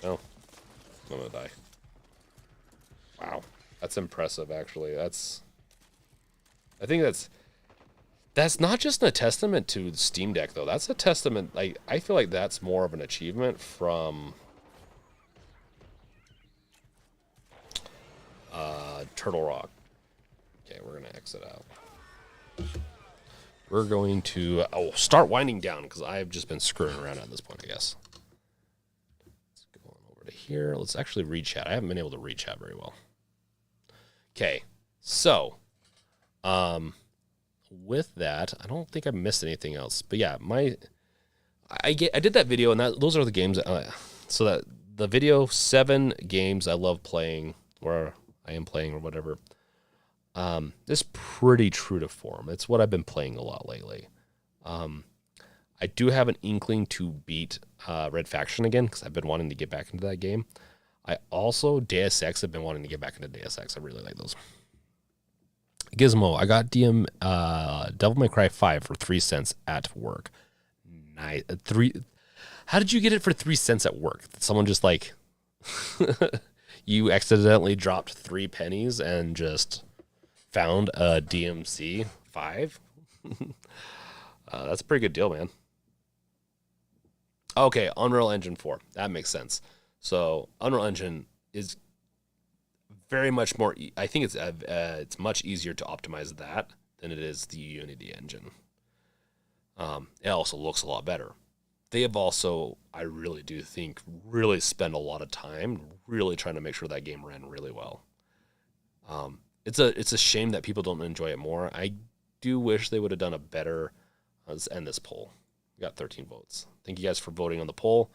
No, I'm gonna die. Wow, that's impressive, actually. I think that's not just a testament to the Steam Deck, though. That's a testament. I feel like that's more of an achievement from Turtle Rock. Okay, we're gonna exit out. We're going to start winding down because I've just been screwing around at this point, I guess. Let's go on over to here. Let's actually read chat. I haven't been able to read chat very well. Okay, so with that, I don't think I missed anything else. But yeah, I did that video, and those are the games. So that the video 7 games I love playing, or I am playing, or whatever. Is pretty true to form. It's what I've been playing a lot lately. I do have an inkling to beat Red Faction again because I've been wanting to get back into that game. I also, Deus Ex, have been wanting to get back into Deus Ex. I really like those. Gizmo, I got Devil May Cry 5 for 3 cents at work. Nice. How did you get it for 3 cents at work? Did someone just like... you accidentally dropped 3 pennies and just found a DMC 5. That's a pretty good deal, man. Okay, Unreal Engine 4. That makes sense. So Unreal Engine is very much more. I think it's much easier to optimize that than it is the Unity engine. It also looks a lot better. They have also, I really do think, really spent a lot of time really trying to make sure that game ran really well. It's a shame that people don't enjoy it more. I do wish they would have done a better. Let's end this poll. We got 13 votes. Thank you guys for voting on the poll.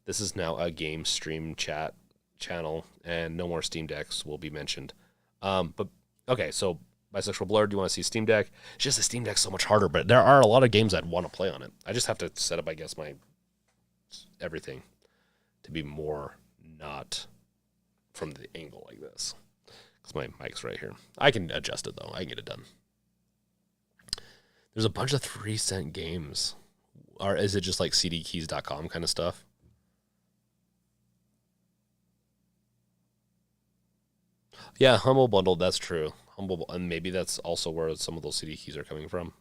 This is now a game stream chat channel, and no more Steam Decks will be mentioned. But okay, so Bisexual Blur, do you want to see Steam Deck? It's just the Steam Deck's so much harder, but there are a lot of games I'd want to play on it. I just have to set up, I guess, my everything to be more not from the angle like this. Because my mic's right here. I can adjust it, though. I can get it done. There's a bunch of 3-cent games. Or is it just like cdkeys.com kind of stuff? Yeah, Humble Bundle, that's true. Humble, and maybe that's also where some of those CD keys are coming from.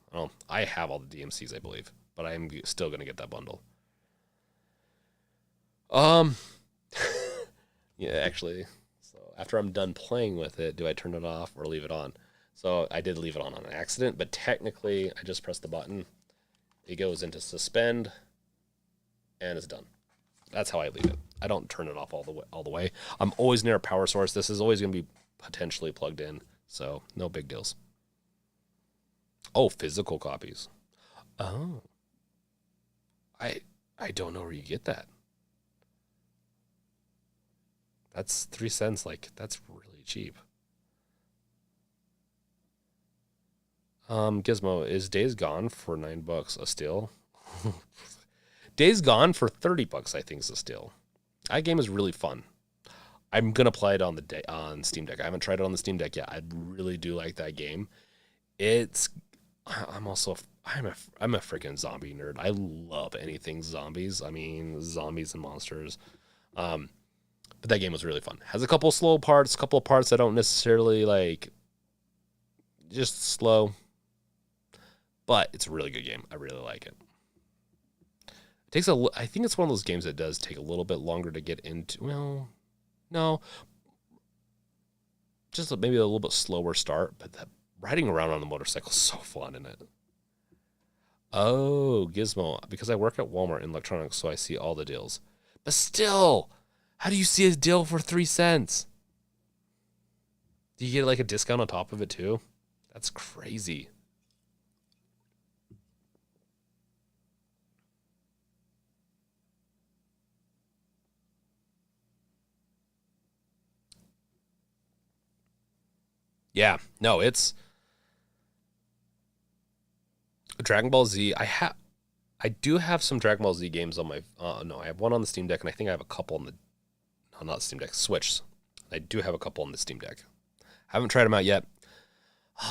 I have all the DMCs, I believe, but I am still going to get that bundle. Yeah, actually, so after I'm done playing with it, do I turn it off or leave it on? So I did leave it on an accident, but technically I just pressed the button. It goes into suspend, and it's done. That's how I leave it. I don't turn it off all the way. I'm always near a power source. This is always going to be potentially plugged in, so no big deals. Oh, physical copies. Oh. I don't know where you get that. That's 3 cents. Like, that's really cheap. Gizmo, is Days Gone for $9 a steal? Days Gone for $30, I think, is a steal. That game is really fun. I'm gonna play it on Steam Deck. I haven't tried it on the Steam Deck yet. I really do like that game. I'm a freaking zombie nerd. I love anything zombies. I mean, zombies and monsters. But that game was really fun. Has a couple of slow parts, a couple of parts that don't necessarily like just slow. But it's a really good game. I really like it. I think it's one of those games that does take a little bit longer to get into. Well, no. Just maybe a little bit slower start, but that riding around on the motorcycle is so fun in it. Oh, Gizmo, because I work at Walmart in electronics, so I see all the deals. But still, how do you see a deal for 3 cents? Do you get like a discount on top of it too? That's crazy. Yeah, no, it's Dragon Ball Z. I do have some Dragon Ball Z games on my. No, I have one on the Steam Deck, and I think I have a couple on the. No, not Steam Deck, Switch. I do have a couple on the Steam Deck. Haven't tried them out yet.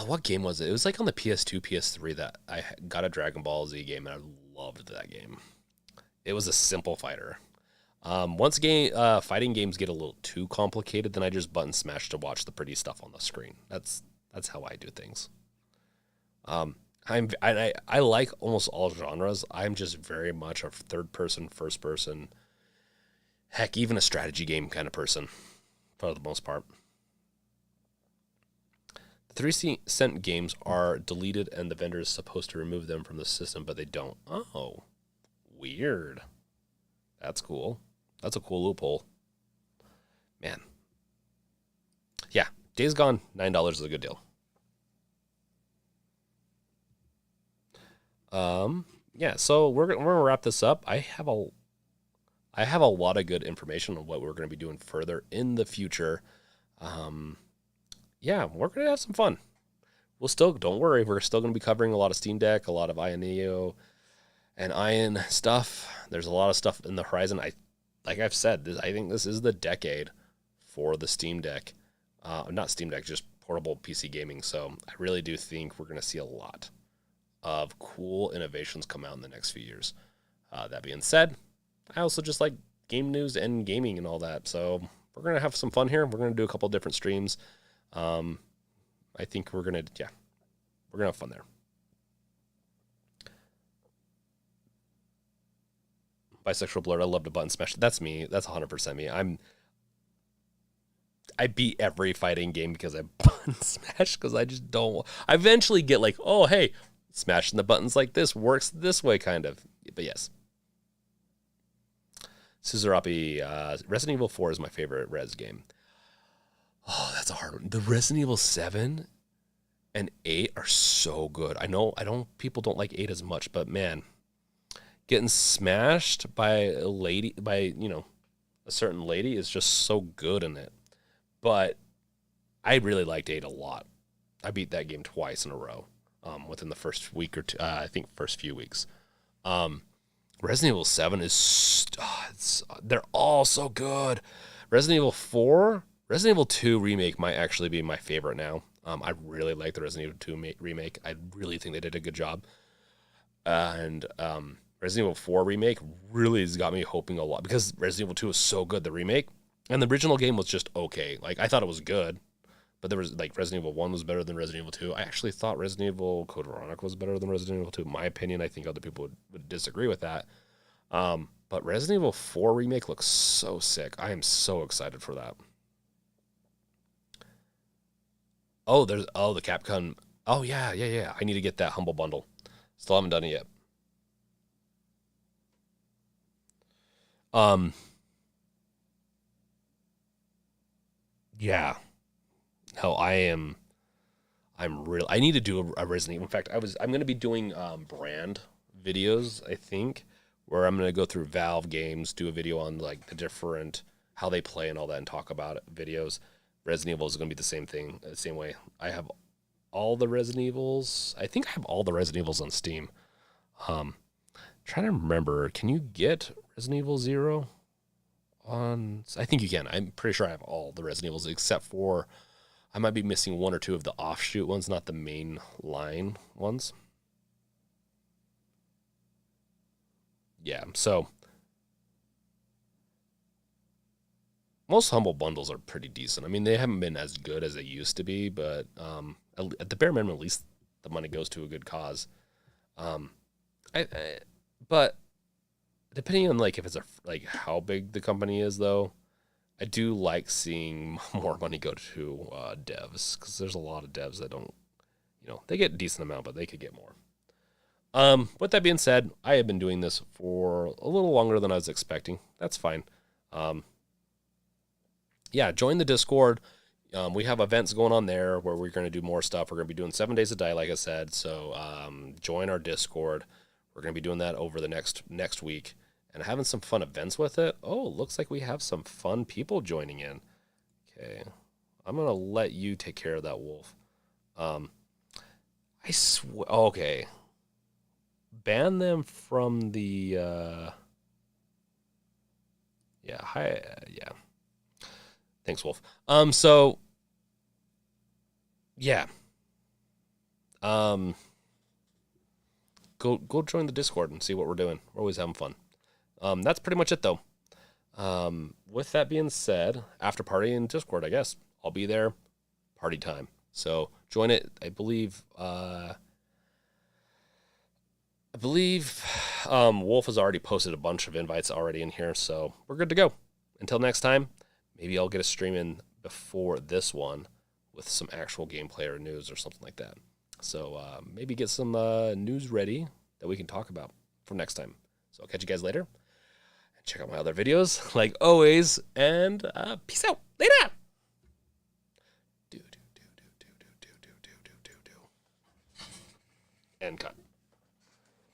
What game was it? It was like on the PS2, PS3 that I got a Dragon Ball Z game, and I loved that game. It was a simple fighter. Once fighting games get a little too complicated, then I just button smash to watch the pretty stuff on the screen. That's how I do things. I like almost all genres. I'm just very much a third person, first person, heck, even a strategy game kind of person for the most part. The 3 cent games are deleted and the vendor is supposed to remove them from the system, but they don't. Oh, weird. That's cool. That's a cool loophole. Man. Yeah, Days Gone, $9 is a good deal. Yeah, so we're gonna wrap this up. I have a lot of good information on what we're gonna be doing further in the future. Yeah, we're gonna have some fun. Don't worry, we're still gonna be covering a lot of Steam Deck, a lot of Ioneo and Ion stuff. There's a lot of stuff in the horizon. Like I've said, I think this is the decade for the Steam Deck. Not Steam Deck, just portable PC gaming. So I really do think we're going to see a lot of cool innovations come out in the next few years. That being said, I also just like game news and gaming and all that. So we're gonna have some fun here. We're gonna do a couple different streams. I think we're gonna have fun there. Bisexual blurred. I love to button smash. That's me. That's 100% me. I beat every fighting game because I button smash because I just don't. I eventually get like, oh hey, smashing the buttons like this works this way, kind of. But yes. Suzerapi, Resident Evil 4 is my favorite Res game. Oh, that's a hard one. The Resident Evil 7 and 8 are so good. I know people don't like 8 as much, but man, getting smashed by a certain lady is just so good in it. But I really liked 8 a lot. I beat that game twice in a row within the first week or two, I think first few weeks. Resident Evil 7 is, they're all so good. Resident Evil 4, Resident Evil 2 Remake might actually be my favorite now. I really like the Resident Evil 2 remake. I really think they did a good job. And Resident Evil 4 Remake really has got me hoping a lot because Resident Evil 2 is so good, the remake. And the original game was just okay. Like, I thought it was good, but there was, like, Resident Evil 1 was better than Resident Evil 2. I actually thought Resident Evil Code Veronica was better than Resident Evil 2. In my opinion, I think other people would disagree with that. But Resident Evil 4 Remake looks so sick. I am so excited for that. Oh, the Capcom. Oh, yeah. I need to get that Humble Bundle. Still haven't done it yet. Yeah. Hell, I'm real. I need to do a Resident Evil. In fact, I'm going to be doing brand videos, I think, where I'm going to go through Valve games, do a video on like the different, how they play and all that, and talk about it, videos. Resident Evil is going to be the same thing, the same way. I have all the Resident Evils. I think I have all the Resident Evils on Steam. Trying to remember, can you get Resident Evil 0 on? I think you can. I'm pretty sure I have all the Resident Evils except for I might be missing one or two of the offshoot ones, not the main line ones. Yeah, so most Humble Bundles are pretty decent. I mean, they haven't been as good as they used to be, but at the bare minimum, at least the money goes to a good cause. But depending on like if it's like how big the company is, though, I do like seeing more money go to devs because there's a lot of devs that don't, they get a decent amount, but they could get more. With that being said, I have been doing this for a little longer than I was expecting. That's fine. Yeah, join the Discord. We have events going on there where we're going to do more stuff. We're going to be doing 7 Days a Die, like I said. So join our Discord. We're going to be doing that over the next week and having some fun events with it. Oh, looks like we have some fun people joining in. Okay, I'm going to let you take care of that, Wolf. Okay. Ban them from the yeah. Thanks, Wolf. So yeah. Go join the Discord and see what we're doing. We're always having fun. That's pretty much it though. With that being said, after party in Discord, I guess. I'll be there. Party time. So join it. I believe Wolf has already posted a bunch of invites already in here, so we're good to go. Until next time, maybe I'll get a stream in before this one with some actual gameplay or news or something like that. So maybe get some news ready that we can talk about for next time. So I'll catch you guys later. And check out my other videos, like always, and peace out. Later! And cut.